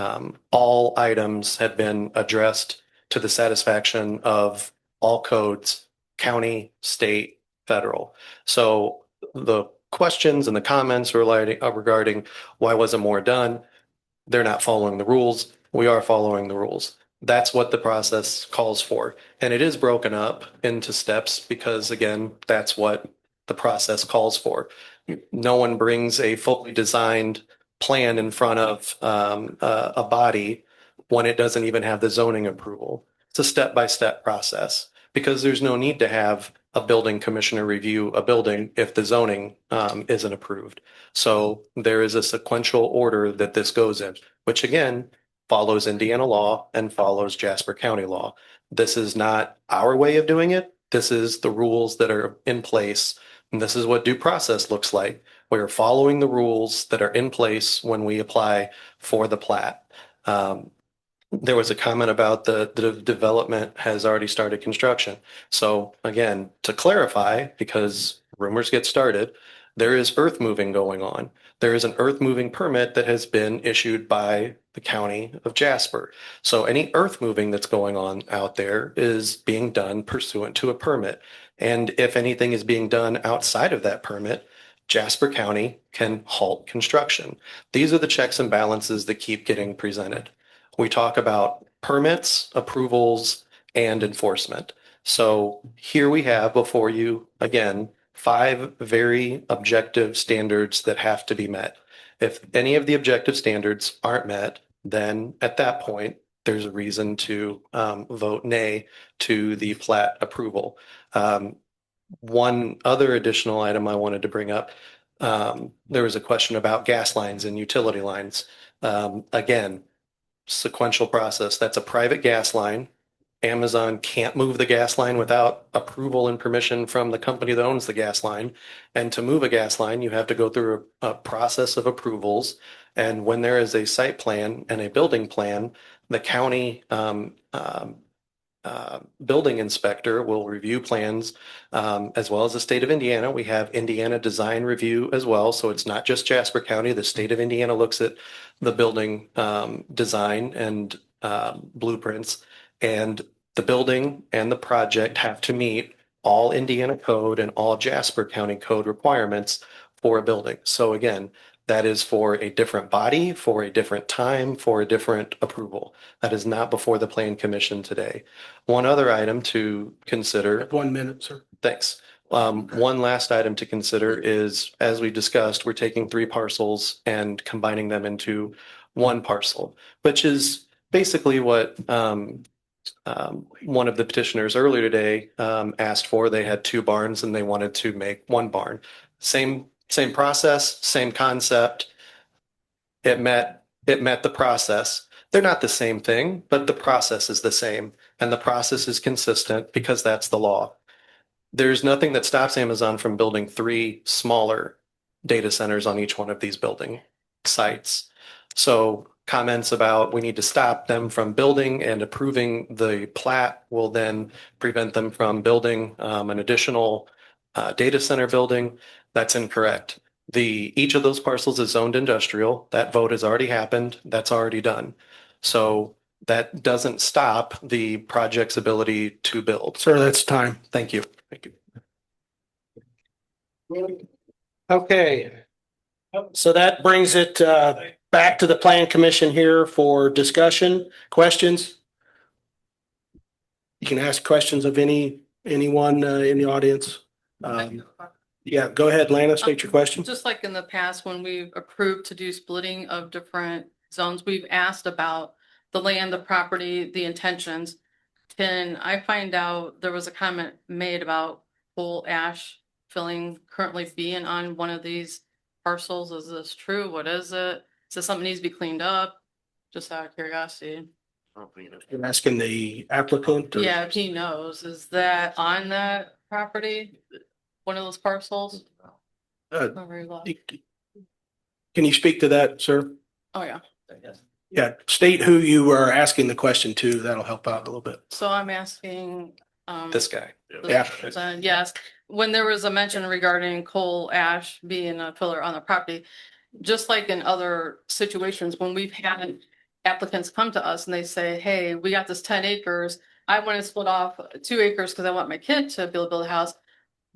all items had been addressed to the satisfaction of all codes, county, state, federal. So the questions and the comments regarding why wasn't more done, they're not following the rules. We are following the rules. That's what the process calls for. And it is broken up into steps because, again, that's what the process calls for. No one brings a fully designed plan in front of a body when it doesn't even have the zoning approval. It's a step-by-step process because there's no need to have a building commissioner review a building if the zoning isn't approved. So there is a sequential order that this goes in, which again follows Indiana law and follows Jasper County law. This is not our way of doing it. This is the rules that are in place And this is what due process looks like. We are following the rules that are in place when we apply for the plat. There was a comment about the development has already started construction. So again, to clarify, because rumors get started, there is earth moving going on. There is an earth moving permit that has been issued by the county of Jasper. So any earth moving that's going on out there is being done pursuant to a permit. And if anything is being done outside of that permit, Jasper County can halt construction. These are the checks and balances that keep getting presented. We talk about permits, approvals, and enforcement. So here we have before you, again, 5 very objective standards that have to be met. If any of the objective standards aren't met, then at that point, there's a reason to vote nay to the plat approval. One other additional item I wanted to bring up, there was a question about gas lines and utility lines. Again, sequential process. That's a private gas line. Amazon can't move the gas line without approval and permission from the company that owns the gas line. And to move a gas line, you have to go through a process of approvals. And when there is a site plan and a building plan, the county building inspector will review plans, as well as the state of Indiana. We have Indiana design review as well. So it's not just Jasper County. The state of Indiana looks at the building design and blueprints, and the building and the project have to meet all Indiana code and all Jasper County code requirements for a building. So again, that is for a different body, for a different time, for a different approval. That is not before the Plan Commission today. One other item to consider. 1 minute, sir. Thanks. One last item to consider is, as we discussed, we're taking 3 parcels and combining them into 1 parcel, which is basically what one of the petitioners earlier today asked for. They had 2 barns and they wanted to make 1 barn. Same process, same concept. It met the process. They're not the same thing, but the process is the same, and the process is consistent because that's the law. There's nothing that stops Amazon from building 3 smaller data centers on each one of these building sites. So comments about we need to stop them from building and approving the plat will then prevent them from building an additional data center building. That's incorrect. Each of those parcels is zoned industrial. That vote has already happened. That's already done. So that doesn't stop the project's ability to build. Sir, that's time. Thank you. Thank you. Okay. So that brings it back to the Plan Commission here for discussion, questions. You can ask questions of anyone in the audience. Yeah, go ahead, Lana, state your question. Just like in the past, when we've approved to do splitting of different zones, we've asked about the land, the property, the intentions. Can I find out, there was a comment made about coal ash filling currently being on one of these parcels. Is this true? What is it? Is this something that needs to be cleaned up? Just out of curiosity. You're asking the applicant? Or? Yeah, if he knows, is that on that property? One of those parcels? Not very long. Can you speak to that, sir? Oh, yeah. Yeah, state who you are asking the question to. That'll help out a little bit. So I'm asking. This guy. Yeah. Yes, when there was a mention regarding coal ash being a filler on the property, just like in other situations, when we've had applicants come to us and they say, hey, we got this 10 acres. I want to split off 2 acres because I want my kid to build a house.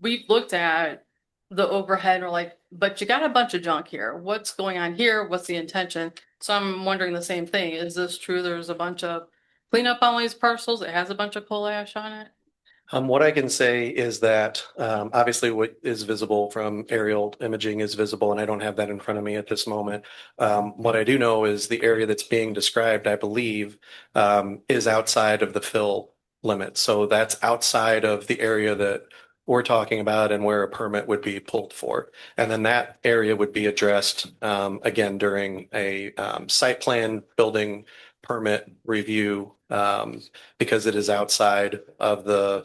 We've looked at the overhead. We're like, but you got a bunch of junk here. What's going on here? What's the intention? So I'm wondering the same thing. Is this true? There's a bunch of cleanup on these parcels. It has a bunch of coal ash on it. What I can say is that obviously what is visible from aerial imaging is visible, and I don't have that in front of me at this moment. What I do know is the area that's being described, I believe, is outside of the fill limit. So that's outside of the area that we're talking about and where a permit would be pulled for. And then that area would be addressed again during a site plan building permit review because it is outside of the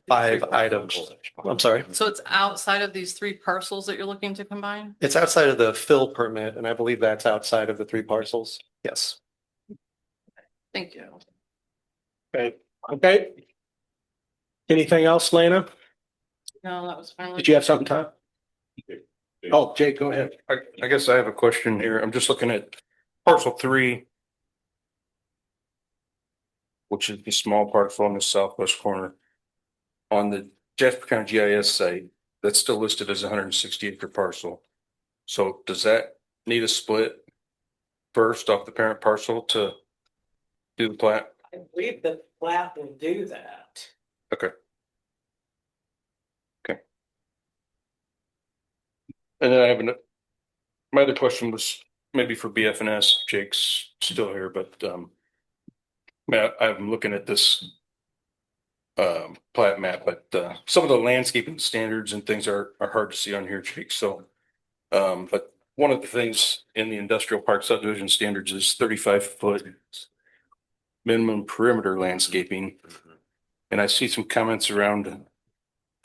5 items. I'm sorry. So it's outside of these 3 parcels that you're looking to combine? It's outside of the fill permit, and I believe that's outside of the 3 parcels. Yes. Thank you. Okay. Okay. Anything else, Lena? No, that was finally. Did you have something, Todd? Oh, Jake, go ahead. I guess I have a question here. I'm just looking at parcel 3, which is the small parcel on the southwest corner. On the Jasper County GIS site, that's still listed as a 160 acre parcel. So does that need a split first off the parent parcel to do the plat? I believe the plat will do that. Okay. Okay. And then I have my other question was maybe for BF&S. Jake's still here, but I'm looking at this plat map, but some of the landscaping standards and things are hard to see on here, Jake. So, but one of the things in the industrial park subdivision standards is 35-foot minimum perimeter landscaping. And I see some comments around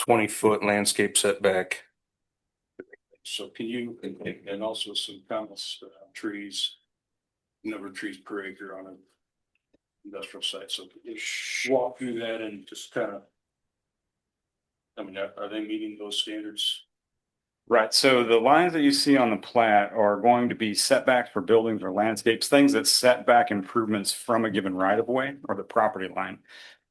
20-foot landscape setback. So can you, and also some comments, trees, number of trees per acre on an industrial site. So can you walk through that and just kind of, I mean, are they meeting those standards? Right, so the lines that you see on the plat are going to be setbacks for buildings or landscapes, things that set back improvements from a given right of way or the property line.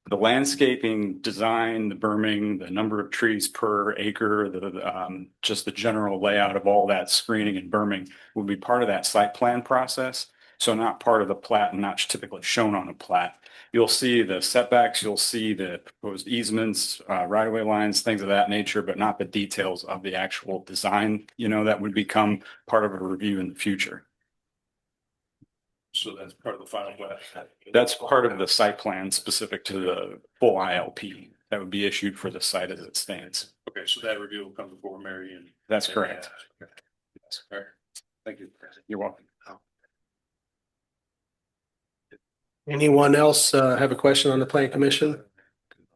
The landscaping design, the berming, the number of trees per acre, just the general layout of all that screening and berming will be part of that site plan process. So not part of the plat and not typically shown on a plat. You'll see the setbacks, you'll see the proposed easements, right-of-way lines, things of that nature, but not the details of the actual design, that would become part of a review in the future. So that's part of the final plat. That's part of the site plan specific to the full ILP that would be issued for the site as it stands. Okay, so that review will come before Marion. That's correct. Okay. All right. Thank you. You're welcome. Anyone else have a question on the plan commission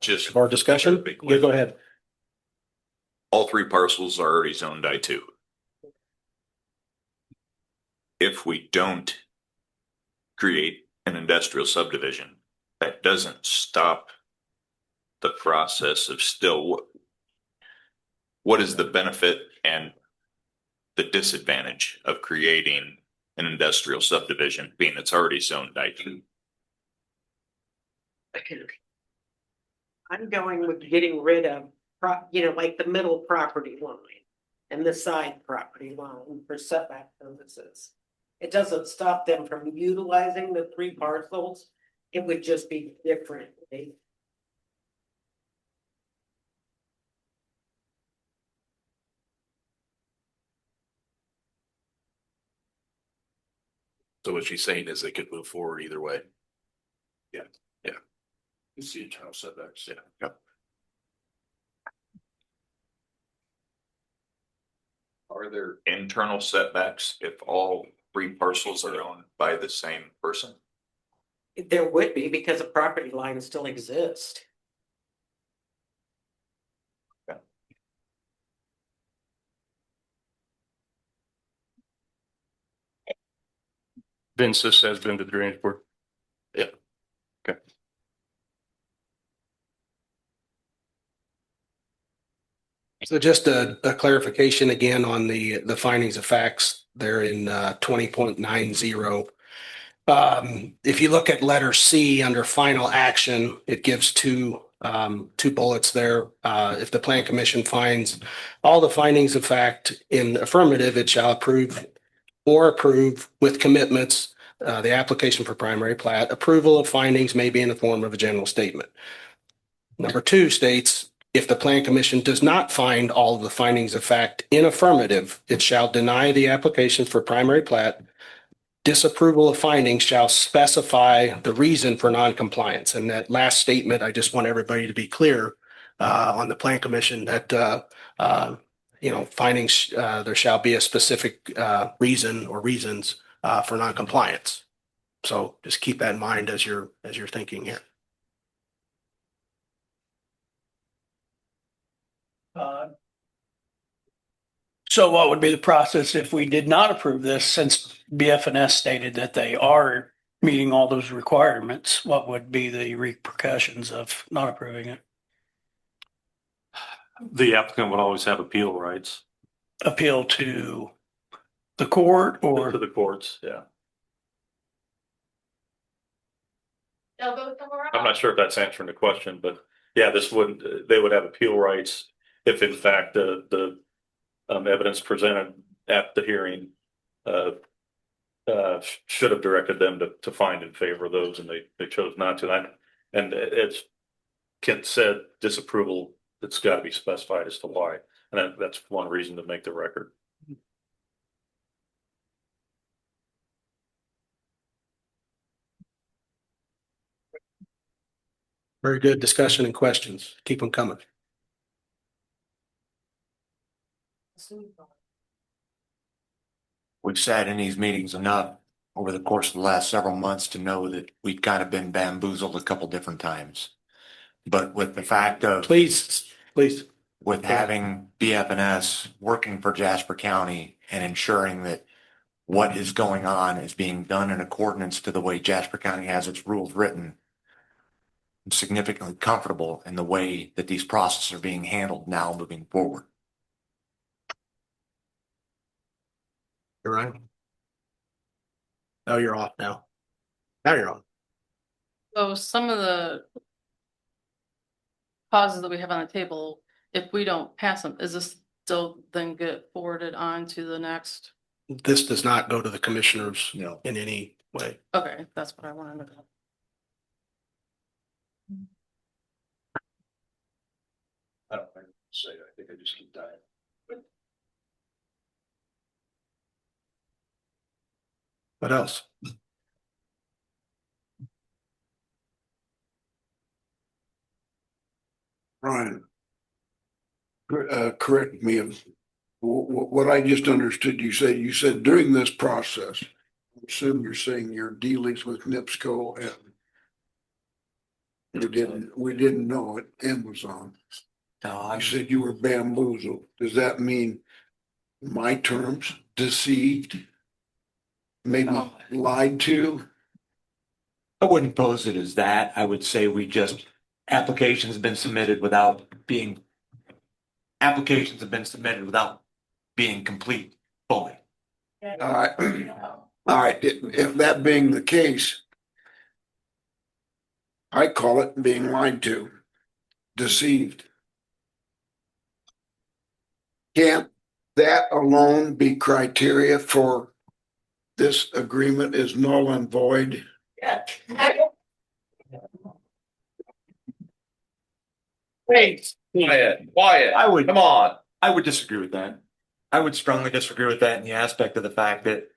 Just or discussion? Yeah, go ahead. all 3 parcels are already zoned I2. If we don't create an industrial subdivision, that doesn't stop the process of still what is the benefit and the disadvantage of creating an industrial subdivision being it's already zoned I2? I'm going with getting rid of, like the middle property line and the side property line for setback purposes. It doesn't stop them from utilizing the 3 parcels. It would just be different. So what she's saying is they could move forward either way. Yeah, yeah. You see internal setbacks. Yeah. Yep. Are there internal setbacks if all 3 parcels are owned by the same person? There would be because a property line still exists. Vince, this has been to the drainage board. Yeah. Okay. So just a clarification again on the findings of facts there in 20.90. If you look at letter C under final action, it gives two bullets there. If the plan commission finds all the findings of fact in affirmative, it shall approve or approve with commitments the application for primary plat. Approval of findings may be in the form of a general statement. Number 2 states, if the plan commission does not find all of the findings of fact in affirmative, it shall deny the application for primary plat. Disapproval of findings shall specify the reason for noncompliance. And that last statement, I just want everybody to be clear on the plan commission that findings, there shall be a specific reason or reasons for noncompliance. So just keep that in mind as you're thinking here. So what would be the process if we did not approve this, since BFNS stated that they are meeting all those requirements? What would be the repercussions of not approving it? The applicant would always have appeal rights. Appeal to the court or? To the courts, yeah. I'm not sure if that's answering the question, but yeah, they would have appeal rights if in fact the evidence presented at the hearing should have directed them to find in favor of those, and they chose not to. And it's Kent said disapproval, it's got to be specified as to why, and that's one reason to make the record. Very good discussion and questions. Keep them coming. We've sat in these meetings enough over the course of the last several months to know that we've kind of been bamboozled a couple different times. But with the fact of Please. with having BFNS working for Jasper County and ensuring that what is going on is being done in accordance to the way Jasper County has its rules written, I'm significantly comfortable in the way that these processes are being handled now moving forward. You're right. Oh, you're off now. Now you're on. So some of the causes that we have on the table, if we don't pass them, is this still then get forwarded on to the next? This does not go to the commissioners in any way. Okay, that's what I wanted to know. I don't think I say it. I think I just keep dying. What else? Brian, correct me if what I just understood you said during this process, I assume you're saying your dealings with NIPSCO and we didn't know it, Amazon. You said you were bamboozled. Does that mean my terms, deceived, maybe lied to? I wouldn't pose it as that. I would say applications have been submitted without being complete fully. All right. If that being the case, I call it being lied to, deceived. Can't that alone be criteria for this agreement is null and void? Wait, quiet. Come on. I would disagree with that. I would strongly disagree with that in the aspect of the fact that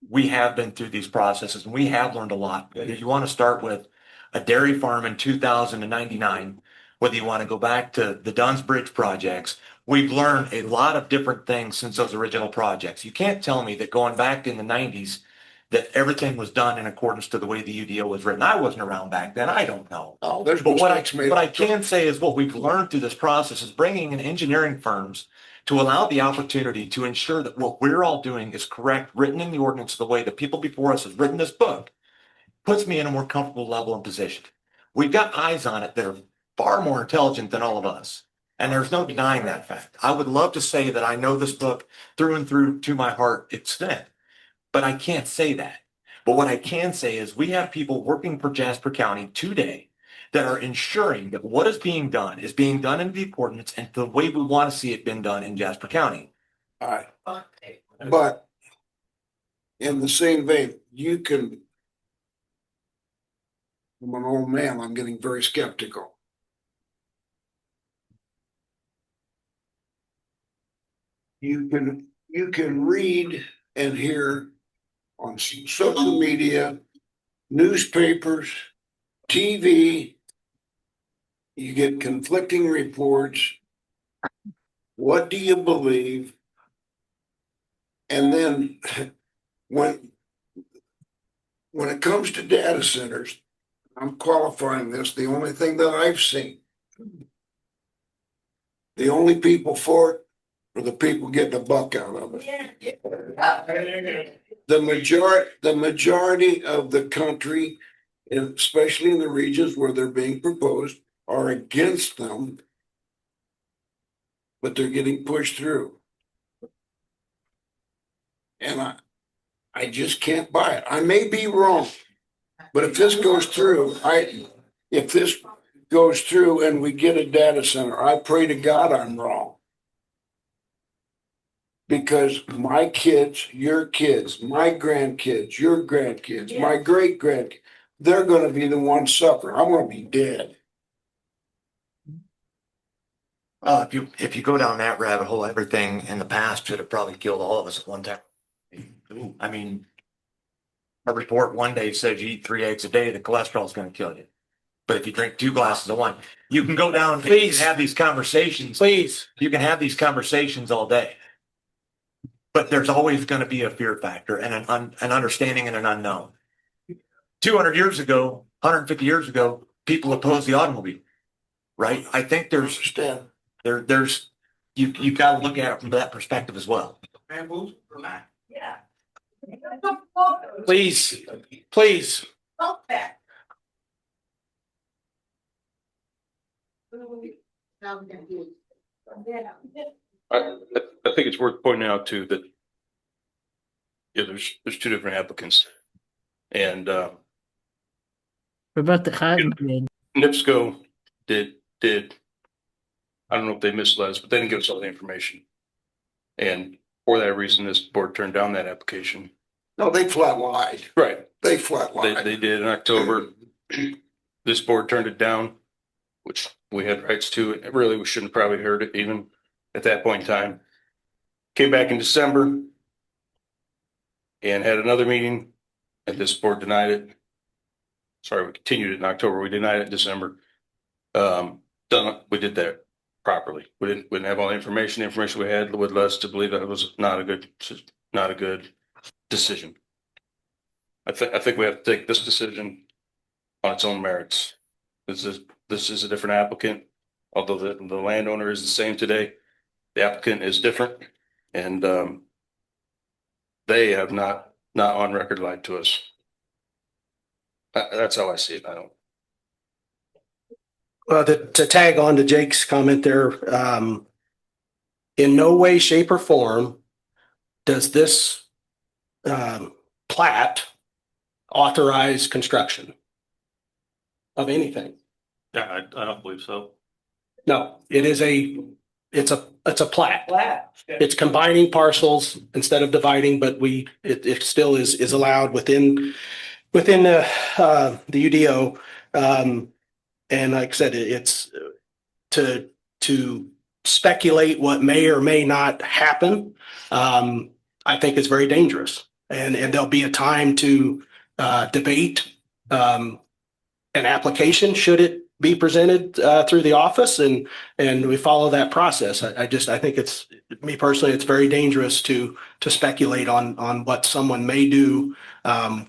we have been through these processes and we have learned a lot. If you want to start with a dairy farm in 2099, whether you want to go back to the Dunn's Bridge projects, we've learned a lot of different things since those original projects. You can't tell me that going back in the 90s, that everything was done in accordance to the way the UDO was written. I wasn't around back then. I don't know. Oh, there's but what mistakes made. I can say is what we've learned through this process is bringing in engineering firms to allow the opportunity to ensure that what we're all doing is correct, written in the ordinance the way the people before us have written this book, puts me in a more comfortable level and position. We've got eyes on it that are far more intelligent than all of us. And there's no denying that fact. I would love to say that I know this book through and through to my heart extent, but I can't say that. But what I can say is we have people working for Jasper County today that are ensuring that what is being done in the accordance and the way we want to see it been done in Jasper County. All right. But in the same vein, I'm an old man, I'm getting very skeptical. You can read and hear on social media, newspapers, TV, you get conflicting reports. What do you believe? And then when it comes to data centers, I'm qualifying this, the only thing that I've seen The only people for it are the people getting a buck out of it. The majority of the country, and especially in the regions where they're being proposed, are against them, but they're getting pushed through. And I just can't buy it. I may be wrong, but if this goes through, if this goes through and we get a data center, I pray to God I'm wrong. Because my kids, your kids, my grandkids, your grandkids, my great grandkids, they're gonna be the ones suffering. I'm gonna be dead. If you go down that rabbit hole, everything in the past should have probably killed all of us at one time. I mean, a report one day says you eat 3 eggs a day, the cholesterol is going to kill you. But if you drink 2 glasses of wine, you can go down and have these conversations. Please. You can have these conversations all day. But there's always going to be a fear factor and an understanding and an unknown. 200 years ago, 150 years ago, people opposed the automobile, right? I think there's you got to look at it from that perspective as well. Yeah. Please, please. I think it's worth pointing out too that there's 2 different applicants, and What about the cotton grid? NIPSCO did I don't know if they misled us, but they didn't give us all the information, and for that reason, this board turned down that application. No, they flat lied. Right. They flat lied. They did in October. This board turned it down, which we had rights to. It really, we shouldn't have probably heard it even at that point in time. Came back in December and had another meeting, and this board denied it. Sorry, we continued it in October. We denied it in December. We did that properly. We didn't have all the information. The information we had would lead us to believe that it was not a good decision. I think we have to take this decision on its own merits. This is a different applicant, although the landowner is the same today. The applicant is different, and they have not on record lied to us. That's how I see it. I don't. Well, to tag on to Jake's comment there, in no way, shape, or form does this plat authorize construction of anything. Yeah, I don't believe so. No, it's a plat. It's combining parcels instead of dividing, but it still is allowed within the UDO. And like I said, it's to speculate what may or may not happen. I think it's very dangerous, and there'll be a time to debate an application should it be presented through the office, and we follow that process. I think it's, me personally, it's very dangerous to speculate on what someone may do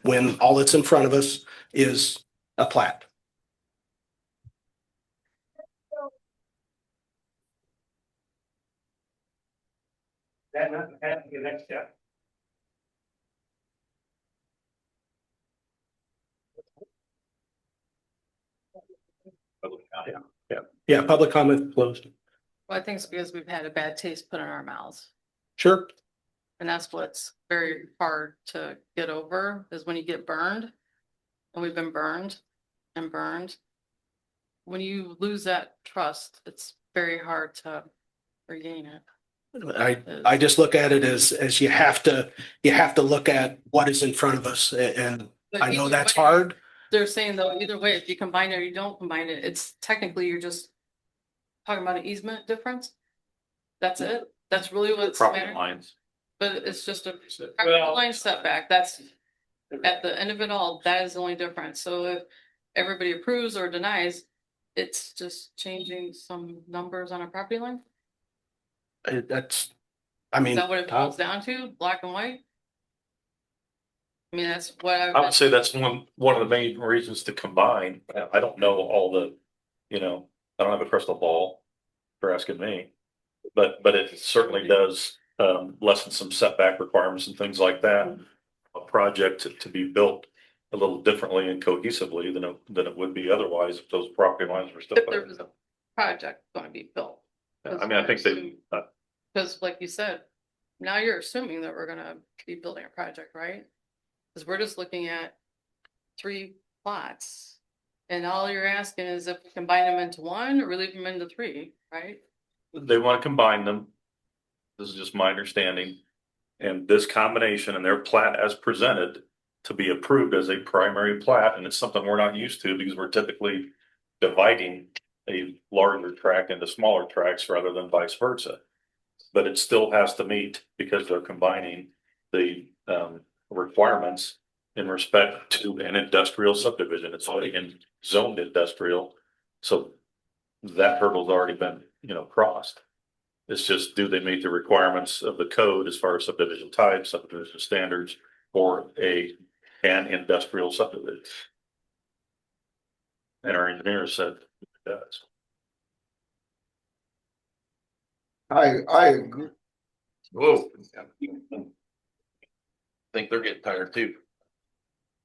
when all that's in front of us is a plat. That not happening the next step. Yeah, public comment closed. Well, I think it's because we've had a bad taste put in our mouths. Sure. And that's what's very hard to get over, is when you get burned, and we've been burned and burned. When you lose that trust, it's very hard to regain it. I just look at it as you have to look at what is in front of us, and But I know either that's way, hard. They're saying though, either way, if you combine it or you don't combine it, it's technically you're just talking about an easement difference. That's it. That's really what's Property mattering. lines. But it's just a property line setback. That's at the end of it all, that is the only difference. So if everybody approves or denies, it's just changing some numbers on a property line. That's, I mean, Is that what it boils down to? Black and white? I mean, that's what I would say that's one of the main reasons to combine. I don't know all the, I don't have a crystal ball for asking me. but it certainly does lessen some setback requirements and things like that. A project to be built a little differently and cohesively than it would be otherwise if those property lines were still. If there was a project going to be built. I mean, I think they. Because like you said, now you're assuming that we're gonna be building a project, right? Because we're just looking at 3 plots. And all you're asking is if we combine them into one or we leave them into 3, right? They want to combine them. This is just my understanding. And this combination and their plat as presented to be approved as a primary plat, and it's something we're not used to because we're typically dividing a larger tract into smaller tracts rather than vice versa. But it still has to meet because they're combining the requirements in respect to an industrial subdivision. It's already in zoned industrial. So that hurdle's already been, crossed. It's just, do they meet the requirements of the code as far as subdivision type, subdivision standards, for an industrial subdivision? And our engineer said it does. I agree. Whoa. Think they're getting tired too.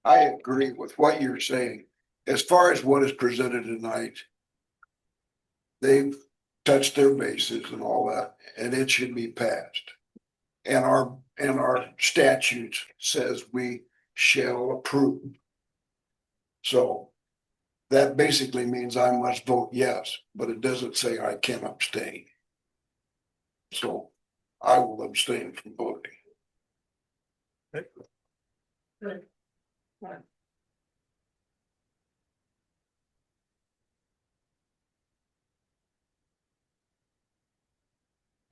I agree with what you're saying. As far as what is presented tonight, they've touched their bases and all that, and it should be passed. And our statute says we shall approve. So that basically means I must vote yes, but it doesn't say I can abstain. So I will abstain from voting.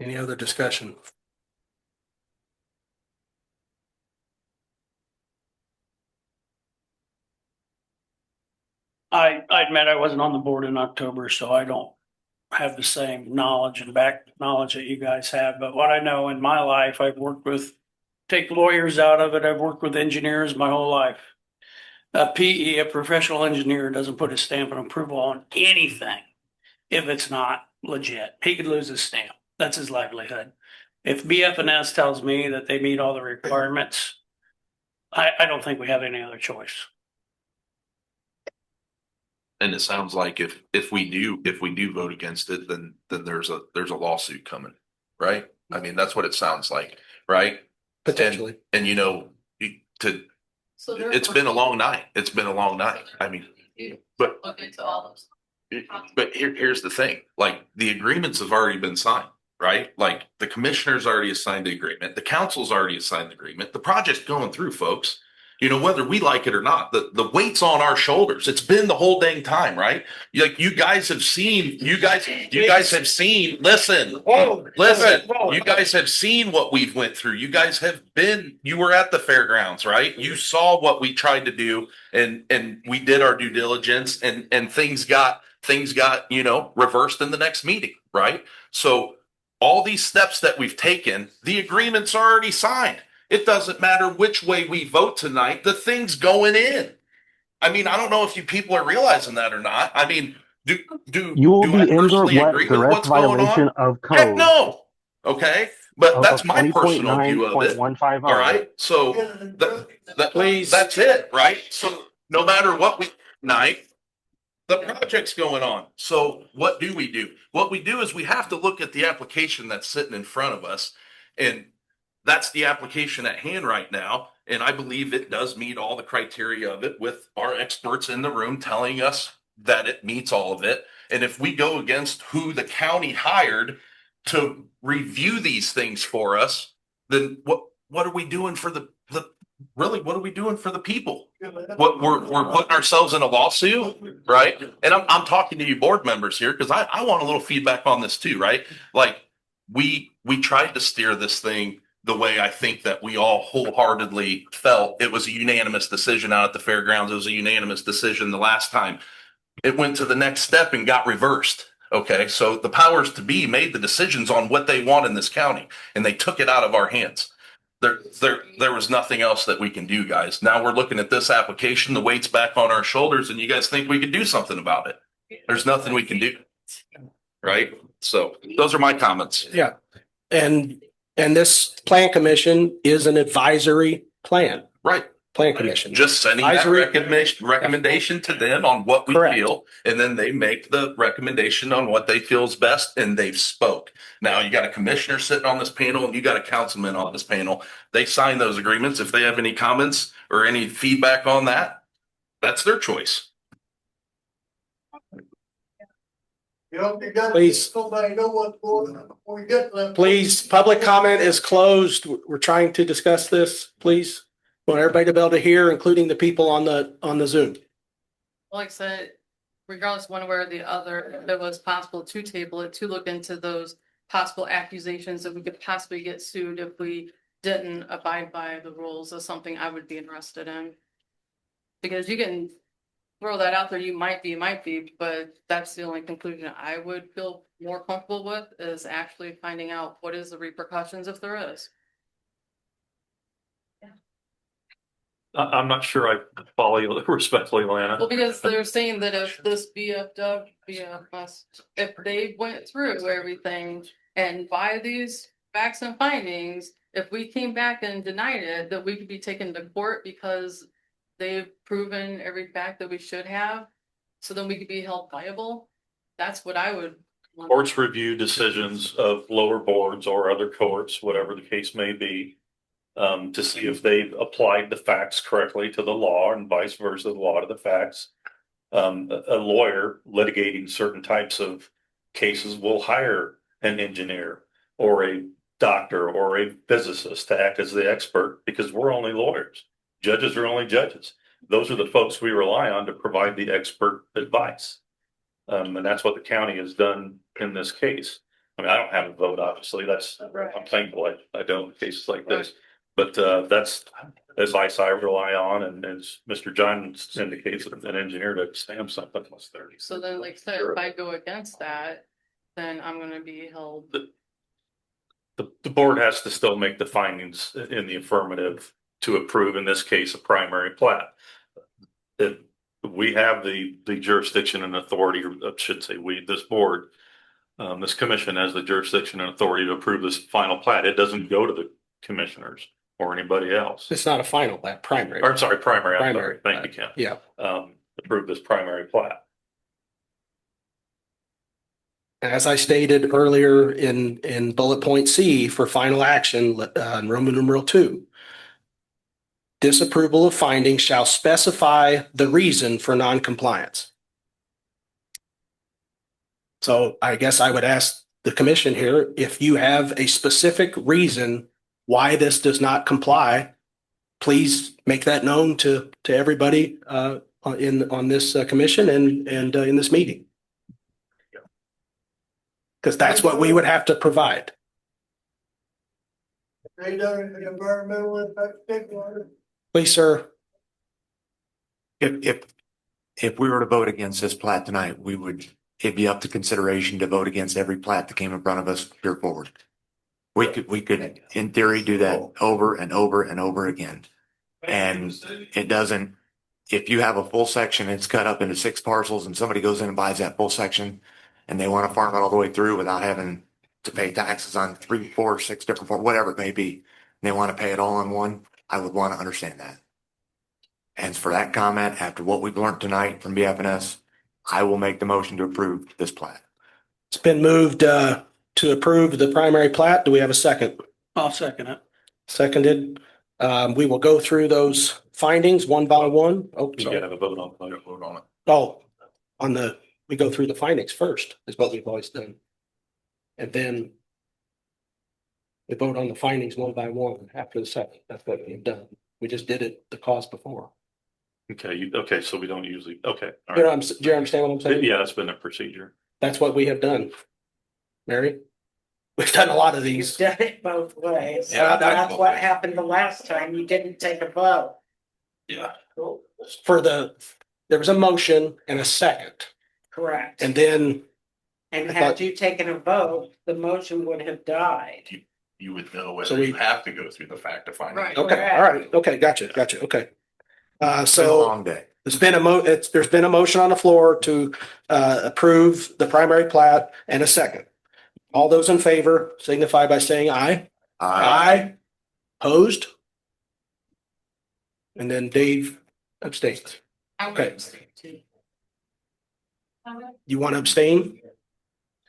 Any other discussion? I admit I wasn't on the board in October, so I don't have the same knowledge and back knowledge that you guys have. But what I know in my life, I've worked with, take lawyers out of it. I've worked with engineers my whole life. A PE, a professional engineer, doesn't put a stamp of approval on anything if it's not legit. He could lose his stamp. That's his livelihood. If BF&S tells me that they meet all the requirements, I don't think we have any other choice. And it sounds like if we do vote against it, then there's a lawsuit coming, right? I mean, that's what it sounds like, right? Potentially. And it's been a long night. It's been a long night. I mean, but look into all those. But here's the thing, like the agreements have already been signed, right? Like the commissioner's already assigned the agreement. The council's already assigned the agreement. The project's going through, folks. Whether we like it or not, the weight's on our shoulders. It's been the whole dang time, right? Like you guys have seen, listen, you guys have seen what we've went through. You were at the fairgrounds, right? You saw what we tried to do and we did our due diligence and things got, reversed in the next meeting, right? So all these steps that we've taken, the agreement's already signed. It doesn't matter which way we vote tonight, the thing's going in. I mean, I don't know if you people are realizing that or not. I mean, do I personally agree with what's going on? Of code. Heck no. Okay. But that's my personal view of it. All right. So that's it, right? So no matter what we tonight, the project's going on. So what do? What we do is we have to look at the application that's sitting in front of us, and that's the application at hand right now. And I believe it does meet all the criteria of it, with our experts in the room telling us that it meets all of it. And if we go against who the county hired to review these things for us, then what are we doing for what are we doing for the people? What we're putting ourselves in a lawsuit, right? And I'm talking to you board members here because I want a little feedback on this too, right? Like we tried to steer this thing the way I think that we all wholeheartedly felt. It was a unanimous decision out at the fairgrounds. It was a unanimous decision the last time. It went to the next step and got reversed. Okay, so the powers to be made the decisions on what they want in this county, and they took it out of our hands. There was nothing else that we can do, guys. Now we're looking at this application, the weight's back on our shoulders, and you guys think we could do something about it. There's nothing we can do. right? So those are my comments. Yeah. And this plan commission is an advisory plan. Right. Plan commission. Just sending that recommendation to them on what we Correct. feel, and then they make the recommendation on what they feel is best, and they've spoke. Now you got a commissioner sitting on this panel, and you got a councilman on this panel. They sign those agreements. If they have any comments or any feedback on that, that's their choice. Please. Please, public comment is closed. We're trying to discuss this, please. Want everybody to be able to hear, including the people on the Zoom. Like I said, regardless one way or the other, if it was possible to table it, to look into those possible accusations that we could possibly get sued if we didn't abide by the rules, is something I would be interested in. Because you can throw that out there, you might be, but that's the only conclusion I would feel more comfortable with, is actually finding out what is the repercussions if there is. I'm not sure I follow you respectfully, Lana. Well, because they're saying that if this BFS, if they went through everything and by these facts and findings, if we came back and denied it, that we could be taken to court because they've proven every fact that we should have, so then we could be held liable. That's what I would want. Courts review decisions of lower boards or other courts, whatever the case may be, to see if they've applied the facts correctly to the law and vice versa, the law to the facts. A lawyer litigating certain types of cases will hire an engineer or a doctor or a physicist to act as the expert, because we're only lawyers. Judges are only judges. Those are the folks we rely on to provide the expert advice. And that's what the county has done in this case. I mean, I don't have a vote, obviously. I'm thankful I don't in cases like this. But that's advice I rely on, and as Mr. Johns indicates, an engineer to stamp something plus 30. So then, like I said, if I go against that, then I'm gonna be held. The board has to still make the findings in the affirmative to approve, in this case, a primary plat. We have the jurisdiction and authority, or I should say we, this board, this commission has the jurisdiction and authority to approve this final plat. It doesn't go to the commissioners or anybody else. It's not a final plat, primary. Or, I'm sorry, primary. I'm Primary sorry. Thank you, Ken. Yeah. Approve this primary plat. As I stated earlier in bullet point C for final action, Roman numeral 2. Disapproval of findings shall specify the reason for non-compliance. So I guess I would ask the commission here, if you have a specific reason why this does not comply, please make that known to everybody on this commission and in this meeting. Because that's what we would have to provide. They done an environmental impact statement. Please, sir. If we were to vote against this plat tonight, it'd be up to consideration to vote against every plat that came in front of us here forward. We could, in theory, do that over and over and over again. And it doesn't, if you have a full section, it's cut up into 6 parcels and somebody goes in and buys that full section and they want to farm it all the way through without having to pay taxes on 3, 4, 6 different, whatever it may be, and they want to pay it all in one, I would want to understand that. And for that comment, after what we've learned tonight from BFNS, I will make the motion to approve this plat. It's been moved to approve the primary plat. Do we have a second? I'll second it. Seconded. We will go through those findings one by one. Oh, You sorry. gotta have a vote on it. Oh, we go through the findings first, is what we've always done. And then we vote on the findings one by one after the second. That's what we've done. We just did it the cause before. Okay, so we don't usually, okay. All Do you right. understand what I'm saying? Yeah, that's been a procedure. That's what we have done. Mary? We've done a lot of You've these. done it both ways. Yeah, That's what happened the last time. You didn't take a vote. Yeah. There was a motion and a second. Correct. And then. And had you taken a vote, the motion would have died. You would know So whether you have to go through the fact of finding. Right. Okay, all right. Okay, gotcha. Okay. It's been a So long day. There's been a motion on the floor to approve the primary plat and a second. All those in favor signify by saying aye. Aye. Opposed? And then Dave abstains. Okay. You want to abstain?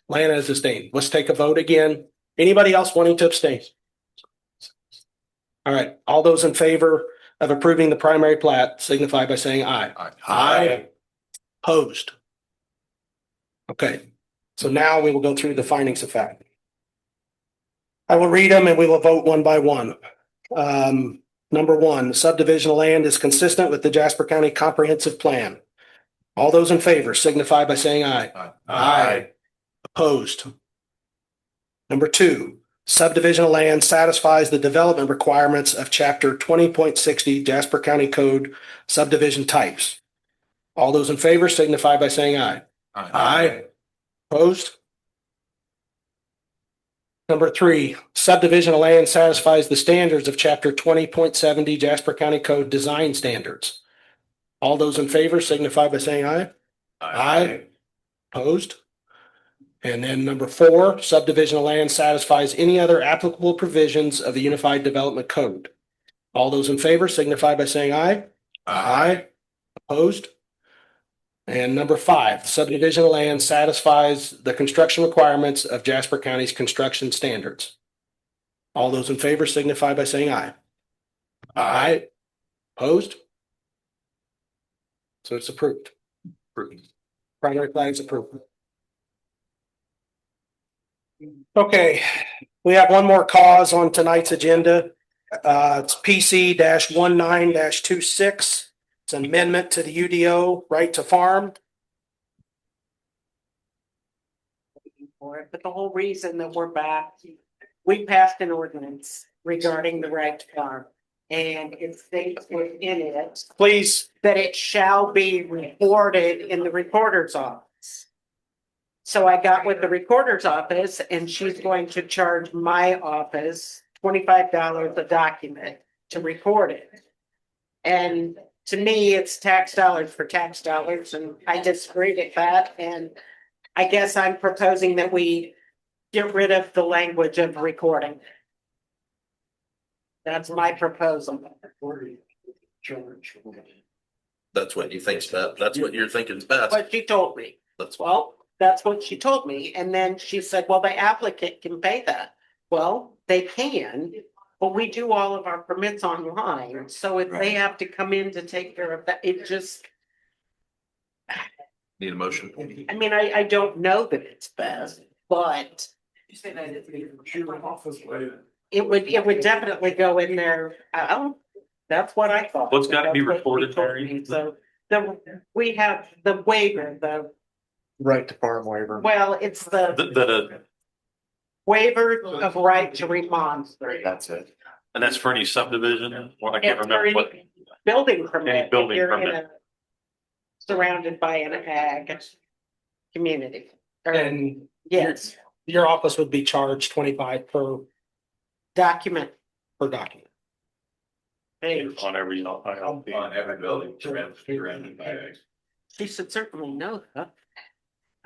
Lana is abstained. Let's take a vote again. Anybody else wanting to abstain? All right. All those in favor of approving the primary plat signify by saying aye. Aye. Opposed? Okay. So now we will go through the findings of fact. I will read them and we will vote one by one. Number one, the subdivision of land is consistent with the Jasper County Comprehensive Plan. All those in favor signify by saying aye. Aye. Opposed? Number two, subdivision of land satisfies the development requirements of Chapter 20.60 Jasper County Code subdivision types. All those in favor signify by saying aye. Aye. Opposed? Number three, subdivision of land satisfies the standards of Chapter 20.70 Jasper County Code design standards. All those in favor signify by saying aye. Aye. Opposed? And then number four, subdivision of land satisfies any other applicable provisions of the Unified Development Code. All those in favor signify by saying aye. Aye. Opposed? And number five, subdivision of land satisfies the construction requirements of Jasper County's construction standards. All those in favor signify by saying aye. Aye. Opposed? So it's approved. Primary plat is approved. Okay, we have one more cause on tonight's agenda. It's PC-19-26. It's an amendment to the UDO right to farm. But the whole reason that we're back, we passed an ordinance regarding the right to farm. And it states within it. Please. That it shall be recorded in the recorder's office. So I got with the recorder's office and she's going to charge my office $25 a document to record it. And to me, it's tax dollars for tax dollars, and I disagree with that. And I guess I'm proposing that we get rid of the language of recording. That's my proposal. That's what you think's best. That's what you're thinking is best. What she told me. That's what she told me. And then she said, well, the applicant can pay that. Well, they can, but we do all of our permits online. So if they have to come in to take care of that, it just. Need a motion? I mean, I don't know that it's best, but. It would definitely go in there. That's what I thought. What's got to be recorded, Mary? So we have the waiver, the. Right to farm waiver. Well, it's the waiver of right to remonstrate. That's it. And that's for any subdivision? Well, I can't remember what. Building permit. Any building if you're permit. Surrounded by an ag community. And yes, your office would be charged 25 per document. Per document. On every building surrounded by ag. She should certainly know that.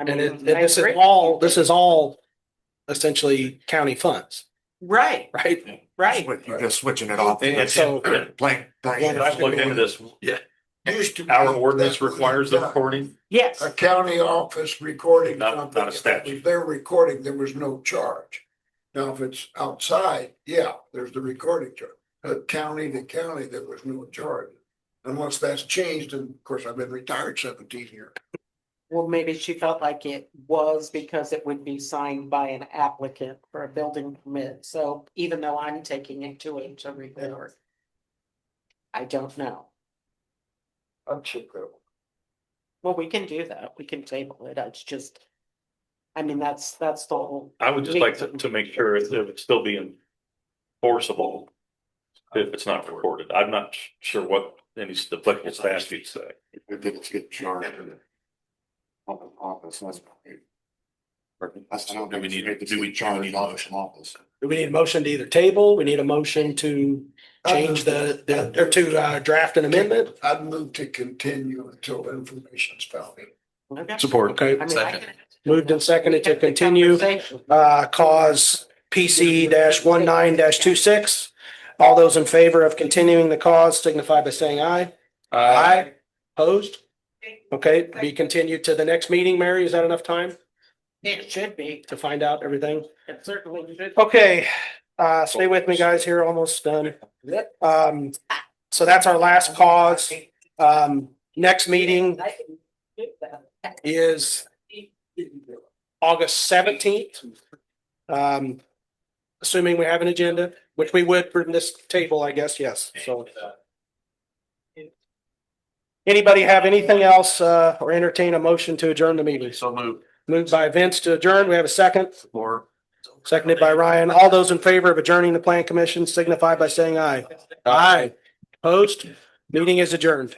And this is all essentially county funds. Right. You're just switching it off. And so blank. I've looked into this. Yeah. Our ordinance requires the recording. Yes. A county office recording Not something. a statute. If they're recording, there was no charge. Now, if it's outside, yeah, there's the recording charge. But county to county, there was no charge. And once that's changed, and of course, I've been retired 17 years. Well, maybe she felt like it was because it would be signed by an applicant for a building permit. So even though I'm taking it to record, I don't know. I'll check that. Well, we can do that. We can table it. It's just, I mean, that's the whole. I would just like to make sure it would still be enforceable if it's not recorded. I'm not sure what any applicable statutes say. If it's get charged. Office. Do we need a motion? Do we need a motion to either table? We need a motion to change or to draft an amendment? I'd move to continue until information's found. Support. Okay. I mean, I can. Moved and seconded to continue, cause PC -19-26. All those in favor of continuing the cause signify by saying aye. Aye. Opposed? Okay, be continued to the next meeting. Mary, is that enough time It should be. to find out everything? It certainly should. Okay, stay with me, guys, here, almost done. So that's our last cause. Next meeting is August 17th. Assuming we have an agenda, which we would for this table, I guess, yes, so. Anybody have anything else, or entertain a motion to adjourn the meeting? So moved. Moved by Vince to adjourn. We have a second. Support. Seconded by Ryan. All those in favor of adjourning the plan commission signify by saying aye. Aye. Opposed? Meeting is adjourned.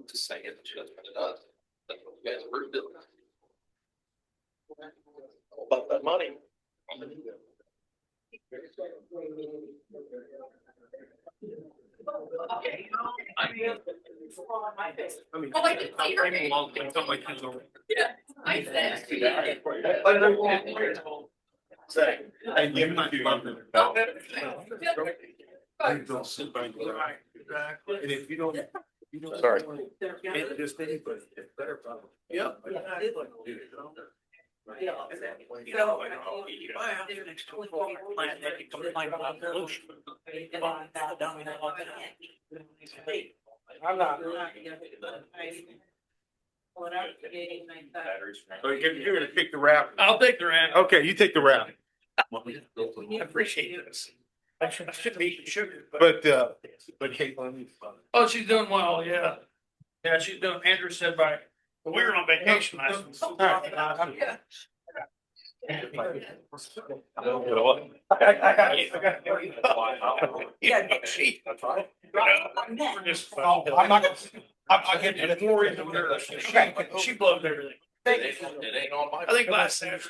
Just saying, that's what it does. That's what you guys were doing. About that money. And if you don't. Sorry. Just anybody, it's better problem. Yeah. I'm not. So you're gonna pick the route. I'll take the rent. Okay, you take the route. I appreciate this. I should be eating sugar, But Caitlin. oh, she's doing well, yeah. Yeah, she's doing, Andrew said we were on vacation last week. I'm not, I'll get to the more into her. She blows everything. It ain't on my. I think last Saturday.